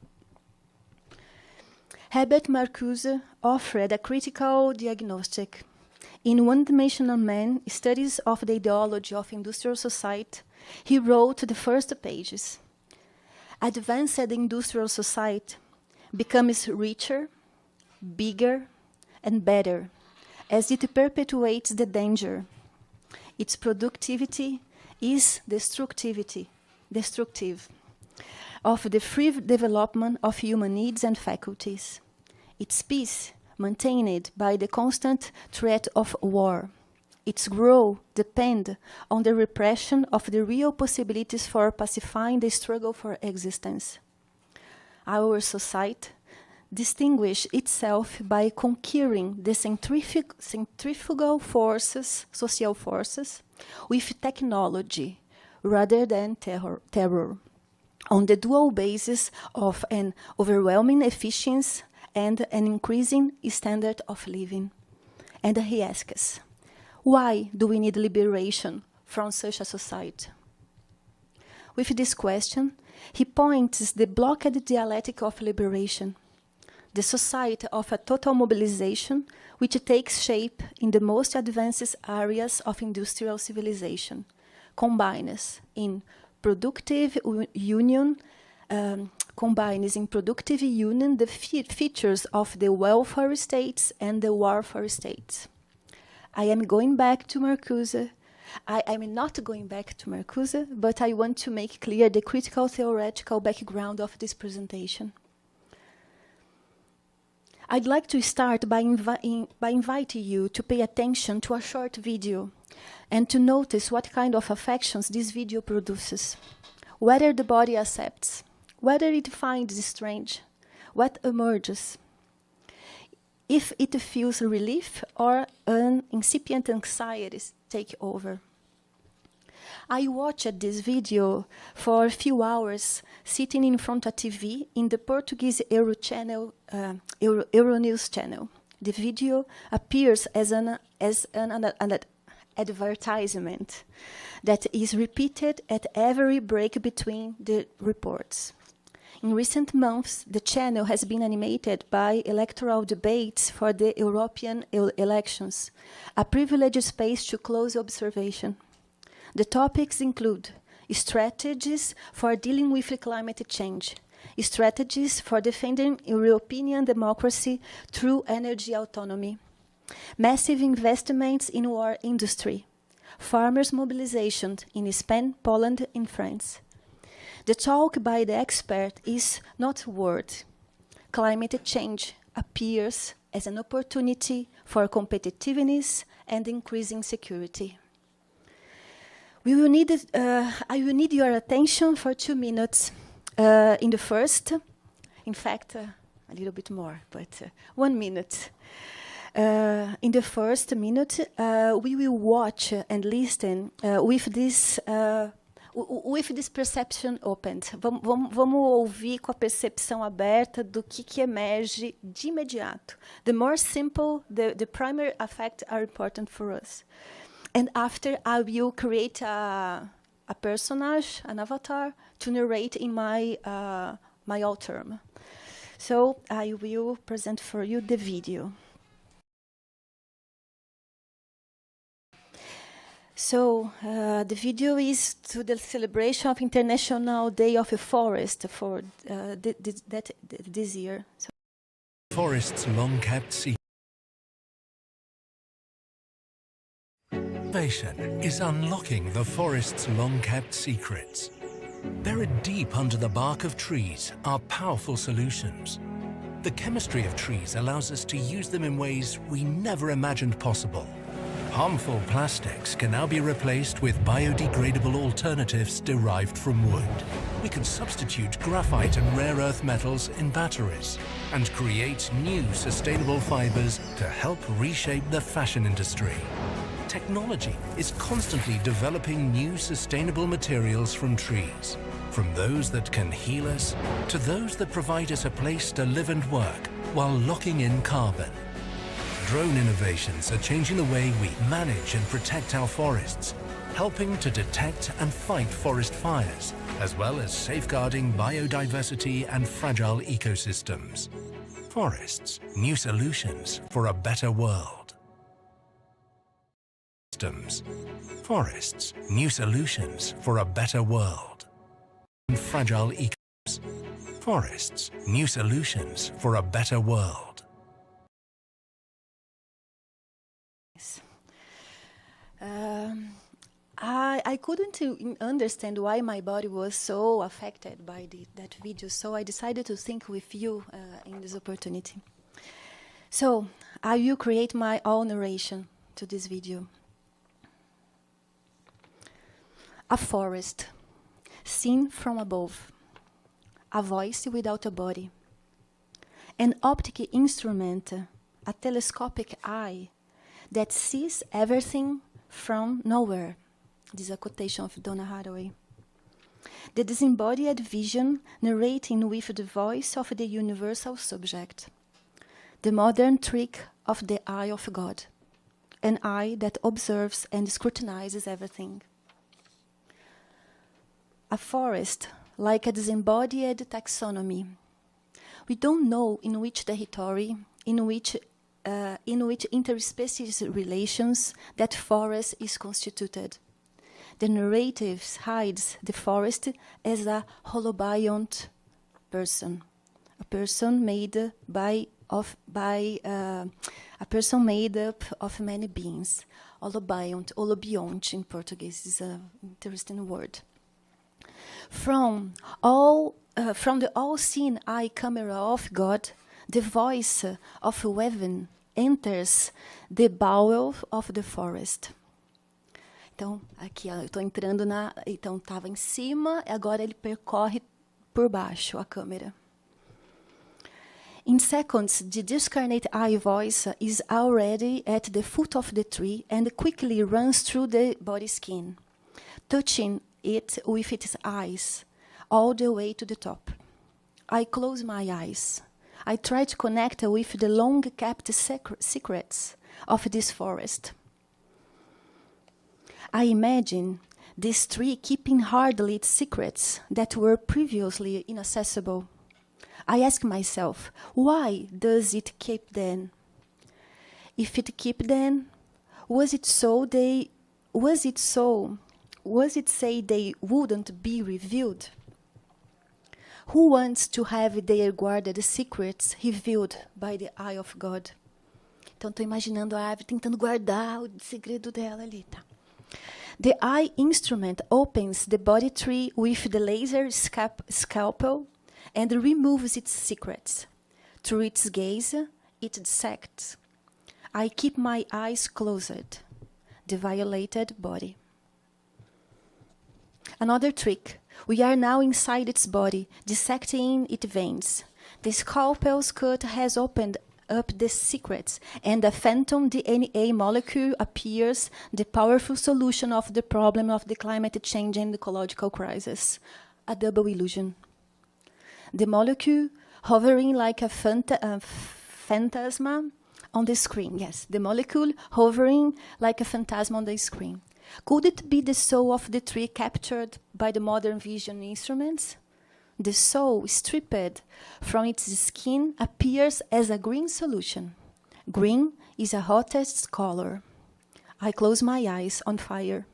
Herbert Marcuse offered a critical diagnostic. In One-Dimensional Man, Studies of the Ideology of Industrial Society, he wrote the first pages. Advanced industrial society becomes richer, bigger, and better as it perpetuates the danger. Its productivity is destructive of the free development of human needs and faculties. Its peace maintained by the constant threat of war. its growth depend on the repression of the real possibilities for pacifying the struggle for existence. Our society distinguishes itself by conquering the centrifugal forces, social forces, with technology rather than terror, on the dual basis of an overwhelming efficiency and an increasing standard of living. And he asks, why do we need liberation from such a society? With this question, he points the blocked dialectic of liberation, the society of a total mobilization which takes shape in the most advanced areas of industrial civilization, combines in productive union the features of the welfare states and the warfare states. I am going back to Marcuse. I'm not going back to Marcuse, but I want to make clear the critical theoretical background of this presentation. I'd like to start by inviting you to pay attention to a short video and to notice what kind of affections this video produces, whether the body accepts, whether it finds strange, what emerges, if it feels relief or an incipient anxiety take over. I watched this video for a few hours, sitting in front of TV in the Portuguese Euronews channel. The video appears as an advertisement that is repeated at every break between the reports. In recent months, the channel has been animated by electoral debates for the European elections, a privileged space to close observation. The topics include strategies for dealing with climate change, strategies for defending European democracy through energy autonomy, massive investments in war industry, farmers' mobilization in Spain, Poland, and France. The talk by the expert is not a word. Climate change appears as an opportunity for competitiveness and increasing security. I will need your attention for 2 minutes. In the first, in fact, a little bit more, but 1 minute. In the first minute, we will watch and listen with this perception opened. Vamos ouvir com a percepção aberta do que emerge de imediato. The more simple, the primary effects are important for us. And after, I will create a personage, an avatar, to narrate in my own term. So I will present for you the video. So the video is to the celebration of International Day of the Forest for this year. So Forest's long-kept secret. Innovation is unlocking the forest's long-kept secrets. Buried deep under the bark of trees are powerful solutions. The chemistry of trees allows us to use them in ways we never imagined possible. Harmful plastics can now be replaced with biodegradable alternatives derived from wood. We can substitute graphite and rare earth metals in batteries and create new sustainable fibers to help reshape the fashion industry. Technology is constantly developing new sustainable materials from trees, from those that can heal us to those that provide us a place to live and work while locking in carbon. Drone innovations are changing the way we manage and protect our forests, helping to detect and fight forest fires, as well as safeguarding biodiversity and fragile ecosystems. Forests, new solutions for a better world. Forests, new solutions for a better world. And fragile ecosystems. Forests, new solutions for a better world. I couldn't understand why my body was so affected by that video, so I decided to think with you in this opportunity. So I will create my own narration to this video. A forest, seen from above. A voice without a body. An optic instrument, a telescopic eye that sees everything from nowhere. This is a quotation of Donna Haraway. The disembodied vision narrating with the voice of the universal subject. The modern trick of the eye of God. An eye that observes and scrutinizes everything. A forest, like a disembodied taxonomy. We don't know in which territory, in which interspecies relations that forest is constituted. The narrative hides the forest as a holobiont person, a person made up of many beings. Holobiont in Portuguese is an interesting word. From the all-seeing eye camera of God, the voice of heaven enters the bowel of the forest. Então, aqui, ó, eu estou entrando na... Então, estava em cima, agora ele percorre por baixo a câmera. In seconds, the discarnate eye voice is already at the foot of the tree and quickly runs through the body skin, touching it with its eyes, all the way to the top. I close my eyes. I try to connect with the long-kept secrets of this forest. I imagine this tree keeping hardly its secrets that were previously inaccessible. I ask myself, why does it keep them? If it keep them, was it say they wouldn't be revealed? Who wants to have their guarded secrets revealed by the eye of God? Então, estou imaginando a árvore tentando guardar o segredo dela ali, tá? The eye instrument opens the body tree with the laser scalpel and removes its secrets. Through its gaze, it dissects. I keep my eyes closed. The violated body. Another trick. We are now inside its body, dissecting its veins. The scalpel's cut has opened up the secrets, and a phantom DNA molecule appears, the powerful solution of the problem of the climate change and ecological crisis. A double illusion. The molecule hovering like a phantasma on the screen. Yes, the molecule hovering like a phantasm on the screen. Could it be the soul of the tree captured by the modern vision instruments? The soul, stripped from its skin, appears as a green solution. Green is a hottest color. I close my eyes on fire.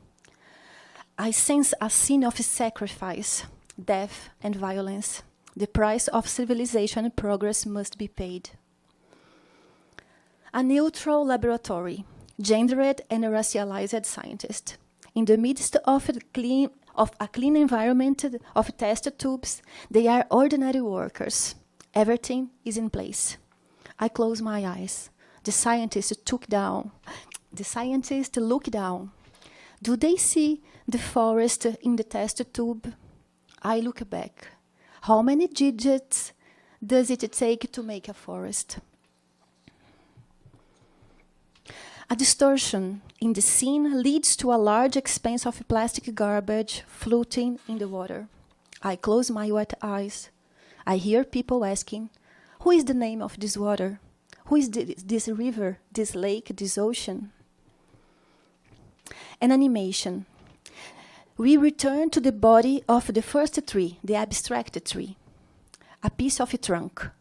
I sense a scene of sacrifice, death, and violence. The price of civilization and progress must be paid. A neutral laboratory, gendered and racialized scientist. In the midst of a clean environment of test tubes, they are ordinary workers. Everything is in place. I close my eyes. The scientists look down. Do they see the forest in the test tube? I look back. How many digits does it take to make a forest? A distortion in the scene leads to a large expanse of plastic garbage floating in the water. I close my wet eyes. I hear people asking, who is the name of this water? Who is this river, this lake, this ocean? An animation. We return to the body of the first tree, the abstract tree. A piece of a trunk.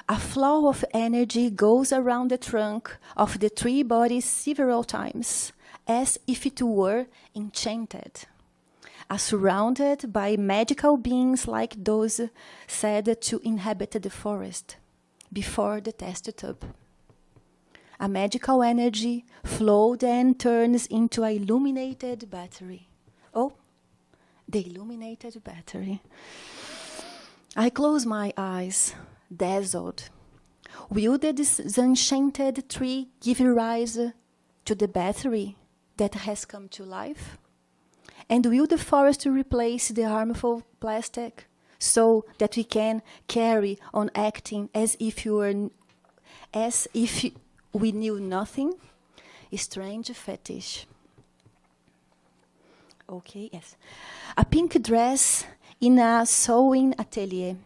A flow of energy goes around the trunk of the tree body several times, as if it were enchanted, surrounded by magical beings like those said to inhabit the forest before the test tube. A magical energy flowed and turns into an illuminated battery. Oh, the illuminated battery. I close my eyes. Dazzled. Will the disenchanted tree give rise to the battery that has come to life? And will the forest replace the harmful plastic so that we can carry on acting as if we knew nothing? A strange fetish. Okay, yes. A pink dress in a sewing atelier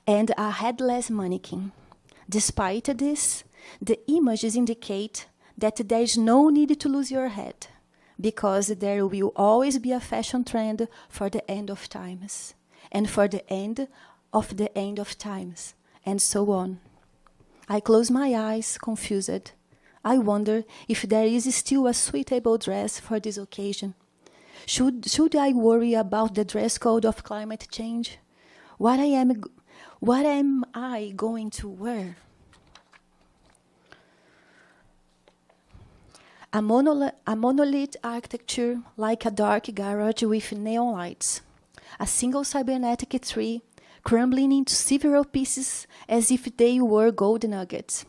and a headless mannequin. Despite this, the images indicate that there is no need to lose your head, because there will always be a fashion trend for the end of times, and for the end of times, and so on. I close my eyes, confused. I wonder if there is still a suitable dress for this occasion. Should I worry about the dress code of climate change? What am I going to wear? A monolith architecture like a dark garage with neon lights. A single cybernetic tree crumbling into several pieces as if they were gold nuggets.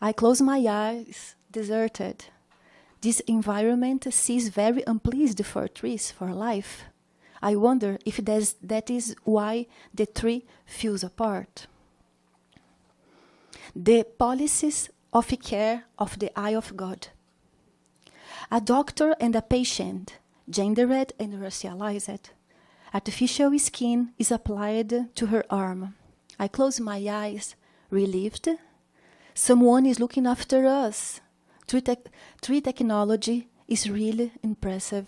I close my eyes, deserted. This environment seems very unpleased for trees, for life. I wonder if that is why the tree feels apart. The policies of care of the eye of God. A doctor and a patient, gendered and racialized. Artificial skin is applied to her arm. I close my eyes, relieved. Someone is looking after us. Tree technology is really impressive.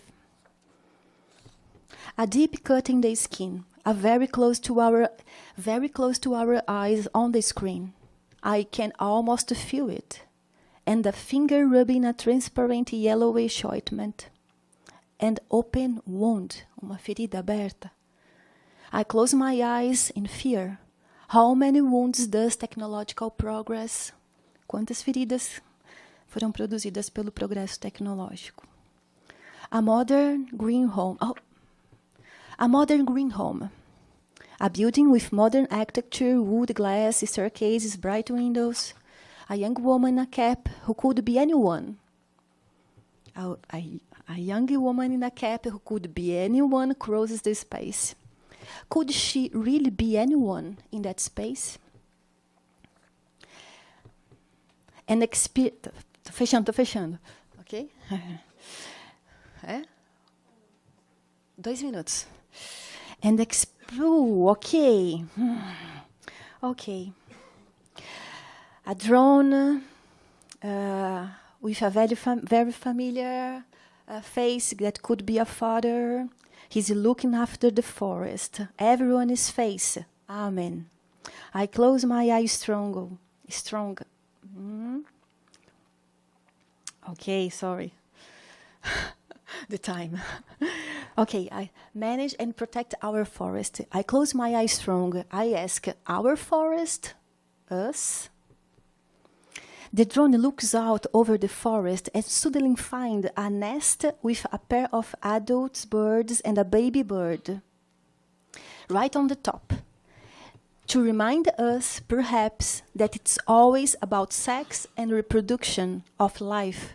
A deep cut in the skin, very close to our eyes on the screen. I can almost feel it. And a finger rubbing a transparent yellowish ointment. An open wound, uma ferida aberta. I close my eyes in fear. How many wounds does technological progress? Quantas feridas foram produzidas pelo progresso tecnológico? A modern green home. A modern green home. A building with modern architecture, wood, glass, staircases, bright windows. A young woman in a cap who could be anyone. A young woman in a cap who could be anyone crosses the space. Could she really be anyone in that space? Tô fechando. Ok? 2 minutos. Ok. Ok. A drone with a very familiar face that could be a father. He's looking after the forest. Everyone's face. Amen. I close my eyes strong. Okay, sorry. The time. Okay, I manage and protect our forest. I close my eyes strong. I ask, our forest? Us? The drone looks out over the forest and suddenly finds a nest with a pair of adult birds and a baby bird. Right on the top. To remind us, perhaps, that it's always about sex and reproduction of life.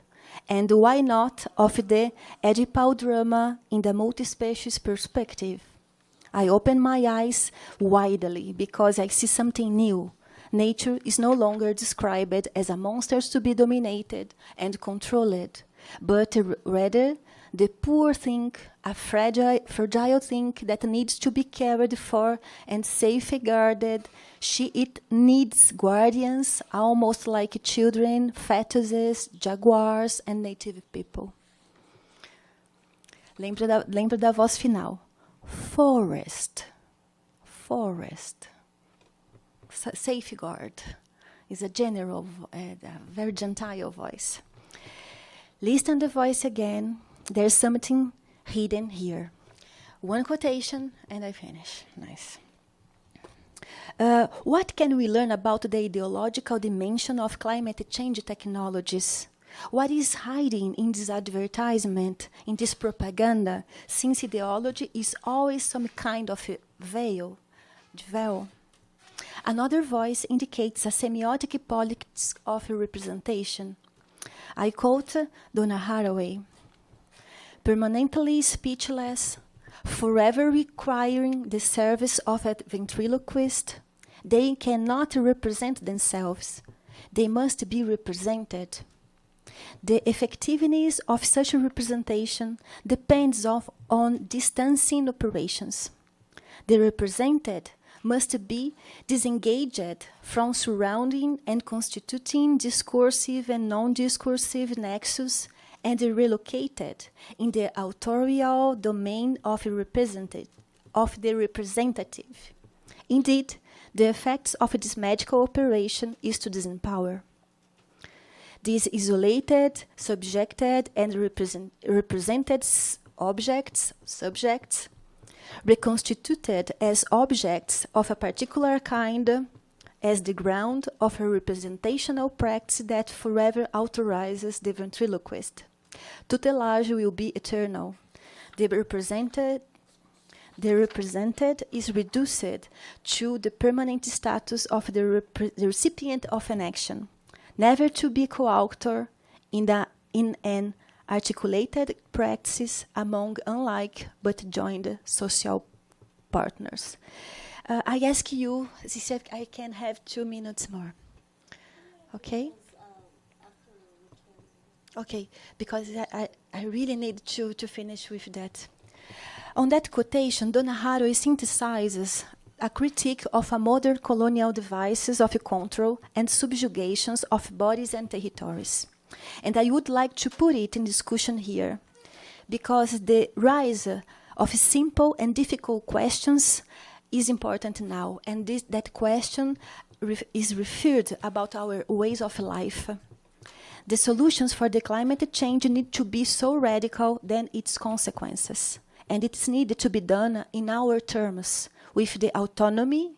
And why not of the Oedipal drama in the multi-species perspective? I open my eyes widely because I see something new. Nature is no longer described as a monster to be dominated and controlled, but rather the poor thing, a fragile thing that needs to be cared for and safeguarded. It needs guardians, almost like children, fetuses, jaguars, and native people. Lembra da voz final. Forest. Safeguard is a general, very gentile voice. Listen the voice again. There's something hidden here. One quotation, and I finish. Nice. What can we learn about the ideological dimension of climate change technologies? What is hiding in this advertisement, in this propaganda, since ideology is always some kind of veil? Another voice indicates a semiotic politics of representation. I quote Donna Haraway. permanently speechless, forever requiring the service of a ventriloquist. They cannot represent themselves. They must be represented. The effectiveness of such a representation depends on distancing operations. The represented must be disengaged from surrounding and constituting discursive and non-discursive nexus and relocated in the authorial domain of the representative. Indeed, the effects of this magical operation is to disempower. These isolated, subjected, and represented subjects, reconstituted as objects of a particular kind, as the ground of a representational practice that forever authorizes the ventriloquist. Tutelage will be eternal. The represented is reduced to the permanent status of the recipient of an action, never to be co-author in an articulated practice among unlike but joined social partners. I ask you, Cecilia, I can have 2 minutes more. Okay? Okay, because I really need to finish with that. On that quotation, Donna Haraway synthesizes a critique of a modern colonial devices of control and subjugations of bodies and territories. And I would like to put it in discussion here, because the rise of simple and difficult questions is important now, and that question is referred about our ways of life. The solutions for the climate change need to be so radical than its consequences, and it's needed to be done in our terms, with the autonomy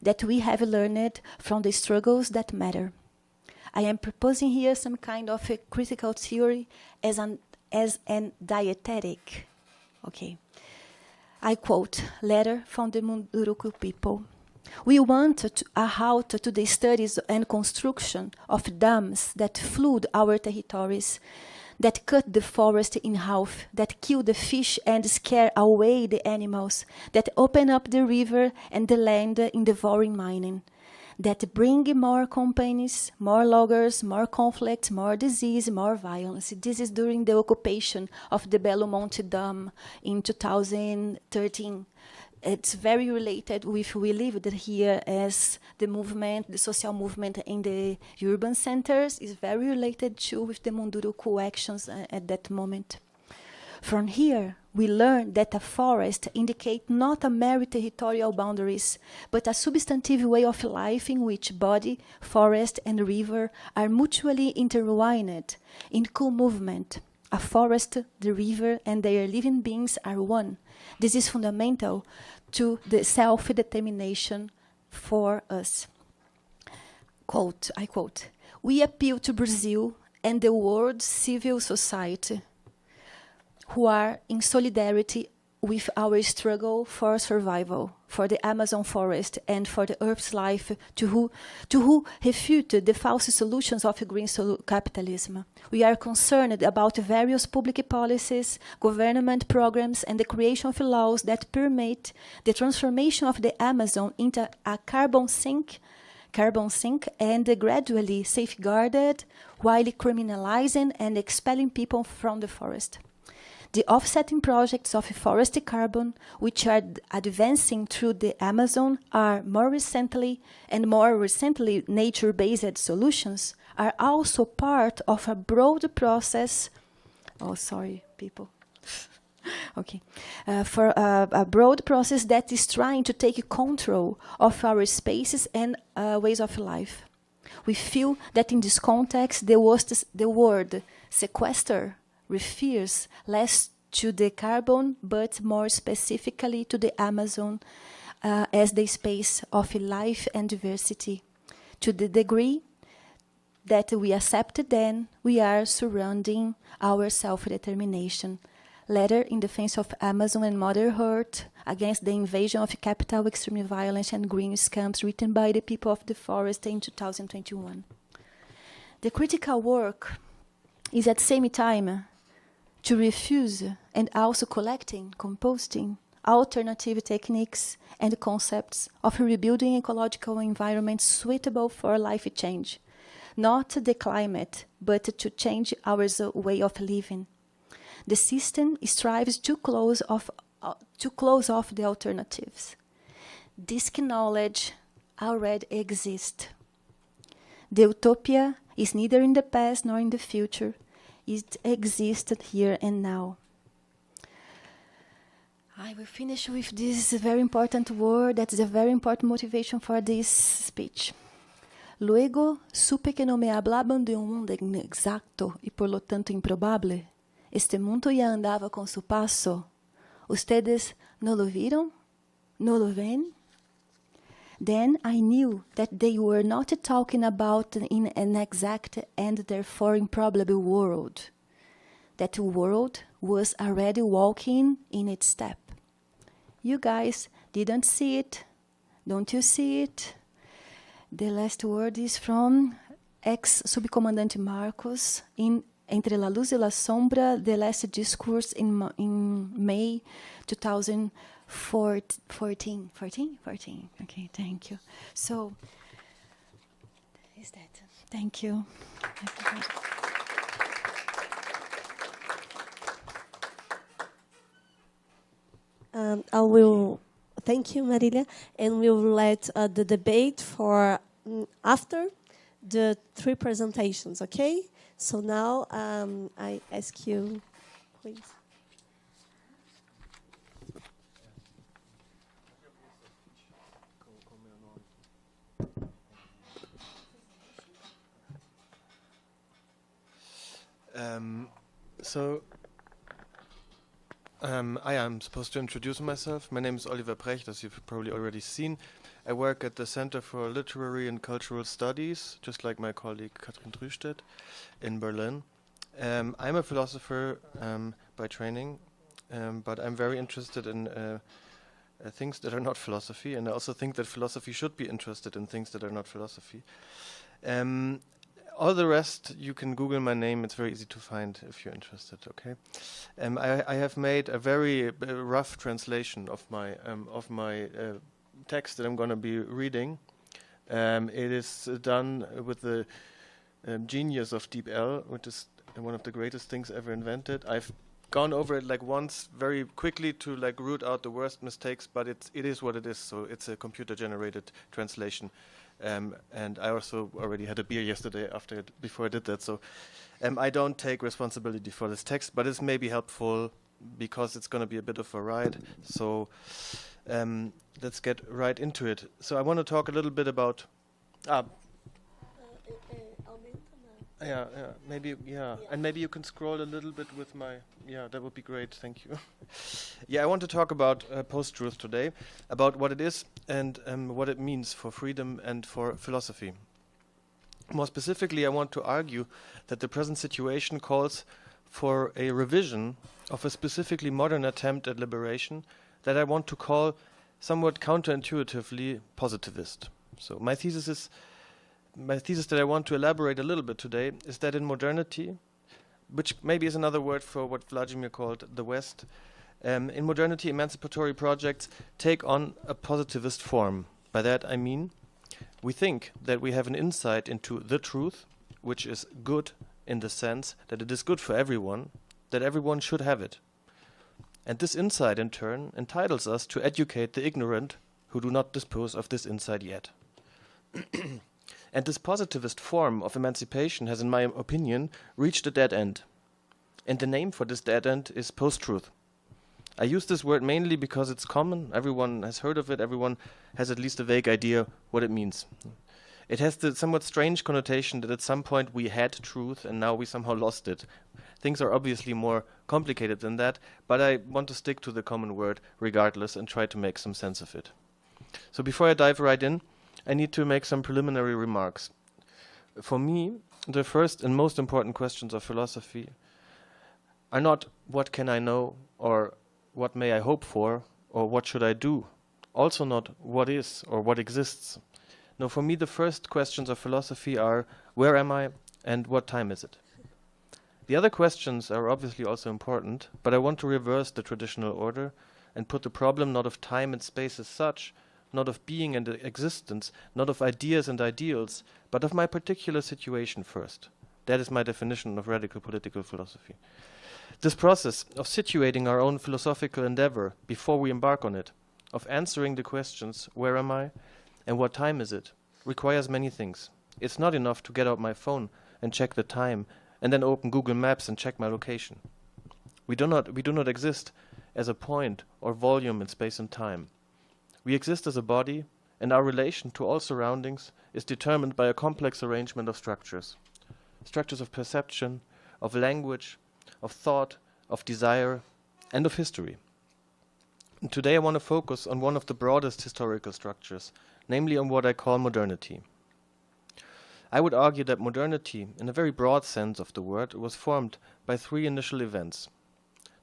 that we have learned from the struggles that matter. I am proposing here some kind of a critical theory as an dietetic. Okay. I quote, letter from the Munduruku people. We want a halt to the studies and construction of dams that flood our territories, that cut the forest in half, that kill the fish and scare away the animals, that open up the river and the land in devouring mining, that bring more companies, more loggers, more conflict, more disease, more violence. This is during the occupation of the Belo Monte Dam in 2013. It's very related with we lived here as the movement, the social movement in the urban centers is very related to with the Munduruku actions at that moment. From here, we learn that a forest indicates not a mere territorial boundaries, but a substantive way of life in which body, forest, and river are mutually intertwined in co-movement. A forest, the river, and their living beings are one. This is fundamental to the self-determination for us. Quote, I quote, we appeal to Brazil and the world civil society who are in solidarity with our struggle for survival, for the Amazon forest and for the Earth's life, to who refute the false solutions of green capitalism. We are concerned about various public policies, government programs, and the creation of laws that permit the transformation of the Amazon into a carbon sink and gradually safeguarded while criminalizing and expelling people from the forest. The offsetting projects of forest carbon, which are advancing through the Amazon, are more recently nature-based solutions, are also part of a broad process. Oh, sorry, people. Okay. For a broad process that is trying to take control of our spaces and ways of life. We feel that in this context, the word sequester refers less to the carbon, but more specifically to the Amazon as the space of life and diversity. To the degree that we accept it, then we are surrounding our self-determination. Letter in defense of Amazon and Mother Earth against the invasion of capital, extreme violence, and green scams, written by the people of the forest in 2021. The critical work is at the same time to refuse and also collecting, composting alternative techniques and concepts of rebuilding ecological environments suitable for life change, not the climate, but to change our way of living. The system strives to close off the alternatives. This knowledge already exists. The utopia is neither in the past nor in the future. It exists here and now. I will finish with this very important word that is a very important motivation for this speech. Luego supe que no me hablaban de un mundo inexacto y por lo tanto improbable. Este mundo ya andaba con su paso. ¿Ustedes no lo vieron? ¿No lo ven? Then I knew that they were not talking about in an exact and therefore improbable world. That world was already walking in its step. You guys didn't see it. Don't you see it? The last word is from ex-subcomandante Marcos in Entre la Luz y la Sombra, the last discourse in May 2014. 14? Okay, thank you. So, is that? Thank you. I will thank you, Marilia, and we will let the debate for after the 3 presentations, okay? So now I ask you, please. I am supposed to introduce myself. My name is Oliver Precht, as you've probably already seen. I work at the Center for Literary and Cultural Studies, just like my colleague Katrin Drüstedt in Berlin. I'm a philosopher by training, but I'm very interested in things that are not philosophy, and I also think that philosophy should be interested in things that are not philosophy. All the rest, you can Google my name. It's very easy to find if you're interested, okay? I have made a very rough translation of my text that I'm going to be reading. It is done with the genius of DeepL, which is one of the greatest things ever invented. I've gone over it like once very quickly to like root out the worst mistakes, but it is what it is, so it's a computer-generated translation. And I also already had a beer yesterday before I did that, so I don't take responsibility for this text, but it's maybe helpful because it's going to be a bit of a ride. So let's get right into it. So I want to talk a little bit about maybe and maybe you can scroll a little bit with my that would be great, thank you. I want to talk about post-truth today, about what it is and what it means for freedom and for philosophy. More specifically, I want to argue that the present situation calls for a revision of a specifically modern attempt at liberation that I want to call somewhat counterintuitively positivist. So my thesis that I want to elaborate a little bit today is that in modernity, which maybe is another word for what Vladimir called the West, in modernity, emancipatory projects take on a positivist form. By that I mean, we think that we have an insight into the truth, which is good in the sense that it is good for everyone, that everyone should have it. And this insight, in turn, entitles us to educate the ignorant who do not dispose of this insight yet. And this positivist form of emancipation has, in my opinion, reached a dead end. And the name for this dead end is post-truth. I use this word mainly because it's common, everyone has heard of it, everyone has at least a vague idea what it means. It has the somewhat strange connotation that at some point we had truth and now we somehow lost it. Things are obviously more complicated than that, but I want to stick to the common word regardless and try to make some sense of it. So before I dive right in, I need to make some preliminary remarks. For me, the first and most important questions of philosophy are not what can I know or what may I hope for or what should I do, also not what is or what exists. No, for me the first questions of philosophy are where am I and what time is it? The other questions are obviously also important, but I want to reverse the traditional order and put the problem not of time and space as such, not of being and existence, not of ideas and ideals, but of my particular situation first. That is my definition of radical political philosophy. This process of situating our own philosophical endeavor before we embark on it, of answering the questions, where am I and what time is it, requires many things. It's not enough to get out my phone and check the time and then open Google Maps and check my location. We do not exist as a point or volume in space and time. We exist as a body, and our relation to all surroundings is determined by a complex arrangement of structures. Structures of perception, of language, of thought, of desire, and of history. And today I want to focus on one of the broadest historical structures, namely on what I call modernity. I would argue that modernity, in a very broad sense of the word, was formed by three initial events.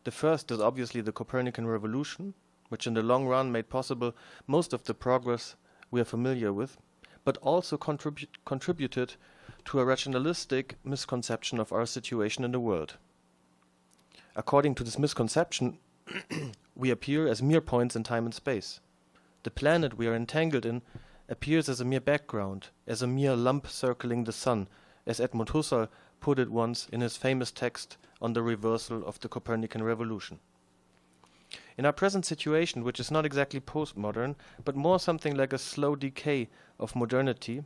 The first is obviously the Copernican revolution, which in the long run made possible most of the progress we are familiar with, but also contributed to a rationalistic misconception of our situation in the world. According to this misconception, we appear as mere points in time and space. The planet we are entangled in appears as a mere background, as a mere lump circling the sun, as Edmund Husserl put it once in his famous text on the reversal of the Copernican revolution. In our present situation, which is not exactly postmodern, but more something like a slow decay of modernity,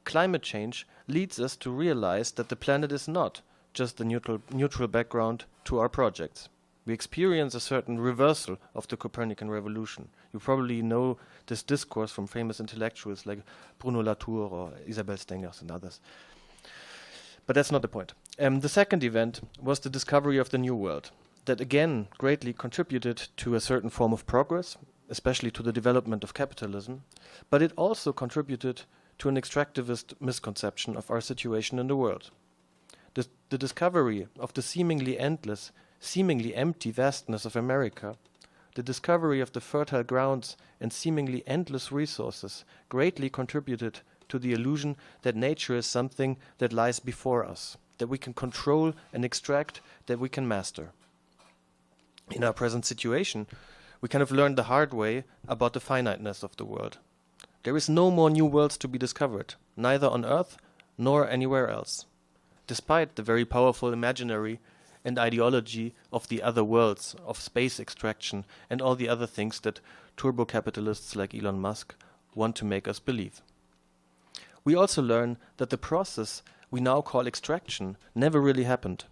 climate change leads us to realize that the planet is not just the neutral background to our projects. We experience a certain reversal of the Copernican revolution. You probably know this discourse from famous intellectuals like Bruno Latour or Isabel Stengers and others. But that's not the point. The second event was the discovery of the New World, that again greatly contributed to a certain form of progress, especially to the development of capitalism, but it also contributed to an extractivist misconception of our situation in the world. The discovery of the seemingly endless, seemingly empty vastness of America, the discovery of the fertile grounds and seemingly endless resources greatly contributed to the illusion that nature is something that lies before us, that we can control and extract, that we can master. In our present situation, we kind of learned the hard way about the finiteness of the world. There is no more new worlds to be discovered, neither on Earth nor anywhere else, despite the very powerful imaginary and ideology of the other worlds, of space extraction, and all the other things that turbo-capitalists like Elon Musk want to make us believe. We also learn that the process we now call extraction never really happened.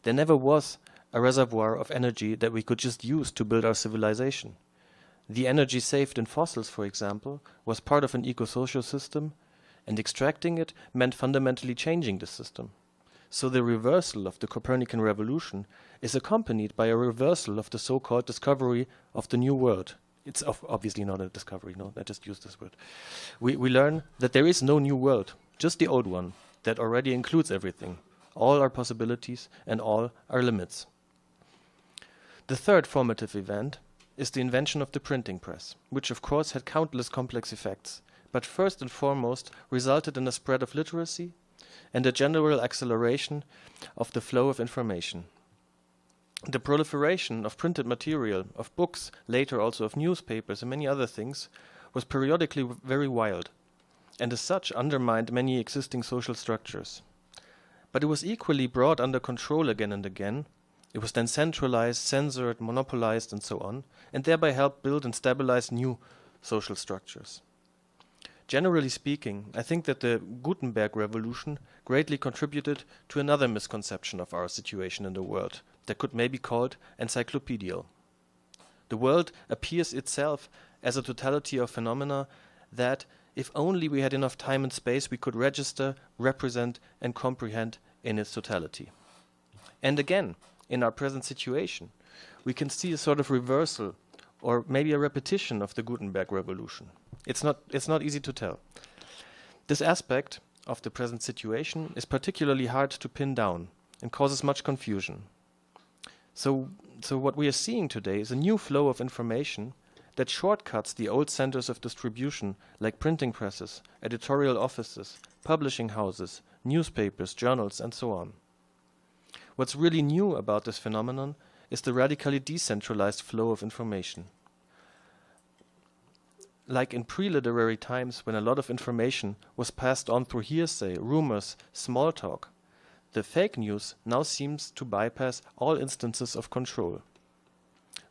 There never was a reservoir of energy that we could just use to build our civilization. The energy saved in fossils, for example, was part of an eco-social system, and extracting it meant fundamentally changing the system. So the reversal of the Copernican revolution is accompanied by a reversal of the so-called discovery of the New World. It's obviously not a discovery, no, I just used this word. We learn that there is no new world, just the old one, that already includes everything, all our possibilities and all our limits. The third formative event is the invention of the printing press, which of course had countless complex effects, but first and foremost resulted in a spread of literacy and a general acceleration of the flow of information. The proliferation of printed material, of books, later also of newspapers and many other things, was periodically very wild, and as such undermined many existing social structures. But it was equally brought under control again and again. It was then centralized, censored, monopolized, and so on, and thereby helped build and stabilize new social structures. Generally speaking, I think that the Gutenberg revolution greatly contributed to another misconception of our situation in the world that could maybe be called encyclopedial. The world appears itself as a totality of phenomena that, if only we had enough time and space, we could register, represent, and comprehend in its totality. And again, in our present situation, we can see a sort of reversal or maybe a repetition of the Gutenberg revolution. It's not easy to tell. This aspect of the present situation is particularly hard to pin down and causes much confusion. So what we are seeing today is a new flow of information that shortcuts the old centers of distribution like printing presses, editorial offices, publishing houses, newspapers, journals, and so on. What's really new about this phenomenon is the radically decentralized flow of information. Like in pre-literary times when a lot of information was passed on through hearsay, rumors, small talk, the fake news now seems to bypass all instances of control.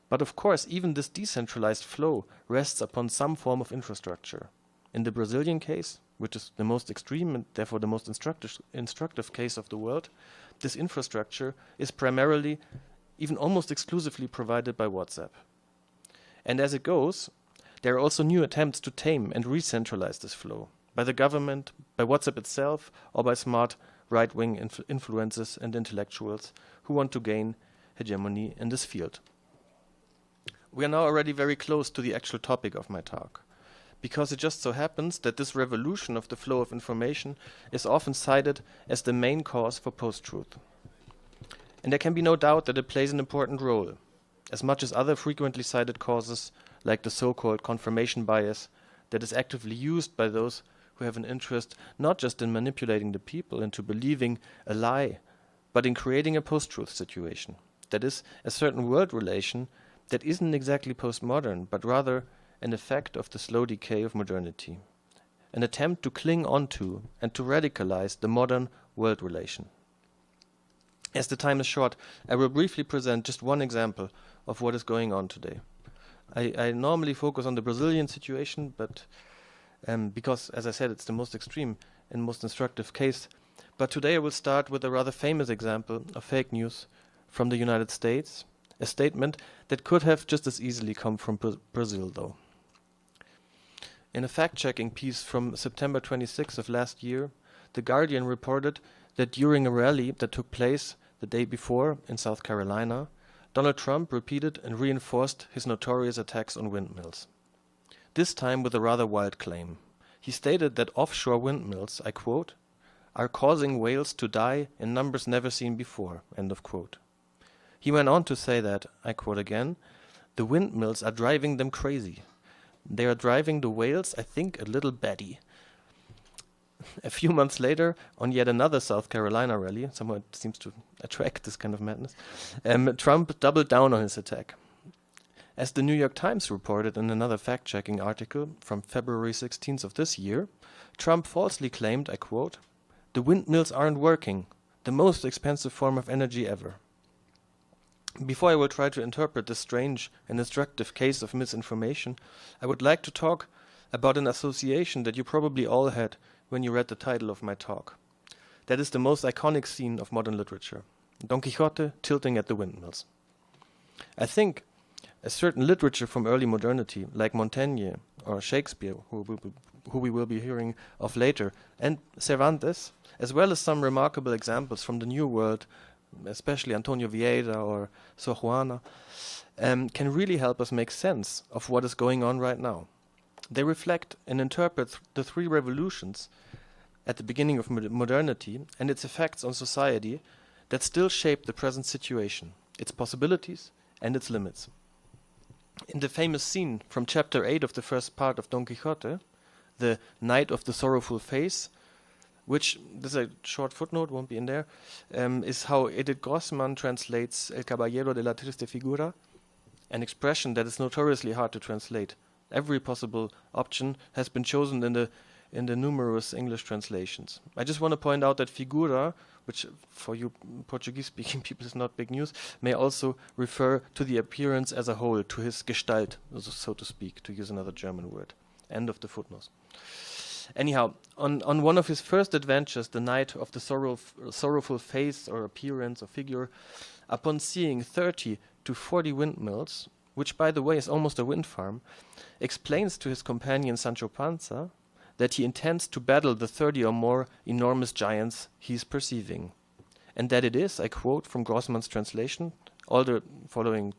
But of course, even this decentralized flow rests upon some form of infrastructure. In the Brazilian case, which is the most extreme and therefore the most instructive case of the world, this infrastructure is primarily, even almost exclusively provided by WhatsApp. And as it goes, there are also new attempts to tame and re-centralize this flow, by the government, by WhatsApp itself, or by smart right-wing influencers and intellectuals who want to gain hegemony in this field. We are now already very close to the actual topic of my talk, because it just so happens that this revolution of the flow of information is often cited as the main cause for post-truth. And there can be no doubt that it plays an important role, as much as other frequently cited causes, like the so-called confirmation bias, that is actively used by those who have an interest not just in manipulating the people into believing a lie, but in creating a post-truth situation. That is, a certain world relation that isn't exactly postmodern, but rather an effect of the slow decay of modernity, an attempt to cling onto and to radicalize the modern world relation. As the time is short, I will briefly present just one example of what is going on today. I normally focus on the Brazilian situation, but because, as I said, it's the most extreme and most instructive case. But today I will start with a rather famous example of fake news from the United States, a statement that could have just as easily come from Brazil, though. In a fact-checking piece from September 26 of last year, The Guardian reported that during a rally that took place the day before in South Carolina, Donald Trump repeated and reinforced his notorious attacks on windmills. This time with a rather wild claim. He stated that offshore windmills, I quote, are causing whales to die in numbers never seen before, end of quote. He went on to say that, I quote again, the windmills are driving them crazy. They are driving the whales, I think, a little batty. A few months later, on yet another South Carolina rally, somehow it seems to attract this kind of madness, Trump doubled down on his attack. As the New York Times reported in another fact-checking article from February 16th of this year, Trump falsely claimed, I quote, the windmills aren't working, the most expensive form of energy ever. Before I will try to interpret this strange and instructive case of misinformation, I would like to talk about an association that you probably all had when you read the title of my talk. That is the most iconic scene of modern literature, Don Quixote tilting at the windmills. I think a certain literature from early modernity, like Montaigne or Shakespeare, who we will be hearing of later, and Cervantes, as well as some remarkable examples from the New World, especially Antonio Vieira or Sor Juana, can really help us make sense of what is going on right now. They reflect and interpret the three revolutions at the beginning of modernity and its effects on society that still shape the present situation, its possibilities and its limits. In the famous scene from chapter 8 of the first part of Don Quixote, the Knight of the Sorrowful Face, which, this is a short footnote, won't be in there, is how Edith Grossman translates El Caballero de la Triste Figura, an expression that is notoriously hard to translate. Every possible option has been chosen in the numerous English translations. I just want to point out that figura, which for you Portuguese-speaking people is not big news, may also refer to the appearance as a whole, to his Gestalt, so to speak, to use another German word. End of the footnotes. Anyhow, on one of his first adventures, the Knight of the Sorrowful Face or appearance or figure, upon seeing 30 to 40 windmills, which by the way is almost a wind farm, explains to his companion Sancho Panza that he intends to battle the 30 or more enormous giants he is perceiving, and that it is, I quote from Grossman's translation, all the following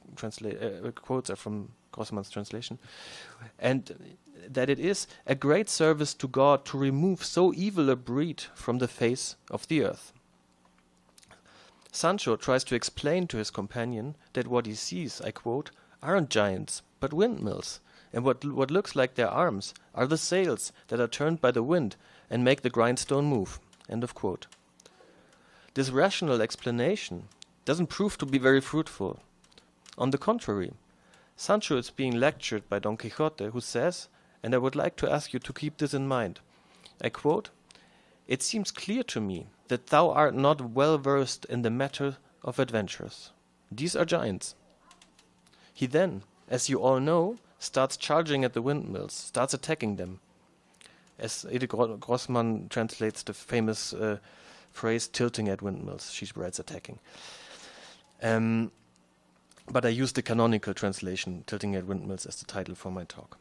quotes are from Grossman's translation, and that it is a great service to God to remove so evil a breed from the face of the earth. Sancho tries to explain to his companion that what he sees, I quote, aren't giants, but windmills, and what looks like their arms are the sails that are turned by the wind and make the grindstone move. End of quote. This rational explanation doesn't prove to be very fruitful. On the contrary, Sancho is being lectured by Don Quixote, who says, and I would like to ask you to keep this in mind, I quote, "It seems clear to me that thou art not well versed in the matter of adventures. These are giants." He then, as you all know, starts charging at the windmills, starts attacking them. As Edith Grossman translates the famous phrase, tilting at windmills, she writes attacking. But I use the canonical translation, tilting at windmills, as the title for my talk.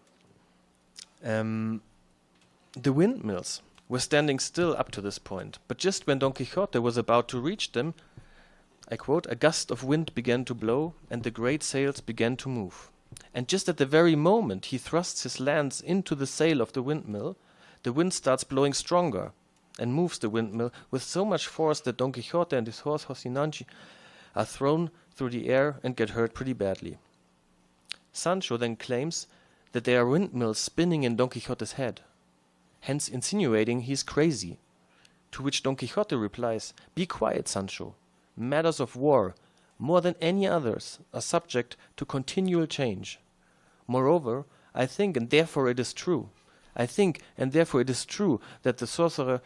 The windmills were standing still up to this point, but just when Don Quixote was about to reach them, I quote, "A gust of wind began to blow, and the great sails began to move. And just at the very moment he thrusts his lance into the sail of the windmill, the wind starts blowing stronger and moves the windmill with so much force that Don Quixote and his horse Rocinante are thrown through the air and get hurt pretty badly. Sancho then claims that there are windmills spinning in Don Quixote's head, hence insinuating he is crazy, to which Don Quixote replies, "Be quiet, Sancho. Matters of war, more than any others, are subject to continual change. Moreover, I think, and therefore it is true, that the sorcerer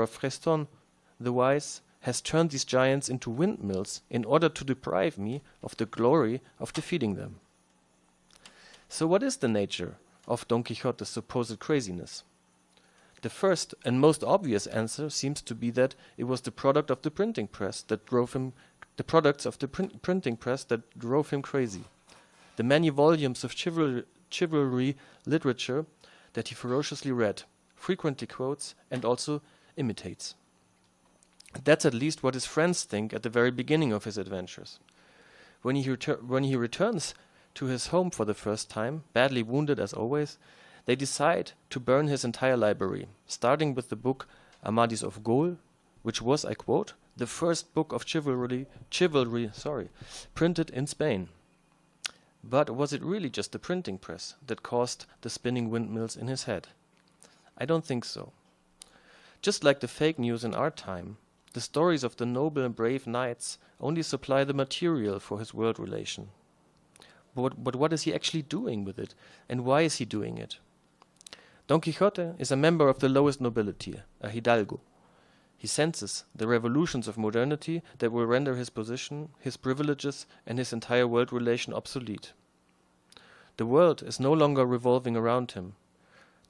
Freston the Wise has turned these giants into windmills in order to deprive me of the glory of defeating them." So what is the nature of Don Quixote's supposed craziness? The first and most obvious answer seems to be that it was the product of the printing press that drove him crazy. The many volumes of chivalry literature that he ferociously read, frequently quotes, and also imitates. That's at least what his friends think at the very beginning of his adventures. When he returns to his home for the first time, badly wounded as always, they decide to burn his entire library, starting with the book Amadis of Gaul, which was, I quote, "the first book of chivalry, printed in Spain." But was it really just the printing press that caused the spinning windmills in his head? I don't think so. Just like the fake news in our time, the stories of the noble and brave knights only supply the material for his world relation. But what is he actually doing with it, and why is he doing it? Don Quixote is a member of the lowest nobility, a hidalgo. He senses the revolutions of modernity that will render his position, his privileges, and his entire world relation obsolete. The world is no longer revolving around him.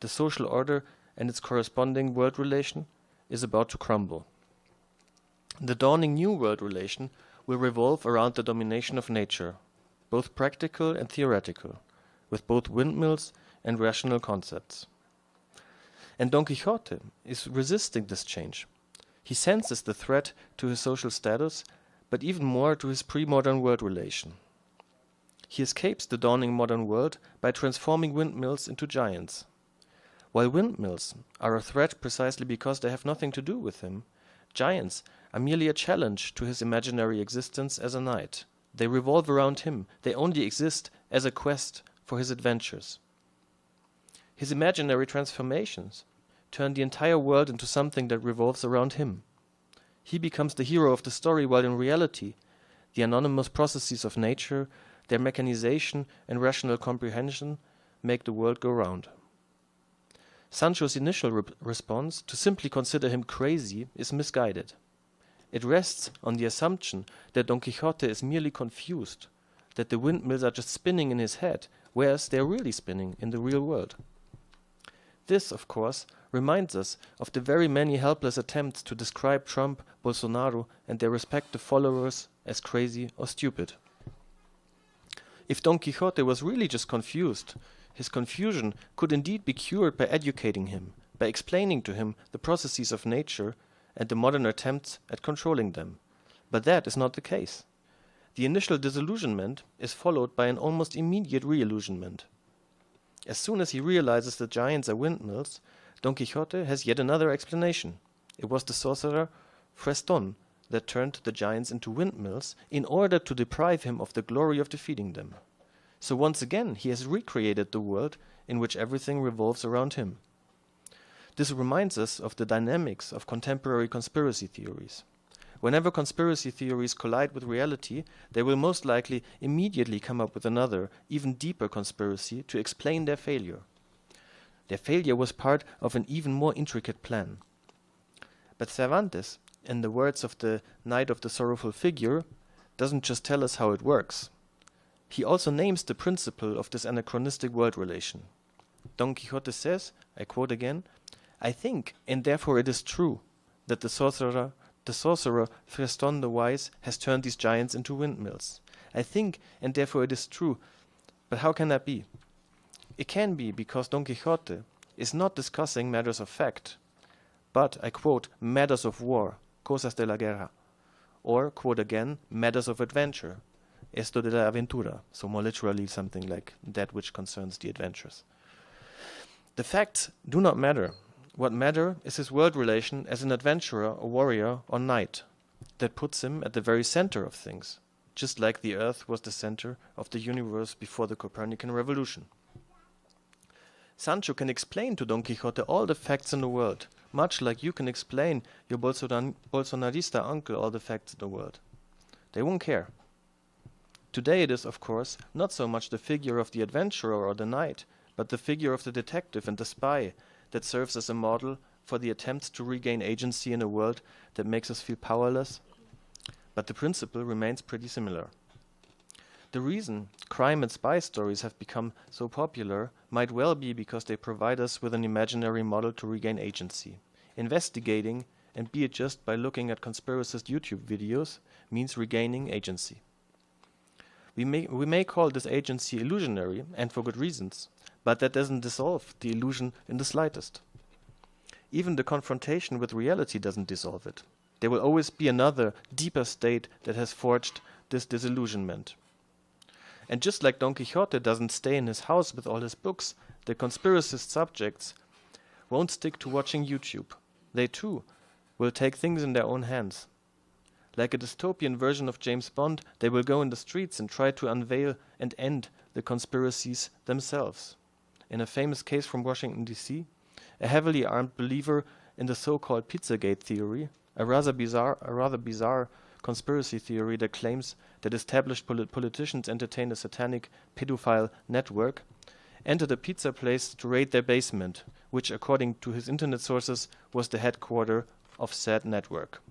The social order and its corresponding world relation is about to crumble. The dawning new world relation will revolve around the domination of nature, both practical and theoretical, with both windmills and rational concepts. And Don Quixote is resisting this change. He senses the threat to his social status, but even more to his pre-modern world relation. He escapes the dawning modern world by transforming windmills into giants. While windmills are a threat precisely because they have nothing to do with him, giants are merely a challenge to his imaginary existence as a knight. They revolve around him. They only exist as a quest for his adventures. His imaginary transformations turn the entire world into something that revolves around him. He becomes the hero of the story, while in reality, the anonymous processes of nature, their mechanization and rational comprehension, make the world go round. Sancho's initial response, to simply consider him crazy, is misguided. It rests on the assumption that Don Quixote is merely confused, that the windmills are just spinning in his head, whereas they are really spinning in the real world. This, of course, reminds us of the very many helpless attempts to describe Trump, Bolsonaro, and their respective followers as crazy or stupid. If Don Quixote was really just confused, his confusion could indeed be cured by educating him, by explaining to him the processes of nature and the modern attempts at controlling them. But that is not the case. The initial disillusionment is followed by an almost immediate re-illusionment. As soon as he realizes the giants are windmills, Don Quixote has yet another explanation. It was the sorcerer Freston that turned the giants into windmills in order to deprive him of the glory of defeating them. So once again he has recreated the world in which everything revolves around him. This reminds us of the dynamics of contemporary conspiracy theories. Whenever conspiracy theories collide with reality, they will most likely immediately come up with another, even deeper conspiracy to explain their failure. Their failure was part of an even more intricate plan. But Cervantes, in the words of the Knight of the Sorrowful Figure, doesn't just tell us how it works. He also names the principle of this anachronistic world relation. Don Quixote says, I quote again, "I think, and therefore it is true, that the sorcerer Freston the Wise has turned these giants into windmills. I think, and therefore it is true. But how can that be? It can be because Don Quixote is not discussing matters of fact, but, I quote, matters of war, cosas de la guerra, or, quote again, matters of adventure, esto de la aventura, so more literally something like that which concerns the adventures. The facts do not matter. What matter is his world relation as an adventurer, a warrior, or knight, that puts him at the very center of things, just like the Earth was the center of the universe before the Copernican revolution. Sancho can explain to Don Quixote all the facts in the world, much like you can explain your Bolsonarista uncle all the facts in the world. They won't care. Today it is, of course, not so much the figure of the adventurer or the knight, but the figure of the detective and the spy that serves as a model for the attempts to regain agency in a world that makes us feel powerless. But the principle remains pretty similar. The reason crime and spy stories have become so popular might well be because they provide us with an imaginary model to regain agency. Investigating, and be it just by looking at conspiracist YouTube videos, means regaining agency. We may call this agency illusionary, and for good reasons, but that doesn't dissolve the illusion in the slightest. Even the confrontation with reality doesn't dissolve it. There will always be another, deeper state that has forged this disillusionment. And just like Don Quixote doesn't stay in his house with all his books, the conspiracist subjects won't stick to watching YouTube. They too will take things in their own hands. Like a dystopian version of James Bond, they will go in the streets and try to unveil and end the conspiracies themselves. In a famous case from Washington, D.C., a heavily armed believer in the so-called Pizzagate theory, a rather bizarre conspiracy theory that claims that established politicians entertain a satanic pedophile network, entered a pizza place to raid their basement, which, according to his internet sources, was the headquarters of said network.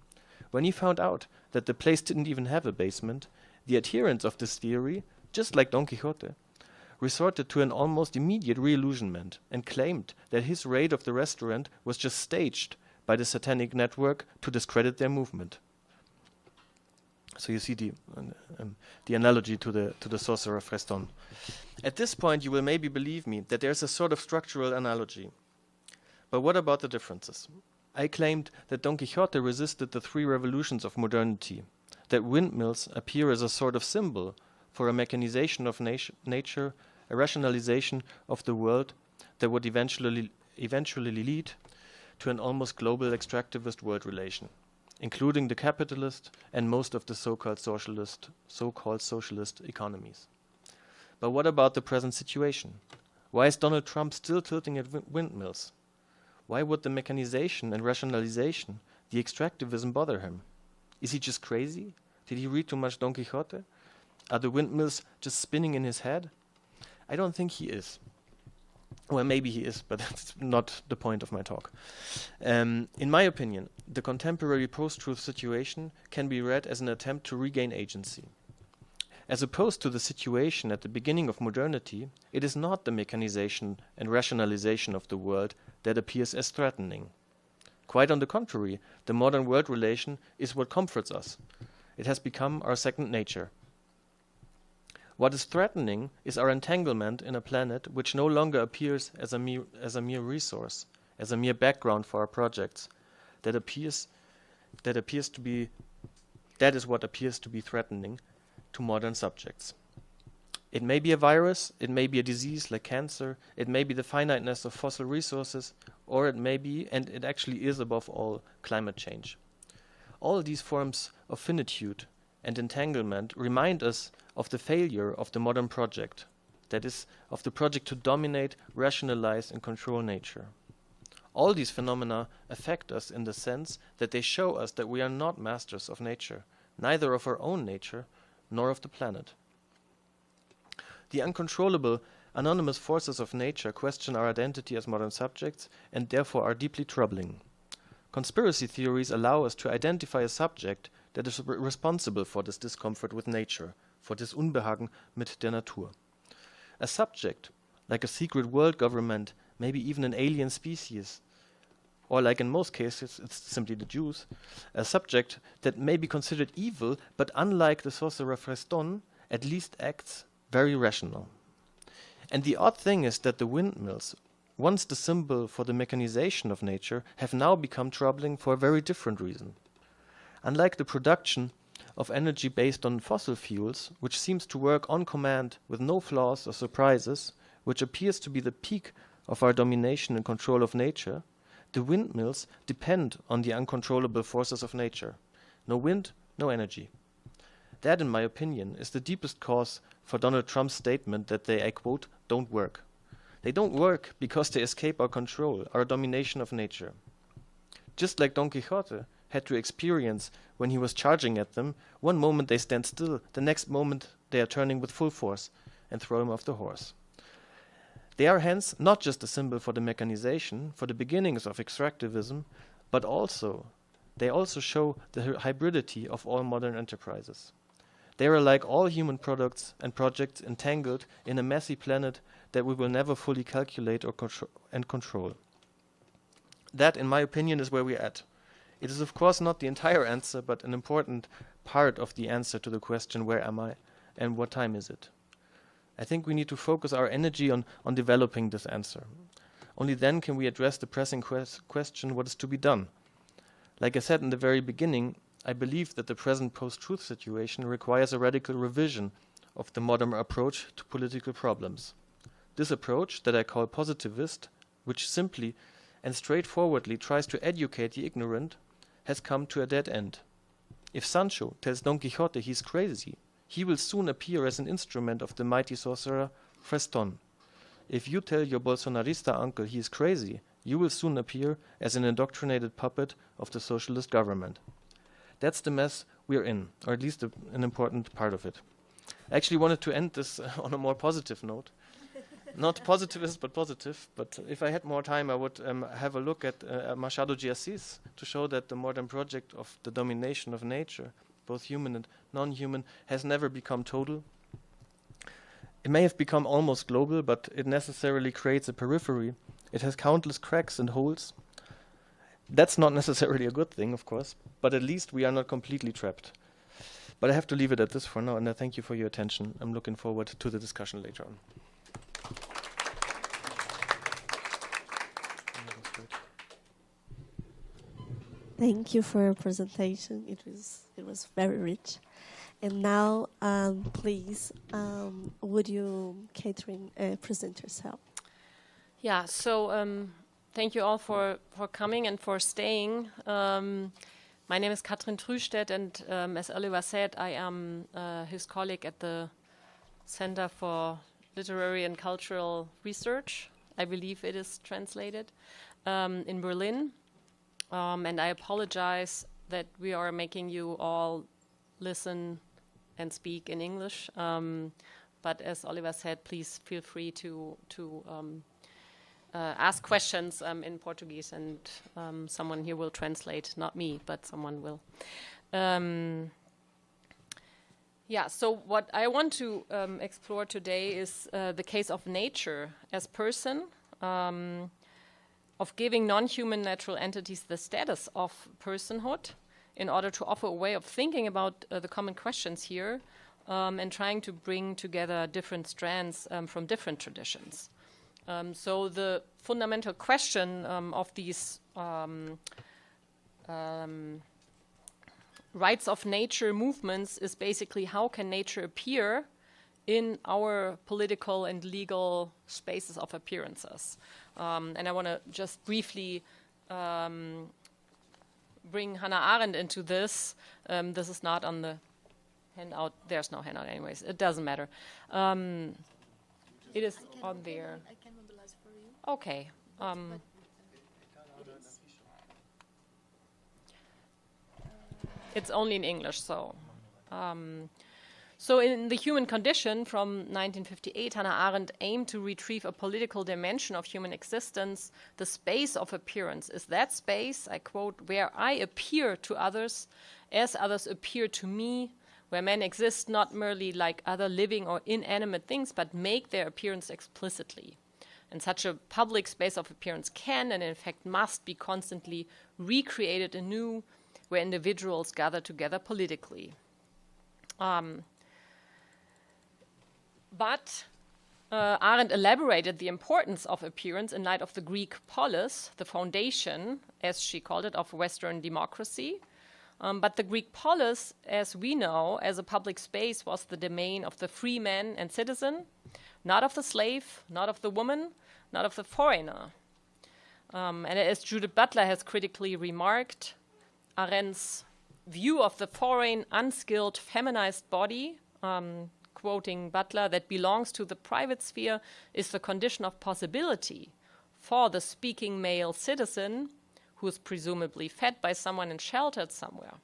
When he found out that the place didn't even have a basement, the adherents of this theory, just like Don Quixote, resorted to an almost immediate re-illusionment and claimed that his raid of the restaurant was just staged by the satanic network to discredit their movement. So you see the analogy to the sorcerer Freston. At this point, you will maybe believe me that there's a sort of structural analogy. But what about the differences? I claimed that Don Quixote resisted the three revolutions of modernity, that windmills appear as a sort of symbol for a mechanization of nature, a rationalization of the world that would eventually lead to an almost global extractivist world relation, including the capitalist and most of the so-called socialist economies. But what about the present situation? Why is Donald Trump still tilting at windmills? Why would the mechanization and rationalization, the extractivism, bother him? Is he just crazy? Did he read too much Don Quixote? Are the windmills just spinning in his head? I don't think he is. Well, maybe he is, but that's not the point of my talk. In my opinion, the contemporary post-truth situation can be read as an attempt to regain agency. As opposed to the situation at the beginning of modernity, it is not the mechanization and rationalization of the world that appears as threatening. Quite on the contrary, the modern world relation is what comforts us. It has become our second nature. What is threatening is our entanglement in a planet which no longer appears as a mere resource, as a mere background for our projects. That is what appears to be threatening to modern subjects. It may be a virus, it may be a disease like cancer, it may be the finiteness of fossil resources, or it may be, and it actually is above all, climate change. All these forms of finitude and entanglement remind us of the failure of the modern project, that is, of the project to dominate, rationalize, and control nature. All these phenomena affect us in the sense that they show us that we are not masters of nature, neither of our own nature, nor of the planet. The uncontrollable, anonymous forces of nature question our identity as modern subjects and therefore are deeply troubling. Conspiracy theories allow us to identify a subject that is responsible for this discomfort with nature, for this Unbehagen mit der Natur. A subject, like a secret world government, maybe even an alien species, or like in most cases, it's simply the Jews, a subject that may be considered evil, but unlike the sorcerer Freston, at least acts very rational. And the odd thing is that the windmills, once the symbol for the mechanization of nature, have now become troubling for a very different reason. Unlike the production of energy based on fossil fuels, which seems to work on command with no flaws or surprises, which appears to be the peak of our domination and control of nature, the windmills depend on the uncontrollable forces of nature. No wind, no energy. That, in my opinion, is the deepest cause for Donald Trump's statement that they, I quote, don't work. They don't work because they escape our control, our domination of nature. Just like Don Quixote had to experience when he was charging at them, one moment they stand still, the next moment they are turning with full force and throw him off the horse. They are hence not just a symbol for the mechanization, for the beginnings of extractivism, but they also show the hybridity of all modern enterprises. They are like all human products and projects entangled in a messy planet that we will never fully calculate or control. That, in my opinion, is where we're at. It is of course not the entire answer, but an important part of the answer to the question, where am I and what time is it? I think we need to focus our energy on developing this answer. Only then can we address the pressing question, what is to be done? Like I said in the very beginning, I believe that the present post-truth situation requires a radical revision of the modern approach to political problems. This approach, that I call positivist, which simply and straightforwardly tries to educate the ignorant, has come to a dead end. If Sancho tells Don Quixote he's crazy, he will soon appear as an instrument of the mighty sorcerer Freston. If you tell your Bolsonarista uncle he is crazy, you will soon appear as an indoctrinated puppet of the socialist government. That's the mess we're in, or at least an important part of it. I actually wanted to end this on a more positive note. Not positivist, but positive. But if I had more time, I would have a look at Machado de Assis to show that the modern project of the domination of nature, both human and non-human, has never become total. It may have become almost global, but it necessarily creates a periphery. It has countless cracks and holes. That's not necessarily a good thing, of course, but at least we are not completely trapped. But I have to leave it at this for now, and I thank you for your attention. I'm looking forward to the discussion later on. Thank you for your presentation. It was very rich. And now, please, would you, Catherine, present yourself? Yeah. So thank you all for coming and for staying. My name is Katrin Trüstedt, and as Oliver said, I am his colleague at the Center for Literary and Cultural Research. I believe it is translated in Berlin. And I apologize that we are making you all listen and speak in English. But as Oliver said, please feel free to ask questions in Portuguese, and someone here will translate, not me, but someone will. Yeah, so what I want to explore today is the case of nature as person, of giving non-human natural entities the status of personhood in order to offer a way of thinking about the common questions here, and trying to bring together different strands from different traditions. So the fundamental question of these rights of nature movements is basically, how can nature appear in our political and legal spaces of appearances? And I want to just briefly bring Hannah Arendt into this. This is not on the handout. There's no handout anyways. It doesn't matter. It is on there. I can mobilize for you. Okay. It's only in English, so. So in The Human Condition from 1958, Hannah Arendt aimed to retrieve a political dimension of human existence. The space of appearance is that space, I quote, where I appear to others as others appear to me, where men exist not merely like other living or inanimate things, but make their appearance explicitly. And such a public space of appearance can, and in fact must, be constantly recreated anew, where individuals gather together politically. But Arendt elaborated the importance of appearance in light of the Greek polis, the foundation, as she called it, of Western democracy. But the Greek polis, as we know, as a public space, was the domain of the free man and citizen, not of the slave, not of the woman, not of the foreigner. And as Judith Butler has critically remarked, Arendt's view of the foreign, unskilled, feminized body, quoting Butler, that belongs to the private sphere is the condition of possibility for the speaking male citizen who is presumably fed by someone and sheltered somewhere.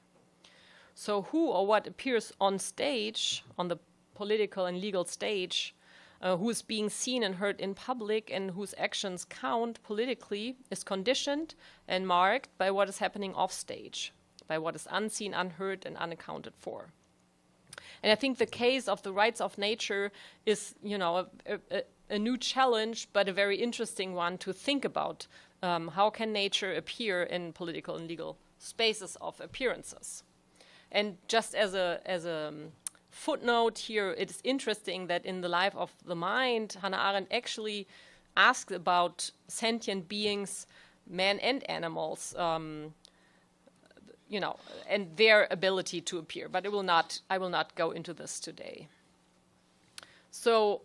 So who or what appears on stage, on the political and legal stage, who is being seen and heard in public and whose actions count politically, is conditioned and marked by what is happening off stage, by what is unseen, unheard, and unaccounted for. And I think the case of the rights of nature is, a new challenge, but a very interesting one to think about. How can nature appear in political and legal spaces of appearances? And just as a footnote here, it is interesting that in The Life of the Mind, Hannah Arendt actually asked about sentient beings, men and animals, and their ability to appear. But I will not go into this today. So,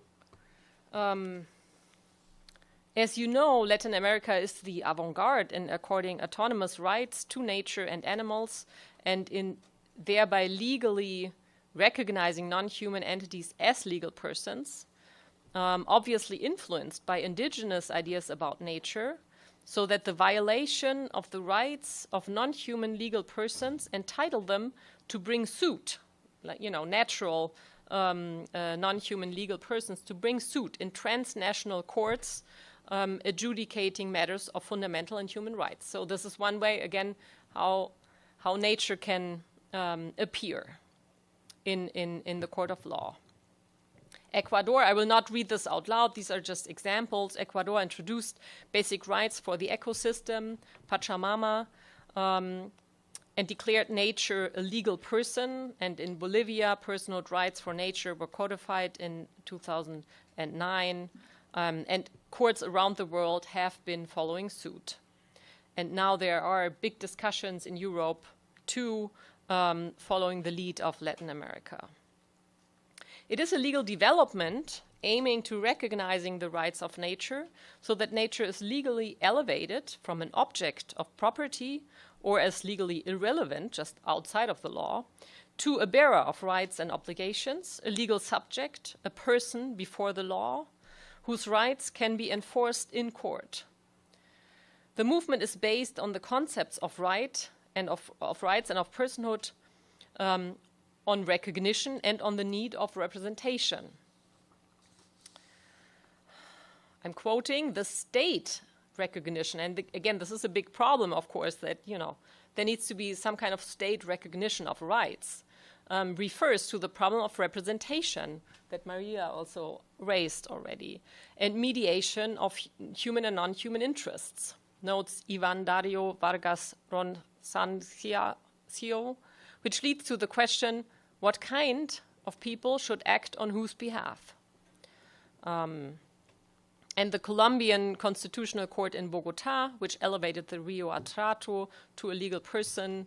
as you know, Latin America is the avant-garde in according autonomous rights to nature and animals, and in thereby legally recognizing non-human entities as legal persons, obviously influenced by indigenous ideas about nature, so that the violation of the rights of non-human legal persons entitle them to bring suit, natural non-human legal persons to bring suit in transnational courts adjudicating matters of fundamental and human rights. So this is one way, again, how nature can appear in the court of law. Ecuador, I will not read this out loud, these are just examples. Ecuador introduced basic rights for the ecosystem, Pachamama, and declared nature a legal person. And in Bolivia, personal rights for nature were codified in 2009. And courts around the world have been following suit. And now there are big discussions in Europe too, following the lead of Latin America. It is a legal development aiming to recognizing the rights of nature so that nature is legally elevated from an object of property or as legally irrelevant, just outside of the law, to a bearer of rights and obligations, a legal subject, a person before the law, whose rights can be enforced in court. The movement is based on the concepts of right and of rights and of personhood, on recognition and on the need of representation. I'm quoting, the state recognition, and again, this is a big problem, of course, that, there needs to be some kind of state recognition of rights, refers to the problem of representation that Maria also raised already, and mediation of human and non-human interests, notes Ivan Dario Vargas Ronsancio, which leads to the question, what kind of people should act on whose behalf? And the Colombian Constitutional Court in Bogota, which elevated the Rio Atrato to a legal person,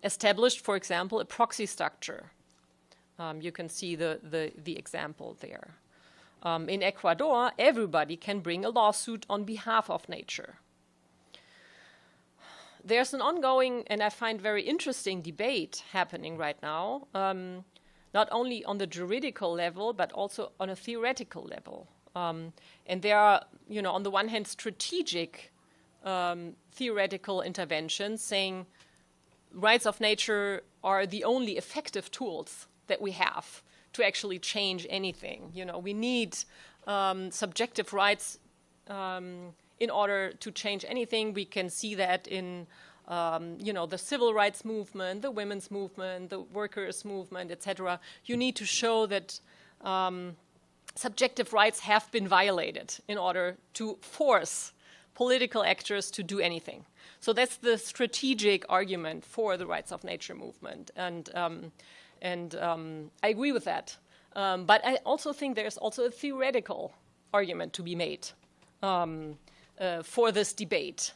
established, for example, a proxy structure. You can see the example there. In Ecuador, everybody can bring a lawsuit on behalf of nature. There's an ongoing, and I find very interesting, debate happening right now, not only on the juridical level, but also on a theoretical level. And there are, on the one hand, strategic theoretical interventions saying rights of nature are the only effective tools that we have to actually change anything. You know, we need subjective rights in order to change anything. We can see that in you know, the civil rights movement, the women's movement, the workers' movement, etc. You need to show that subjective rights have been violated in order to force political actors to do anything. So that's the strategic argument for the rights of nature movement, and I agree with that. But I also think there's also a theoretical argument to be made for this debate,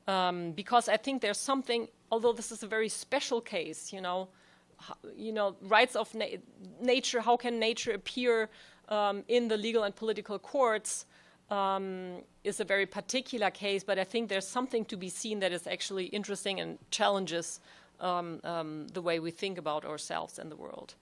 because I think there's something. Although this is a very special case, you know, rights of nature. How can nature appear in the legal and political courts? Is a very particular case, but I think there's something to be seen that is actually interesting and challenges the way we think about ourselves and the world.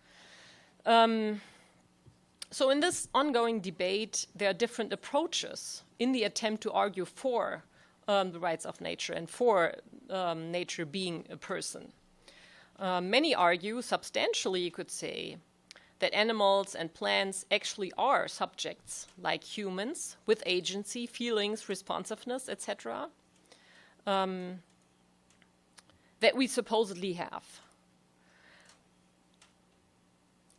So in this ongoing debate, there are different approaches in the attempt to argue for the rights of nature and for nature being a person. Many argue, substantially you could say, that animals and plants actually are subjects like humans with agency, feelings, responsiveness, etc., that we supposedly have.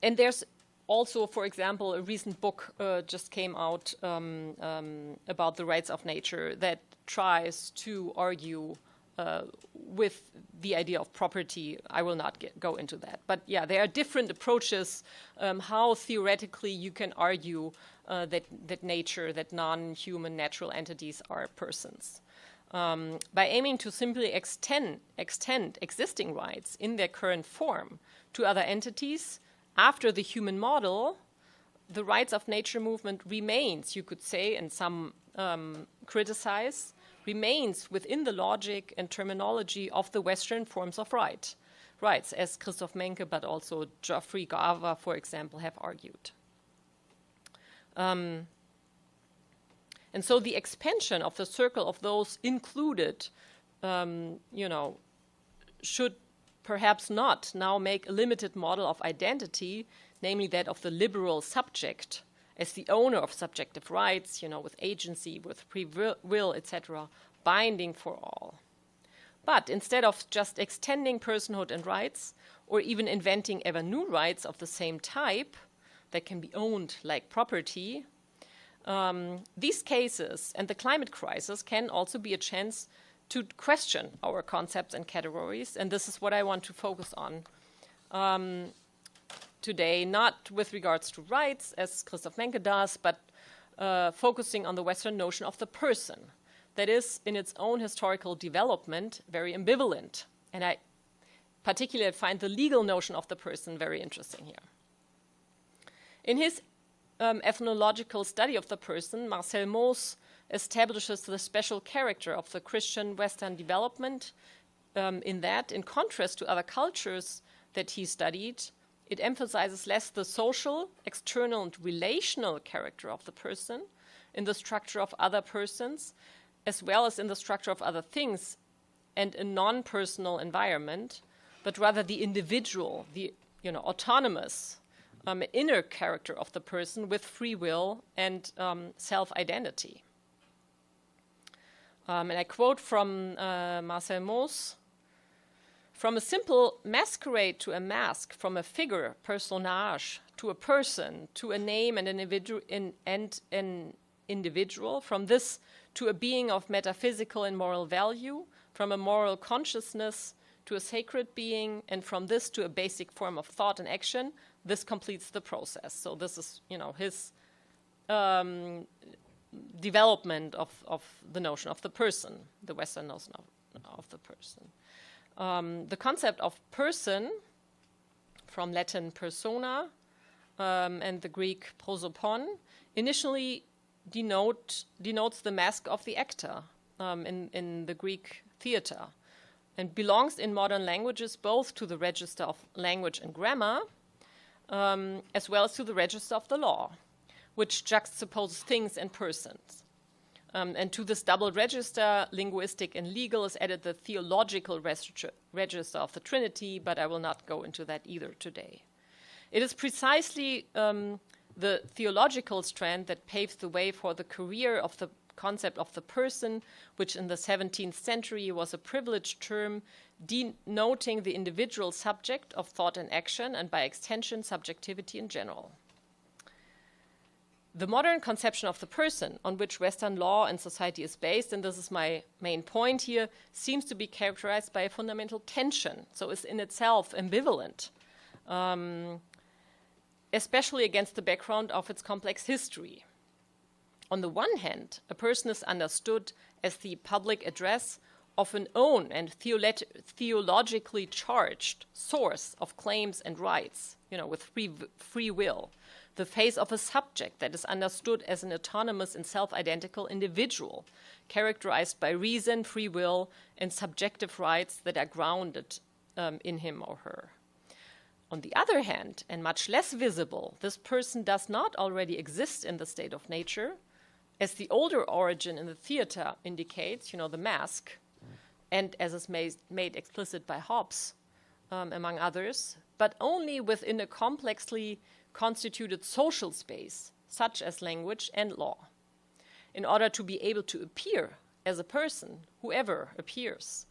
And there's also, for example, a recent book just came out about the rights of nature that tries to argue with the idea of property. I will not go into that. But yeah, there are different approaches how theoretically you can argue that nature, that non-human natural entities are persons. By aiming to simply extend existing rights in their current form to other entities, after the human model, the rights of nature movement remains, you could say, and some criticize, remains within the logic and terminology of the Western forms of rights, as Christoph Menke, but also Geoffrey Garver, for example, have argued. And so the expansion of the circle of those included, you know, should perhaps not now make a limited model of identity, namely that of the liberal subject, as the owner of subjective rights, you know, with agency, with free will, etc., binding for all. But instead of just extending personhood and rights, or even inventing ever new rights of the same type that can be owned like property, these cases and the climate crisis can also be a chance to question our concepts and categories, and this is what I want to focus on today, not with regards to rights, as Christoph Menke does, but focusing on the Western notion of the person that is, in its own historical development, very ambivalent. And I particularly find the legal notion of the person very interesting here. In his ethnological study of the person, Marcel Mauss establishes the special character of the Christian Western development in that, in contrast to other cultures that he studied, it emphasizes less the social, external, and relational character of the person in the structure of other persons, as well as in the structure of other things and a non-personal environment, but rather the individual, the autonomous, inner character of the person with free will and self-identity. And I quote from Marcel Mauss, "From a simple masquerade to a mask, from a figure, personnage, to a person, to a name and an individual, from this to a being of metaphysical and moral value, from a moral consciousness to a sacred being, and from this to a basic form of thought and action, this completes the process." So this is, his development of the notion of the person, the Western notion of the person. The concept of person, from Latin persona and the Greek prosopon, initially denotes the mask of the actor in the Greek theater, and belongs in modern languages both to the register of language and grammar, as well as to the register of the law, which juxtaposes things and persons. And to this double register, linguistic and legal, is added the theological register of the Trinity, but I will not go into that either today. It is precisely the theological strand that paves the way for the career of the concept of the person, which in the 17th century was a privileged term denoting the individual subject of thought and action, and by extension, subjectivity in general. The modern conception of the person, on which Western law and society is based, and this is my main point here, seems to be characterized by a fundamental tension, so is in itself ambivalent, especially against the background of its complex history. On the one hand, a person is understood as the public address of an own and theologically charged source of claims and rights, with free will, the face of a subject that is understood as an autonomous and self-identical individual, characterized by reason, free will, and subjective rights that are grounded in him or her. On the other hand, and much less visible, this person does not already exist in the state of nature, as the older origin in the theater indicates, the mask, and as is made explicit by Hobbes, among others, but only within a complexly constituted social space, such as language and law. In order to be able to appear as a person, whoever appears,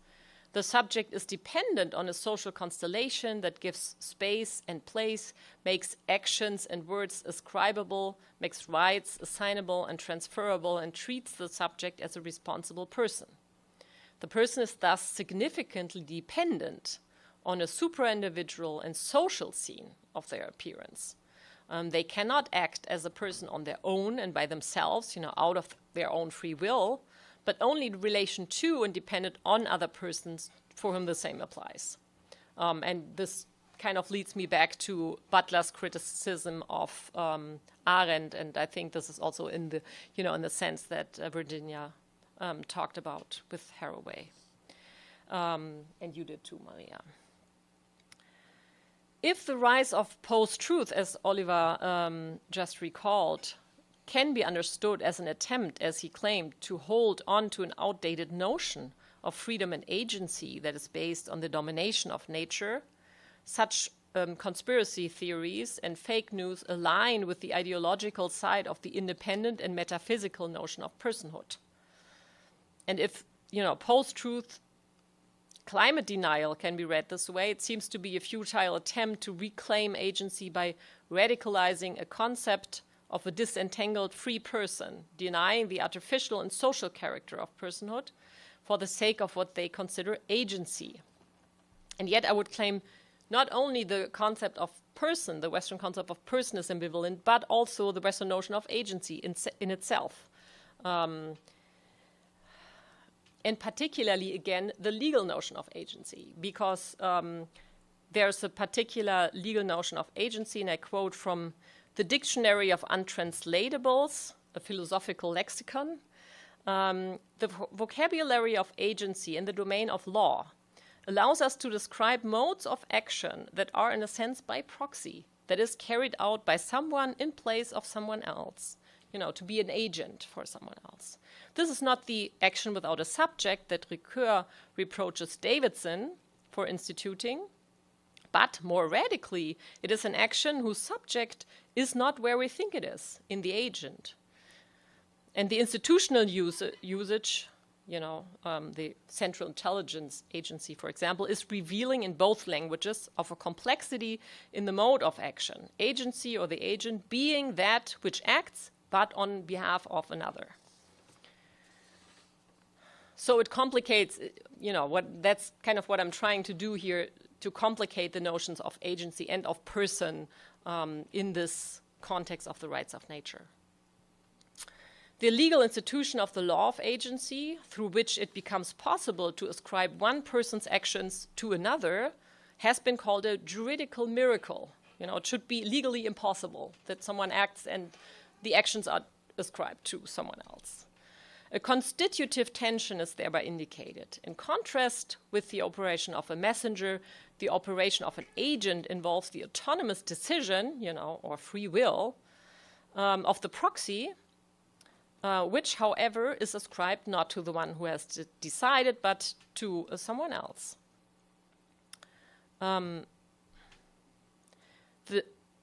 the subject is dependent on a social constellation that gives space and place, makes actions and words ascribable, makes rights assignable and transferable, and treats the subject as a responsible person. The person is thus significantly dependent on a supra-individual and social scene of their appearance. They cannot act as a person on their own and by themselves, out of their own free will, but only in relation to and dependent on other persons for whom the same applies. And this kind of leads me back to Butler's criticism of Arendt, and I think this is also in the, in the sense that Virginia talked about with Haraway. And you did too, Maria. If the rise of post-truth, as Oliver just recalled, can be understood as an attempt, as he claimed, to hold on to an outdated notion of freedom and agency that is based on the domination of nature, such conspiracy theories and fake news align with the ideological side of the independent and metaphysical notion of personhood. And if, post-truth climate denial can be read this way, it seems to be a futile attempt to reclaim agency by radicalizing a concept of a disentangled free person, denying the artificial and social character of personhood for the sake of what they consider agency. And yet I would claim not only the concept of person, the Western concept of person is ambivalent, but also the Western notion of agency in itself. And particularly, again, the legal notion of agency, because there's a particular legal notion of agency, and I quote from the Dictionary of Untranslatables, a philosophical lexicon. The vocabulary of agency in the domain of law allows us to describe modes of action that are, in a sense, by proxy, that is carried out by someone in place of someone else, to be an agent for someone else. This is not the action without a subject that Ricoeur reproaches Davidson for instituting, but more radically, it is an action whose subject is not where we think it is, in the agent. And the institutional usage, the Central Intelligence Agency, for example, is revealing in both languages of a complexity in the mode of action, agency or the agent being that which acts, but on behalf of another. So it complicates, that's kind of what I'm trying to do here, to complicate the notions of agency and of person in this context of the rights of nature. The legal institution of the law of agency, through which it becomes possible to ascribe one person's actions to another, has been called a juridical miracle. It should be legally impossible that someone acts and the actions are ascribed to someone else. A constitutive tension is thereby indicated. In contrast with the operation of a messenger, the operation of an agent involves the autonomous decision, or free will, of the proxy, which, however, is ascribed not to the one who has decided, but to someone else. The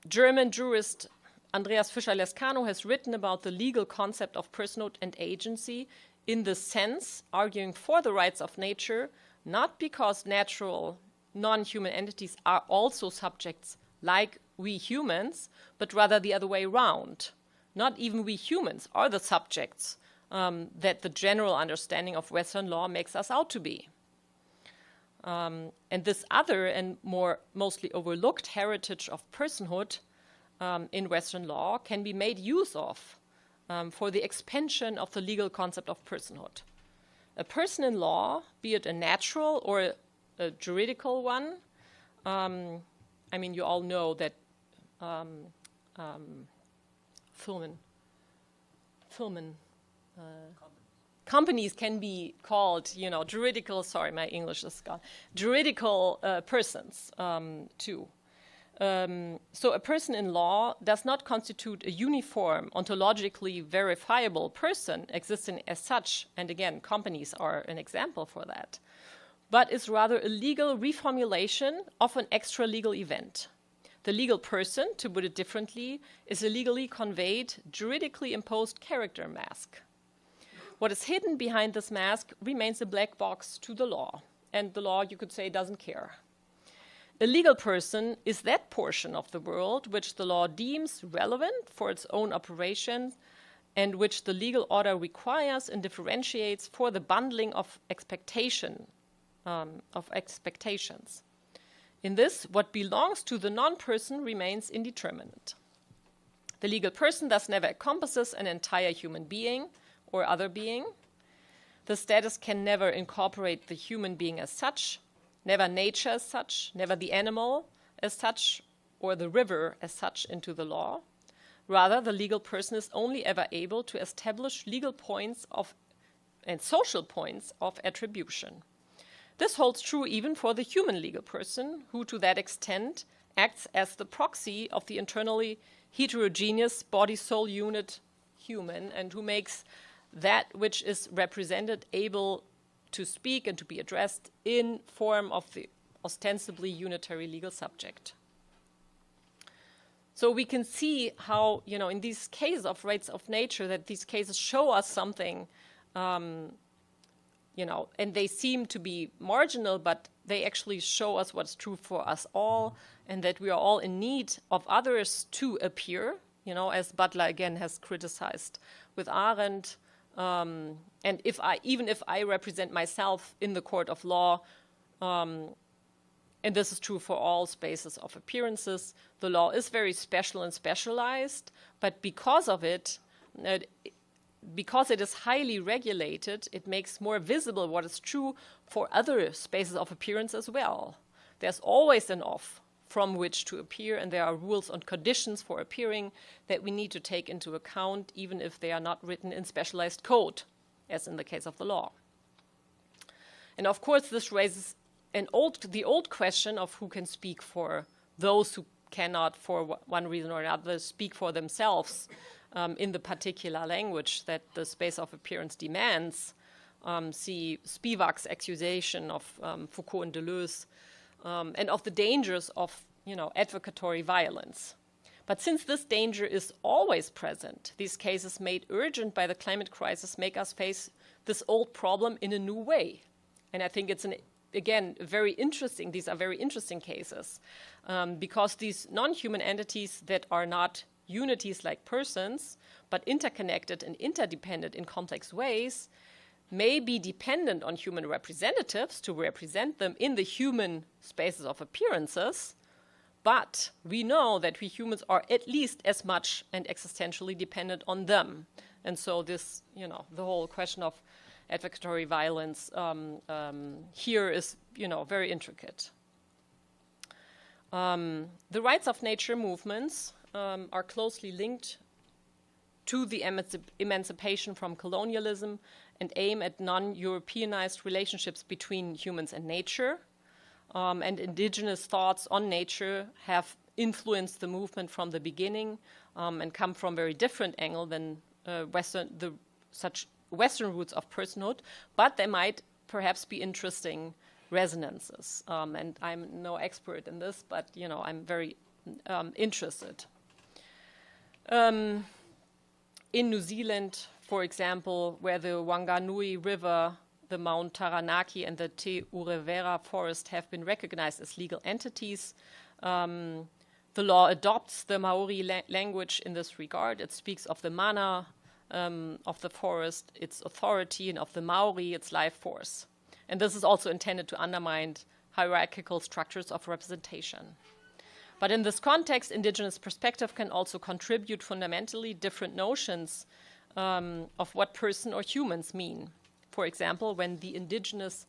German jurist Andreas Fischer-Lescano has written about the legal concept of personhood and agency in the sense, arguing for the rights of nature, not because natural non-human entities are also subjects like we humans, but rather the other way around. Not even we humans are the subjects that the general understanding of Western law makes us out to be. And this other and mostly overlooked heritage of personhood in Western law can be made use of for the expansion of the legal concept of personhood. A person in law, be it a natural or a juridical one, I mean, you all know that companies can be called, juridical, sorry, my English is gone, juridical persons too. So a person in law does not constitute a uniform, ontologically verifiable person existing as such, and again, companies are an example for that, but is rather a legal reformulation of an extra-legal event. The legal person, to put it differently, is a legally conveyed, juridically imposed character mask. What is hidden behind this mask remains a black box to the law, and the law, you could say, doesn't care. A legal person is that portion of the world which the law deems relevant for its own operation and which the legal order requires and differentiates for the bundling of expectations. In this, what belongs to the non-person remains indeterminate. The legal person thus never encompasses an entire human being or other being. The status can never incorporate the human being as such, never nature as such, never the animal as such, or the river as such into the law. Rather, the legal person is only ever able to establish legal points and social points of attribution. This holds true even for the human legal person, who to that extent acts as the proxy of the internally heterogeneous body-soul unit human, and who makes that which is represented able to speak and to be addressed in form of the ostensibly unitary legal subject. So we can see how, in these cases of rights of nature, that these cases show us something, and they seem to be marginal, but they actually show us what's true for us all, and that we are all in need of others to appear, as Butler again has criticized with Arendt. And even if I represent myself in the court of law, and this is true for all spaces of appearances, the law is very special and specialized, but because of it, because it is highly regulated, it makes more visible what is true for other spaces of appearance as well. There's always an off from which to appear, and there are rules and conditions for appearing that we need to take into account, even if they are not written in specialized code, as in the case of the law. And of course, this raises the old question of who can speak for those who cannot, for one reason or another, speak for themselves in the particular language that the space of appearance demands. See Spivak's accusation of Foucault and Deleuze, and of the dangers of, advocatory violence. But since this danger is always present, these cases made urgent by the climate crisis make us face this old problem in a new way. And I think it's these are very interesting cases, because these non-human entities that are not unities like persons, but interconnected and interdependent in complex ways, may be dependent on human representatives to represent them in the human spaces of appearances, but we know that we humans are at least as much and existentially dependent on them. And so this, the whole question of advocatory violence here is, very intricate. The rights of nature movements are closely linked to the emancipation from colonialism and aim at non-Europeanized relationships between humans and nature. And indigenous thoughts on nature have influenced the movement from the beginning and come from a very different angle than the such Western roots of personhood, but they might perhaps be interesting resonances. And I'm no expert in this, but I'm very interested. In New Zealand, for example, where the Wanganui River, the Mount Taranaki, and the Te Urevera forest have been recognized as legal entities, the law adopts the Maori language in this regard. It speaks of the mana of the forest, its authority, and of the Maori, its life force. And this is also intended to undermine hierarchical structures of representation. But in this context, indigenous perspective can also contribute fundamentally different notions of what person or humans mean. For example, when the indigenous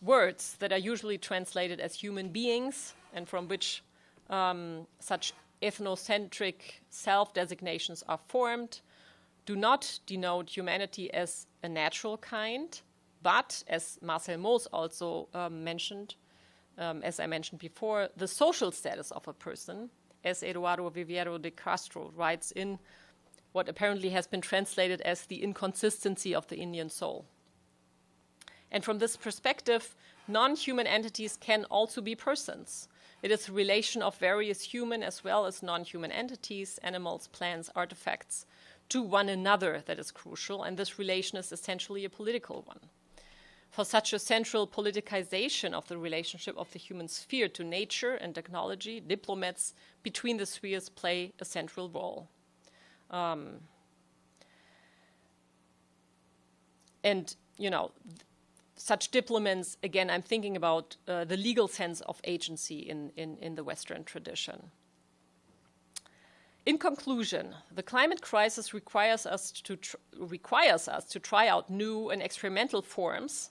words that are usually translated as human beings and from which such ethnocentric self-designations are formed do not denote humanity as a natural kind, but, as Marcel Moos also mentioned, as I mentioned before, the social status of a person, as Eduardo Viveiro de Castro writes in what apparently has been translated as the inconsistency of the Indian soul. And from this perspective, non-human entities can also be persons. It is a relation of various human as well as non-human entities, animals, plants, artifacts, to one another that is crucial, and this relation is essentially a political one. For such a central politicization of the relationship of the human sphere to nature and technology, diplomats between the spheres play a central role. Such diplomats, again, I'm thinking about the legal sense of agency in the Western tradition. In conclusion, the climate crisis requires us to try out new and experimental forms,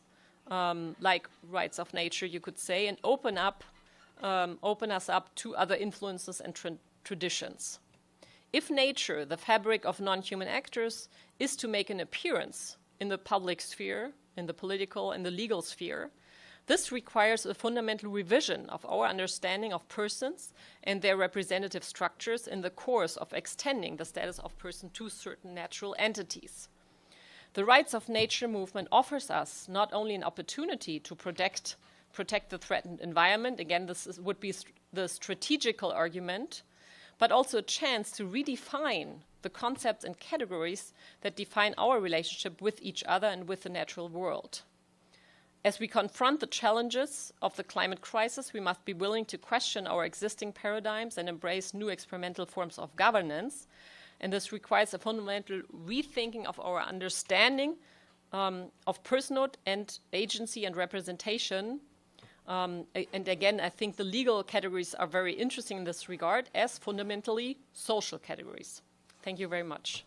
like rights of nature, you could say, and open us up to other influences and traditions. If nature, the fabric of non-human actors, is to make an appearance in the public sphere, in the political and the legal sphere, this requires a fundamental revision of our understanding of persons and their representative structures in the course of extending the status of person to certain natural entities. The rights of nature movement offers us not only an opportunity to protect the threatened environment, again, would be the strategical argument, but also a chance to redefine the concepts and categories that define our relationship with each other and with the natural world. As we confront the challenges of the climate crisis, we must be willing to question our existing paradigms and embrace new experimental forms of governance. And this requires a fundamental rethinking of our understanding of personhood and agency and representation. And again, I think the legal categories are very interesting in this regard as fundamentally social categories. Thank you very much.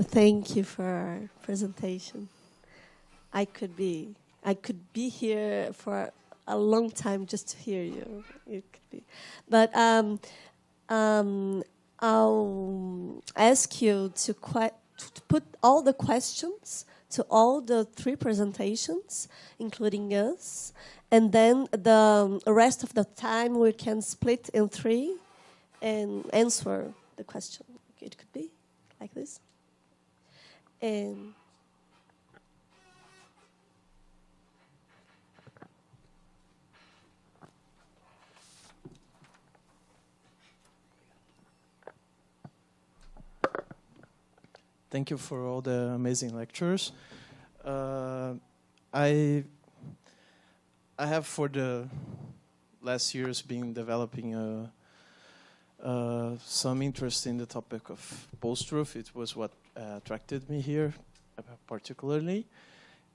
Thank you for our presentation. I could be here for a long time just to hear you. It could be, but I'll ask you to put all the questions to all the three presentations, including us, and then the rest of the time we can split in three and answer the question. It could be like this. And thank you for all the amazing lectures. I have for the last years been developing some interest in the topic of post-truth. It was what attracted me here particularly.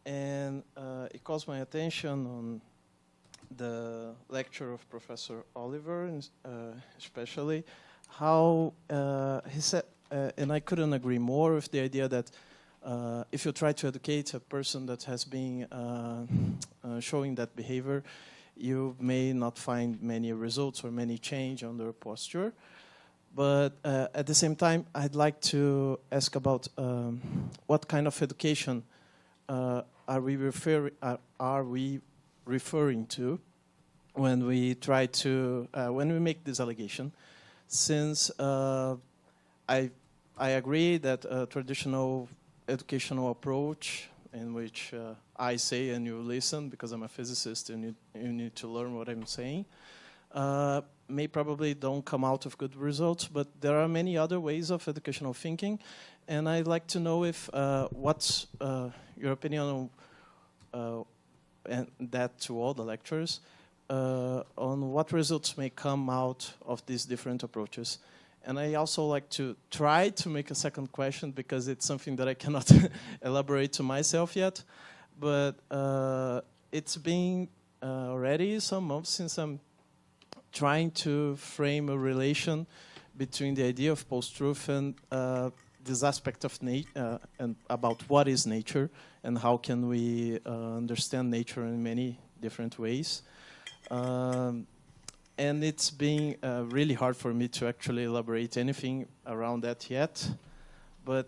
And it caused my attention on the lecture of Professor Oliver, especially how he said, and I couldn't agree more with the idea that if you try to educate a person that has been showing that behavior, you may not find many results or many change on their posture. But at the same time, I'd like to ask about what kind of education are we referring to when we try to when we make this allegation, since I agree that a traditional educational approach in which I say and you listen, because I'm a physicist and you need to learn what I'm saying, may probably don't come out of good results, but there are many other ways of educational thinking, and I'd like to know if what's your opinion on and that to all the lecturers on what results may come out of these different approaches. And I also like to try to make a second question, because it's something that I cannot elaborate to myself yet, but it's been already some months since I'm trying to frame a relation between the idea of post-truth and this aspect of nature, and about what is nature and how can we understand nature in many different ways. And it's been really hard for me to actually elaborate anything around that yet. But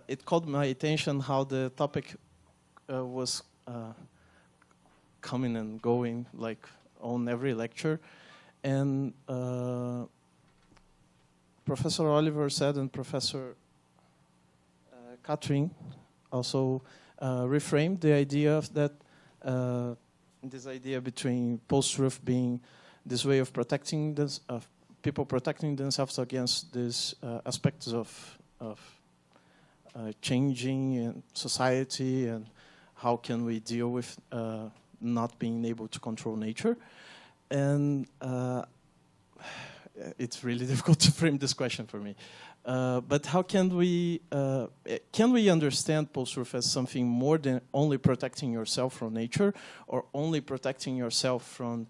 it caught my attention how the topic was coming and going, like on every lecture. And Professor Oliver said, and Professor Catherine also reframed the idea of that, this idea between post-truth being this way of protecting this, of people protecting themselves against these aspects of changing society, and how can we deal with not being able to control nature. And it's really difficult to frame this question for me. But how can we understand post-truth as something more than only protecting yourself from nature, or only protecting yourself from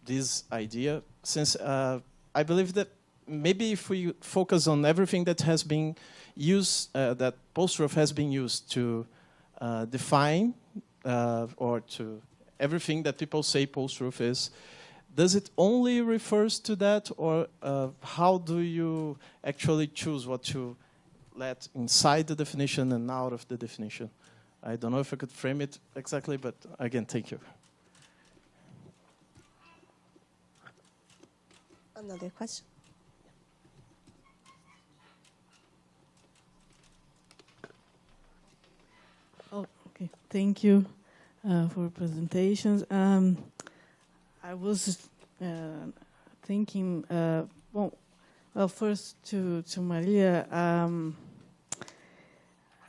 this idea? Since I believe that maybe if we focus on everything that has been used, that post-truth has been used to define, or to everything that people say post-truth is, does it only refers to that, or how do you actually choose what to let inside the definition and out of the definition? I don't know if I could frame it exactly, but again, thank you. Another question? Oh, okay. Thank you for presentations. I was thinking, well, first to Maria,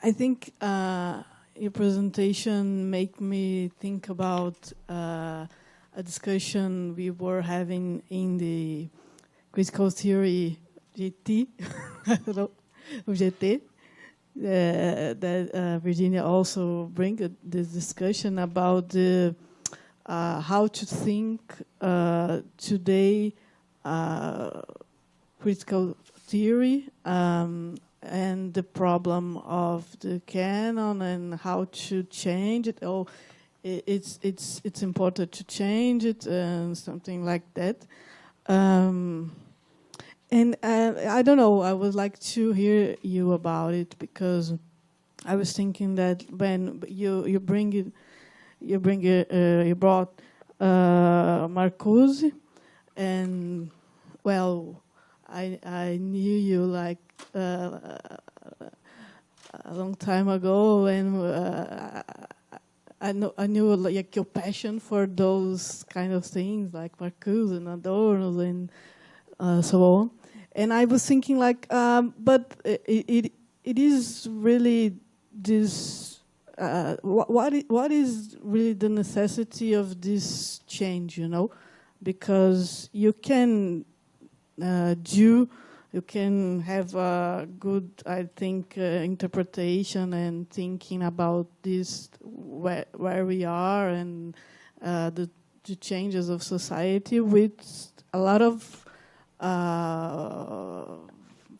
I think your presentation made me think about a discussion we were having in the critical theory GT, I don't know, GT, that Virginia also bring this discussion about the how to think today critical theory and the problem of the canon and how to change it. Oh, it's important to change it and something like that. And I don't know. I would like to hear you about it, because I was thinking that when you brought Marcuse, and well, I knew you like a long time ago, and I knew like your passion for those kind of things, like Marcuse and Adorno and so on. And I was thinking like, but it is really this. What is really the necessity of this change, you know? Because you can you can have a good, I think, interpretation and thinking about this, where we are and the changes of society, with a lot of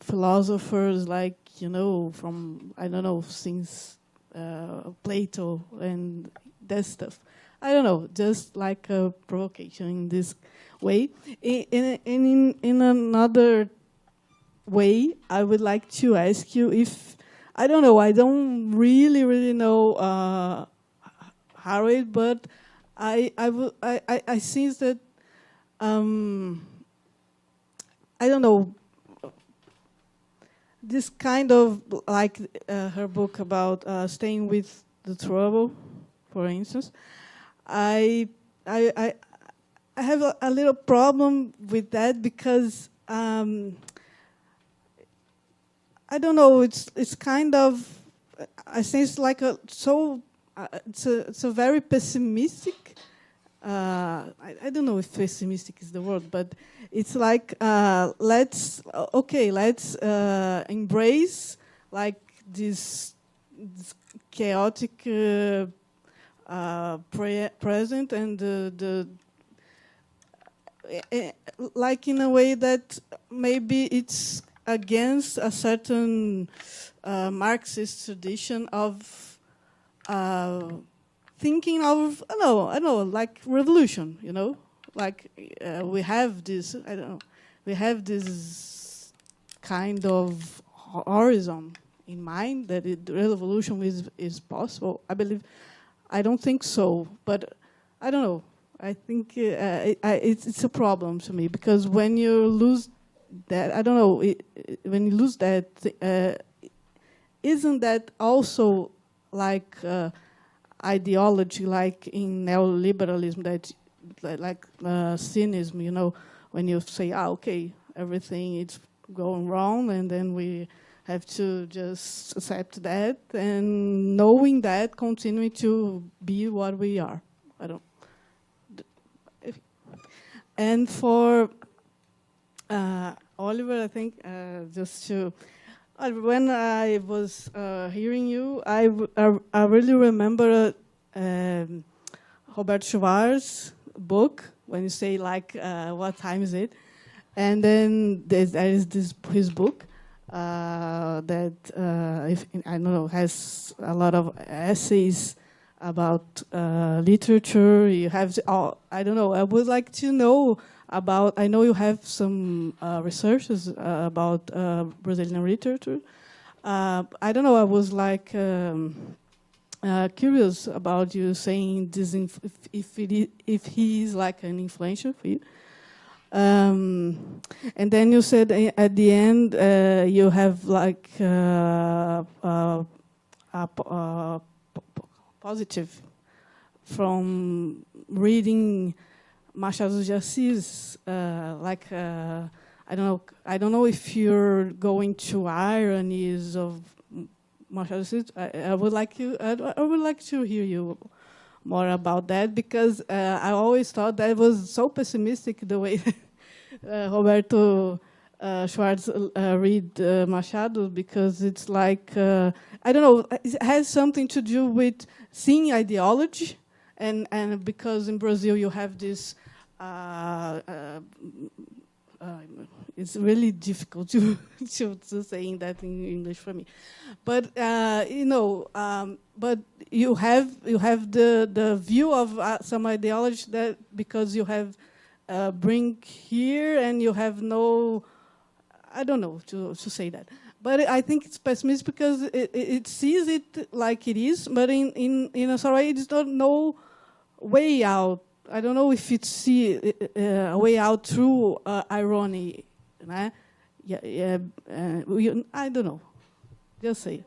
philosophers, like, you know, from, I don't know, since Plato and that stuff. I don't know, just like a provocation in this way. In another way, I would like to ask you if, I don't know, I don't really know Harriet, but I see that I don't know, this kind of like her book about staying with the trouble, for instance. I have a little problem with that because I don't know. It's kind of, I think it's like it's a very pessimistic. I don't know if pessimistic is the word, but it's like let's embrace like this chaotic present and like in a way that maybe it's against a certain Marxist tradition of thinking of I don't know, like revolution, you know, like we have this kind of horizon in mind that revolution is possible. I don't think so, but I don't know. I think it's a problem to me because when you lose that, I don't know, when you lose that, isn't that also like ideology, like in neoliberalism, that like cynism, you know, when you say, okay, everything is going wrong, and then we have to just accept that, and knowing that, continuing to be what we are. I don't. And for Oliver, I think just to. When I was hearing you, I really remember Robert Schwarz's book, when you say, like, what time is it? And then there is his book that, if, I don't know, has a lot of essays about literature. You have, I don't know, I would like to know about, I know you have some researches about Brazilian literature. I don't know, I was like curious about you saying this, if he is like an influential for you. And then you said at the end you have like positive from reading Machado de Assis, like I don't know if you're going to ironies of Machado de Assis. I would like to hear you more about that, because I always thought that was so pessimistic the way Roberto Schwarz read Machado, because it's like I don't know, it has something to do with seeing ideology, and because in Brazil you have this. It's really difficult to saying that in English for me, but you know, but you have the view of some ideology that, because you have bring here and you have no, I don't know to say that, but I think it's pessimistic because it sees it like it is, but in a sort of way it's not no way out. I don't know if it's a way out through irony. Né? I don't know. Just say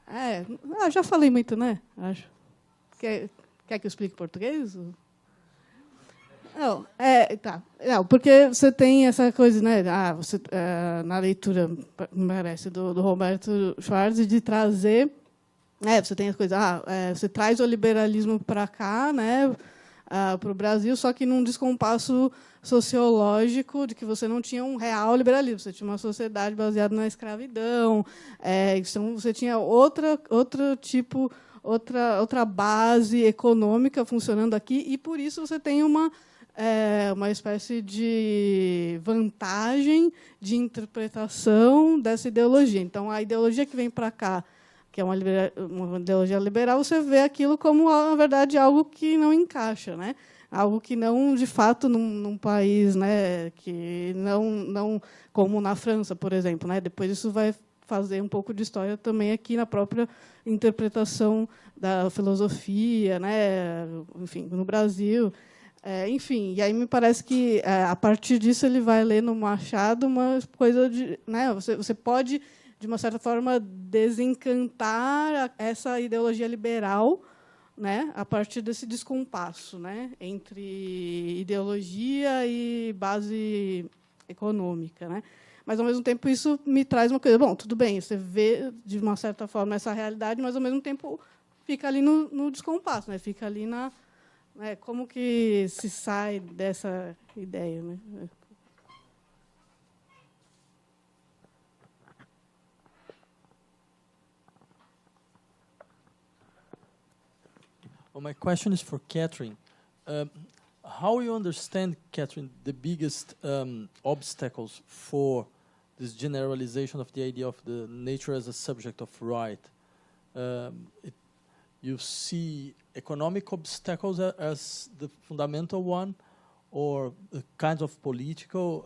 it. Já falei muito, né? Acho. Quer que eu explique português? Não, tá. Não, porque você tem essa coisa, né? Você, na leitura, me parece, do Roberto Schwarz, de trazer. Você tem as coisas. Você traz o liberalismo para cá, né? Para o Brasil, só que num descompasso sociológico de que você não tinha um real liberalismo, você tinha uma sociedade baseada na escravidão, então você tinha outra base econômica funcionando aqui, e por isso você tem uma espécie de vantagem de interpretação dessa ideologia. Então, a ideologia que vem para cá, que é uma ideologia liberal, você vê aquilo como, na verdade, algo que não encaixa, né? Algo que não, de fato, num país, né, que não como na França, por exemplo, né? Depois isso vai fazer um pouco de história também aqui na própria interpretação da filosofia, né? Enfim, no Brasil. Enfim, e aí me parece que, a partir disso, ele vai ler no Machado uma coisa de... Né? Você pode, de uma certa forma, desencantar essa ideologia liberal, né, a partir desse descompasso, né, entre ideologia e base econômica, né? Mas, ao mesmo tempo, isso me traz uma coisa... Bom, tudo bem, você vê, de uma certa forma, essa realidade, mas, ao mesmo tempo, fica ali no descompasso, né? Fica ali na... Né, como que se sai dessa ideia, né? Well, my question is for Catherine. How you understand, Catherine, the biggest obstacles for this generalization of the idea of the nature as a subject of right? You see economic obstacles as the fundamental one, or kinds of political?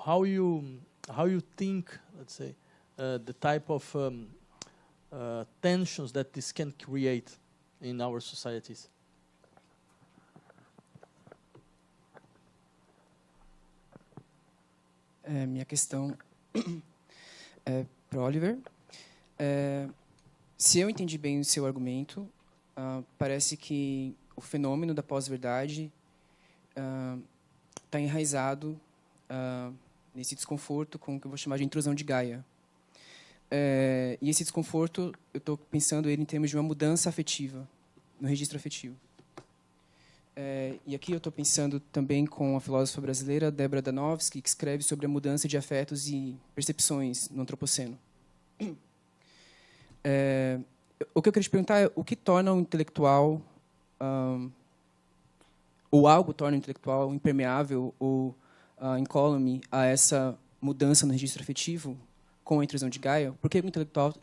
How you think, let's say, the type of tensions that this can create in our societies? Minha questão é para Oliver. Se eu entendi bem o seu argumento, parece que o fenômeno da pós-verdade está enraizado nesse desconforto com o que eu vou chamar de intrusão de Gaia. E esse desconforto, eu estou pensando ele em termos de uma mudança afetiva, no registro afetivo. E aqui eu estou pensando também com a filósofa brasileira Débora Danowski, que escreve sobre a mudança de afetos e percepções no antropoceno. O que eu queria te perguntar é o que torna o intelectual, ou algo torna o intelectual impermeável ou incólume a essa mudança no registro afetivo com a intrusão de Gaia? Por que o intelectual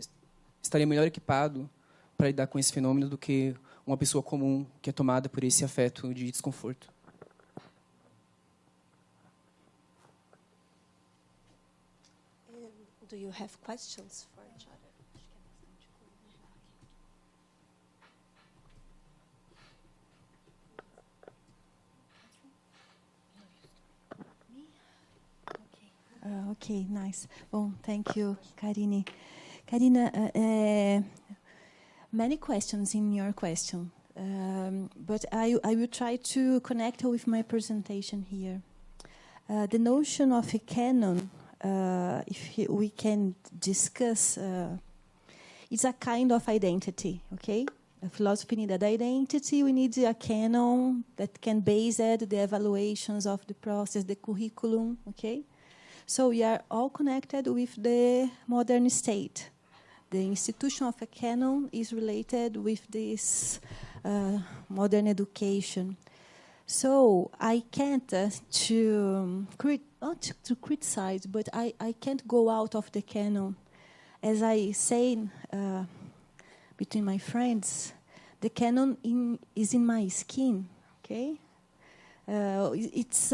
estaria melhor equipado para lidar com esse fenômeno do que uma pessoa comum que é tomada por esse afeto de desconforto? Do you have questions for each other? Okay, nice. Well, thank you, Karine. Karina, many questions in your question, but I will try to connect with my presentation here. The notion of a canon, if we can discuss, it's a kind of identity, okay? A philosophy needs an identity. We need a canon that can base the evaluations of the process, the curriculum, okay? So we are all connected with the modern state. The institution of a canon is related with this modern education. So I can't, not to criticize, but I can't go out of the canon. As I say between my friends, the canon is in my skin, okay? It's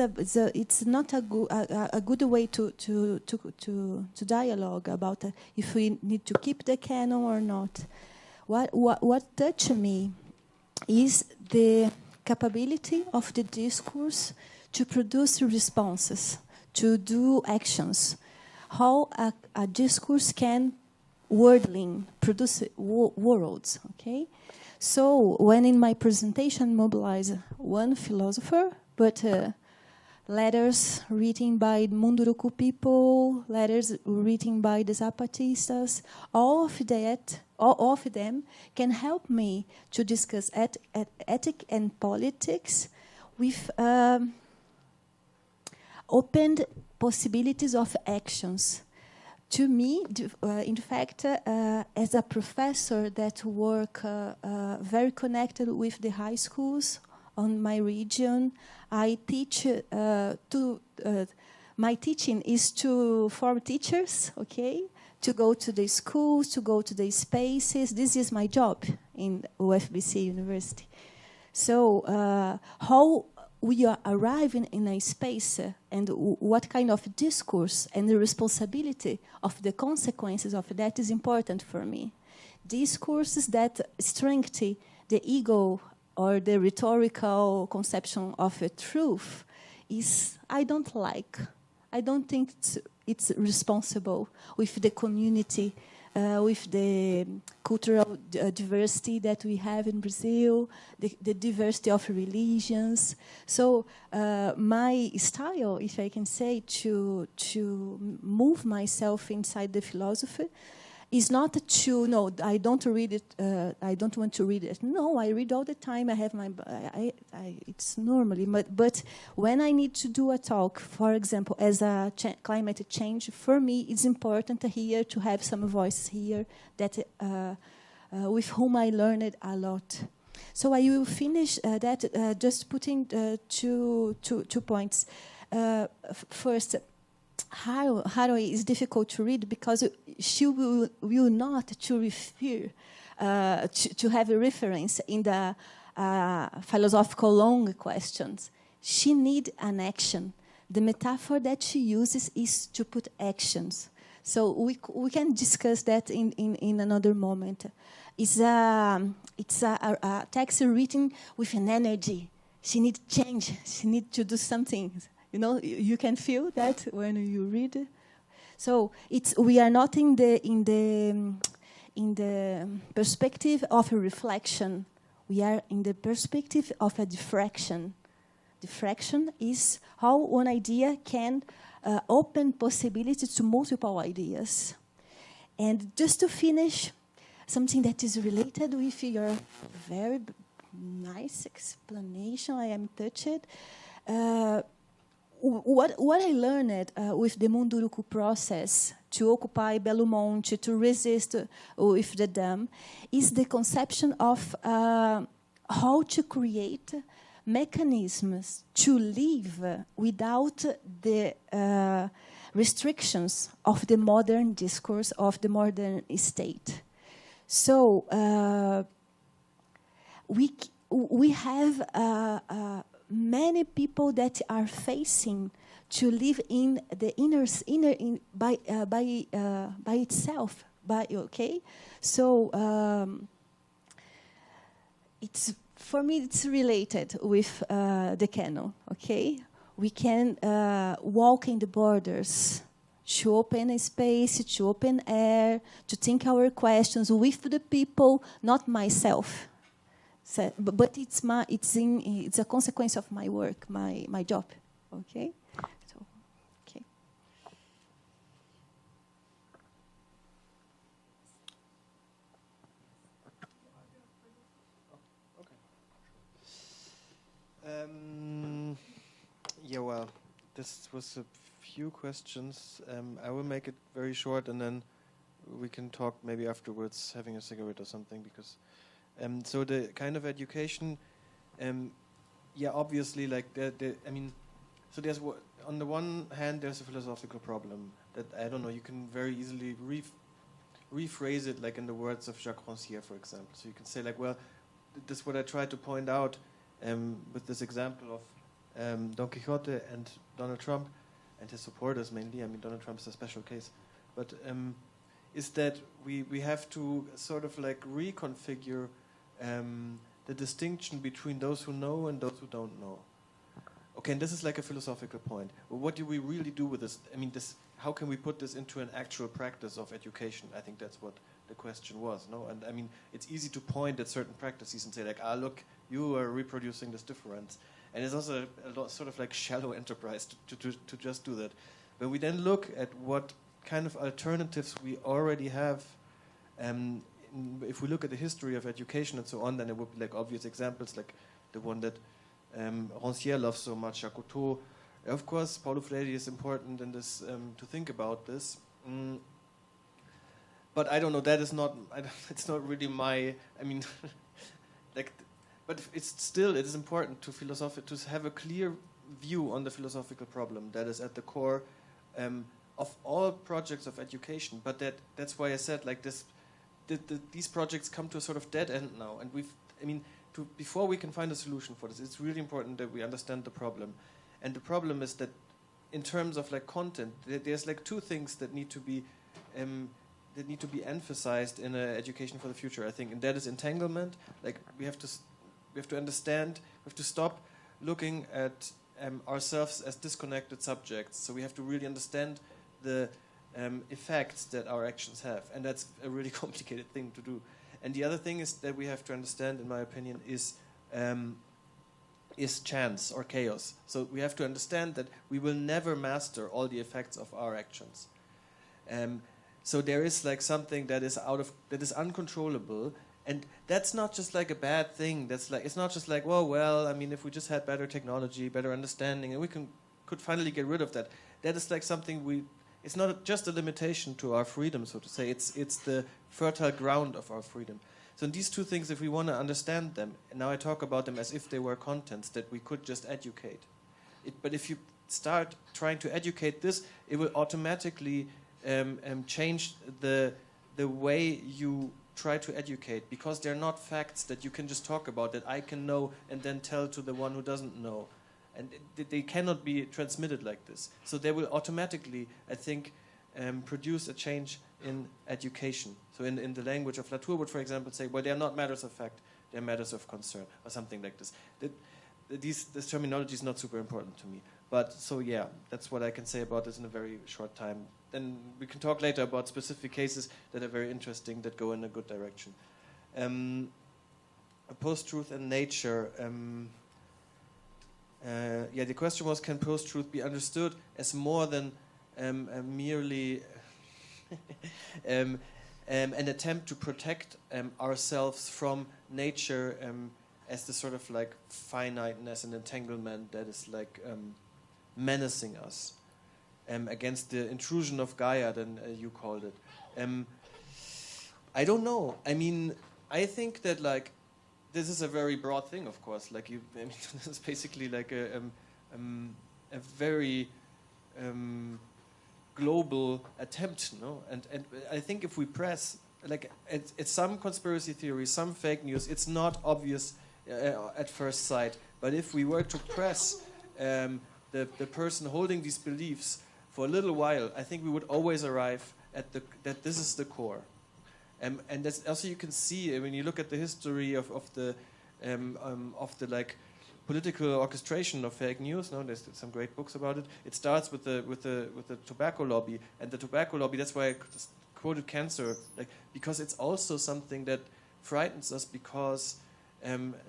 not a good way to dialogue about if we need to keep the canon or not. What touched me is the capability of the discourse to produce responses, to do actions. How a discourse can wordling produce worlds. Okay. So when in my presentation mobilize one philosopher, but letters written by Munduruku people, letters written by the Zapatistas, all of them can help me to discuss ethics and politics with opened possibilities of actions. To me, in fact, as a professor that work very connected with the high schools on my region, I teach my teaching is to form teachers, okay? To go to the schools, to go to the spaces. This is my job in UFBC University. So how we are arriving in a space and what kind of discourse and the responsibility of the consequences of that is important for me. Discourses that strengthen the ego or the rhetorical conception of a truth is, I don't like. I don't think it's responsible with the community, with the cultural diversity that we have in Brazil, the diversity of religions. So my style, if I can say, to move myself inside the philosophy is not to, no, I don't read it, I don't want to read it. No, I read all the time. I have my, it's normally, but when I need to do a talk, for example, as a climate change, for me, it's important here to have some voices here that, with whom I learned a lot. So I will finish that just putting two points. First, Haraway is difficult to read because she will not to refer to have a reference in the philosophical long questions. She needs an action. The metaphor that she uses is to put actions. So we can discuss that in another moment. It's a text written with an energy. She needs change. She needs to do something. You know, you can feel that when you read it. So we are not in the perspective of a reflection. We are in the perspective of a diffraction. Diffraction is how one idea can open possibilities to multiple ideas. And just to finish, something that is related with your very nice explanation, I am touched. What I learned with the Munduruku process to occupy Belo Monte, to resist with the dam, is the conception of how to create mechanisms to live without the restrictions of the modern discourse, of the modern state. So we have many people that are facing to live in the inner by itself. Okay, so it's for me it's related with the canon. Okay, we can walk in the borders, to open a space, to open air, to think our questions with the people, not myself. So, but it's a consequence of my work, my job. Okay, so okay. Yeah, well, this was a few questions. I will make it very short, and then we can talk maybe afterwards, having a cigarette or something, because. So the kind of education, yeah, obviously, like I mean, so there's on the one hand there's a philosophical problem that I don't know. You can very easily rephrase it, like in the words of Jacques Rancière, for example. So you can say like, well, this is what I tried to point out with this example of Don Quixote and Donald Trump and his supporters mainly. I mean, Donald Trump is a special case, but is that we have to sort of like reconfigure the distinction between those who know and those who don't know. Okay, and this is like a philosophical point. Well, what do we really do with this? I mean, how can we put this into an actual practice of education? I think that's what the question was, no? And I mean, it's easy to point at certain practices and say like, look, you are reproducing this difference. And it's also a lot, sort of like shallow enterprise to just do that. But we then look at what kind of alternatives we already have. If we look at the history of education and so on, then it would be like obvious examples, like the one that Rancière loves so much, Jacotot. Of course, Paulo Freire is important in this to think about this. But I don't know. That is not. It's not really my. I mean, like, but it is important to have a clear view on the philosophical problem that is at the core of all projects of education. But that's why I said like this. These projects come to a sort of dead end now, and before we can find a solution for this, it's really important that we understand the problem. And the problem is that in terms of like content, there's like two things that need to be emphasized in education for the future, I think, and that is entanglement. Like we have to understand, we have to stop looking at ourselves as disconnected subjects. So we have to really understand the effects that our actions have, and that's a really complicated thing to do. And the other thing is that we have to understand, in my opinion, is chance or chaos. So we have to understand that we will never master all the effects of our actions. So there is like something that is uncontrollable, and that's not just like a bad thing. That's like, it's not just like, well, I mean, if we just had better technology, better understanding, and we could finally get rid of that. That is like something it's not just a limitation to our freedom, so to say. It's the fertile ground of our freedom. So in these two things, if we want to understand them, and now I talk about them as if they were contents that we could just educate. But if you start trying to educate this, it will automatically change the way you try to educate, because they're not facts that you can just talk about, that I can know and then tell to the one who doesn't know. And they cannot be transmitted like this. So they will automatically, I think, produce a change in education. So in the language of Latour would, for example, say, well, they are not matters of fact, they are matters of concern, or something like this. This terminology is not super important to me. But so yeah, that's what I can say about this in a very short time. Then we can talk later about specific cases that are very interesting, that go in a good direction. Post-truth and nature. The question was, can post-truth be understood as more than merely an attempt to protect ourselves from nature as the sort of like finiteness and entanglement that is like menacing us against the intrusion of Gaia, then you called it. I don't know. I mean, I think that like this is a very broad thing, of course. Like this is basically like a very global attempt, no? And I think if we press, like, it's some conspiracy theories, some fake news, it's not obvious at first sight. But if we were to press the person holding these beliefs for a little while, I think we would always arrive at that this is the core. And that's also, you can see when you look at the history of the like political orchestration of fake news. No, there's some great books about it. It starts with the tobacco lobby, and the tobacco lobby. That's why I quoted cancer, like, because it's also something that frightens us, because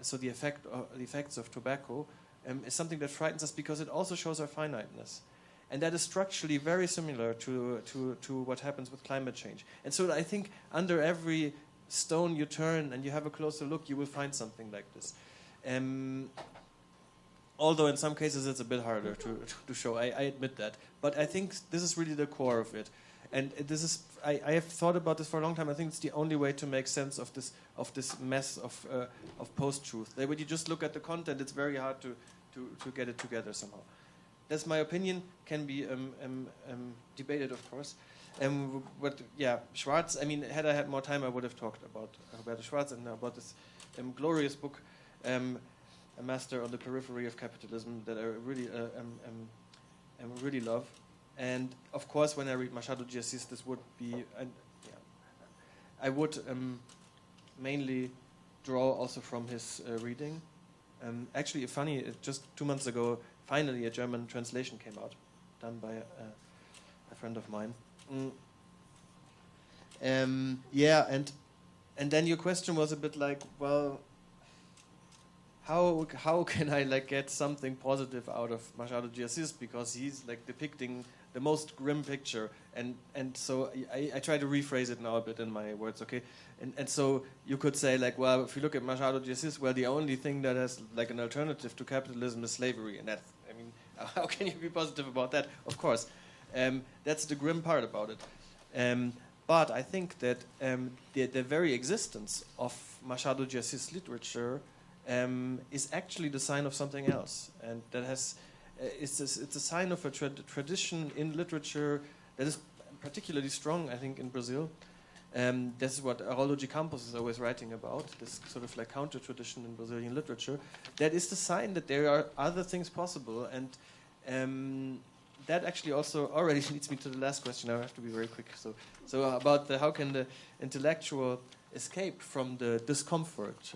so the effects of tobacco is something that frightens us because it also shows our finiteness. And that is structurally very similar to what happens with climate change. And so I think under every stone you turn and you have a closer look, you will find something like this. Although in some cases it's a bit harder to show, I admit that. But I think this is really the core of it. And this is, I have thought about this for a long time. I think it's the only way to make sense of this mess of post-truth. When you just look at the content, it's very hard to get it together somehow. That's my opinion, can be debated, of course. But yeah, Schwarz, I mean, had I had more time, I would have talked about Roberto Schwarz and about this glorious book, A Master on the Periphery of Capitalism, that I really love. And of course, when I read Machado de Assis, this would be, I would mainly draw also from his reading. Actually, funny, just 2 months ago, finally a German translation came out, done by a friend of mine. And then your question was a bit like, well, how can I like get something positive out of Machado de Assis, because he's like depicting the most grim picture, and so I try to rephrase it now a bit in my words, okay? And so you could say, like, well, if you look at Machado de Assis, well, the only thing that has like an alternative to capitalism is slavery, and that's, I mean, how can you be positive about that? Of course, that's the grim part about it. But I think that the very existence of Machado de Assis literature is actually the sign of something else, and that has it's a sign of a tradition in literature that is particularly strong, I think, in Brazil, This is what Haroldo de Campos is always writing about, this sort of like counter-tradition in Brazilian literature. That is the sign that there are other things possible, and that actually also already leads me to the last question. I have to be very quick. So about how can the intellectual escape from the discomfort?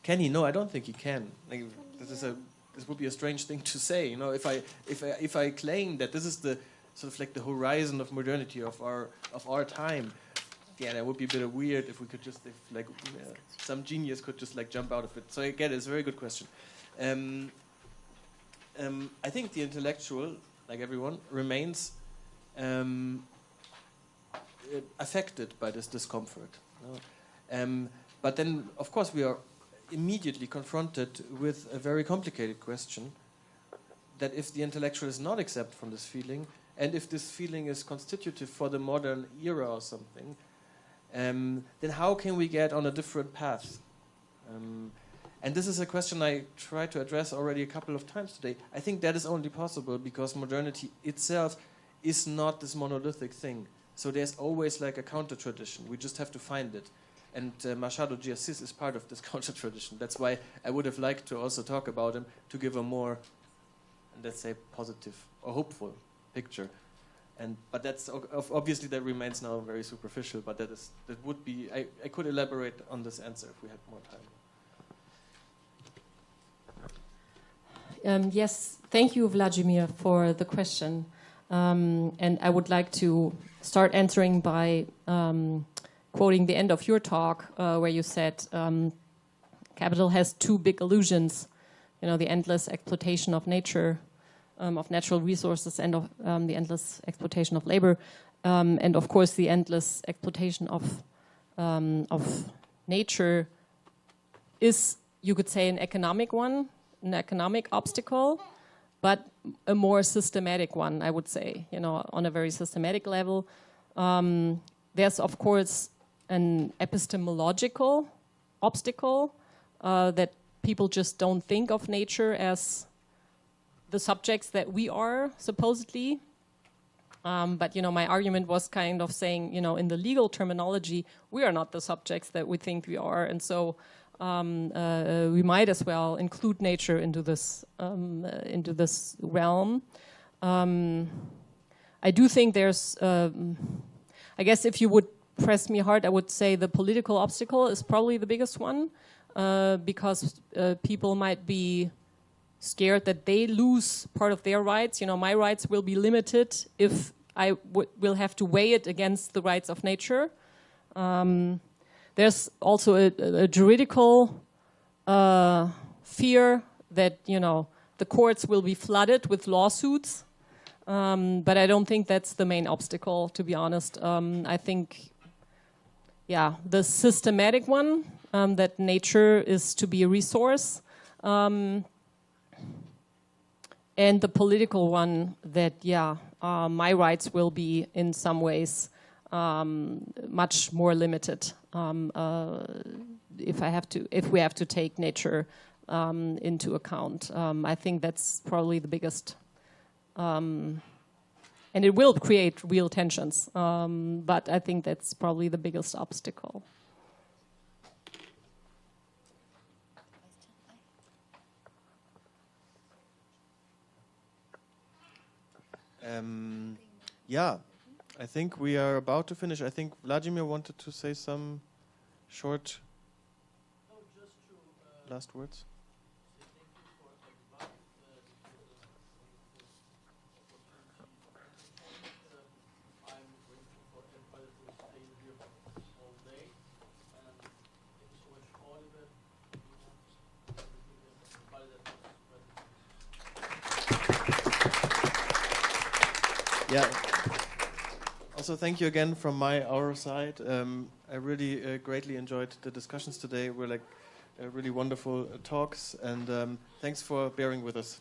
Can he? No, I don't think he can. Like, this would be a strange thing to say. You know, if I claim that this is the sort of like the horizon of modernity of our time, yeah, that would be a bit weird if we could just some genius could just like jump out of it. So I get it. It's a very good question. I think the intellectual, like everyone, remains affected by this discomfort. But then, of course, we are immediately confronted with a very complicated question, that if the intellectual is not exempt from this feeling, and if this feeling is constitutive for the modern era or something, then how can we get on a different path? And this is a question I tried to address already a couple of times today. I think that is only possible because modernity itself is not this monolithic thing. So there's always like a counter-tradition. We just have to find it. And Machado de Assis is part of this counter-tradition. That's why I would have liked to also talk about him, to give a more, let's say, positive or hopeful picture. But that's obviously that remains now very superficial. But that would be. I could elaborate on this answer if we had more time. Yes, thank you, Vladimir, for the question. And I would like to start answering by quoting the end of your talk, where you said capital has two big illusions, the endless exploitation of nature, of natural resources, and of the endless exploitation of labor, and of course the endless exploitation of nature is, you could say, an economic one, an economic obstacle, but a more systematic one, I would say, on a very systematic level. There's, of course, an epistemological obstacle that people just don't think of nature as the subjects that we are, supposedly. But, my argument was kind of saying, in the legal terminology, we are not the subjects that we think we are. And so we might as well include nature into this realm. I do think there's, I guess if you would press me hard, I would say the political obstacle is probably the biggest one, because people might be scared that they lose part of their rights. My rights will be limited if I will have to weigh it against the rights of nature. There's also a juridical fear that, the courts will be flooded with lawsuits. But I don't think that's the main obstacle, to be honest. I think, the systematic one, that nature is to be a resource, and the political one that, my rights will be in some ways much more limited if we have to take nature into account. I think that's probably the biggest, and it will create real tensions. But I think that's probably the biggest obstacle. I think we are about to finish. I think Vladimir wanted to say some short last words. Also, thank you again from our side. I really greatly enjoyed the discussions today. We're really wonderful talks, and thanks for bearing with us.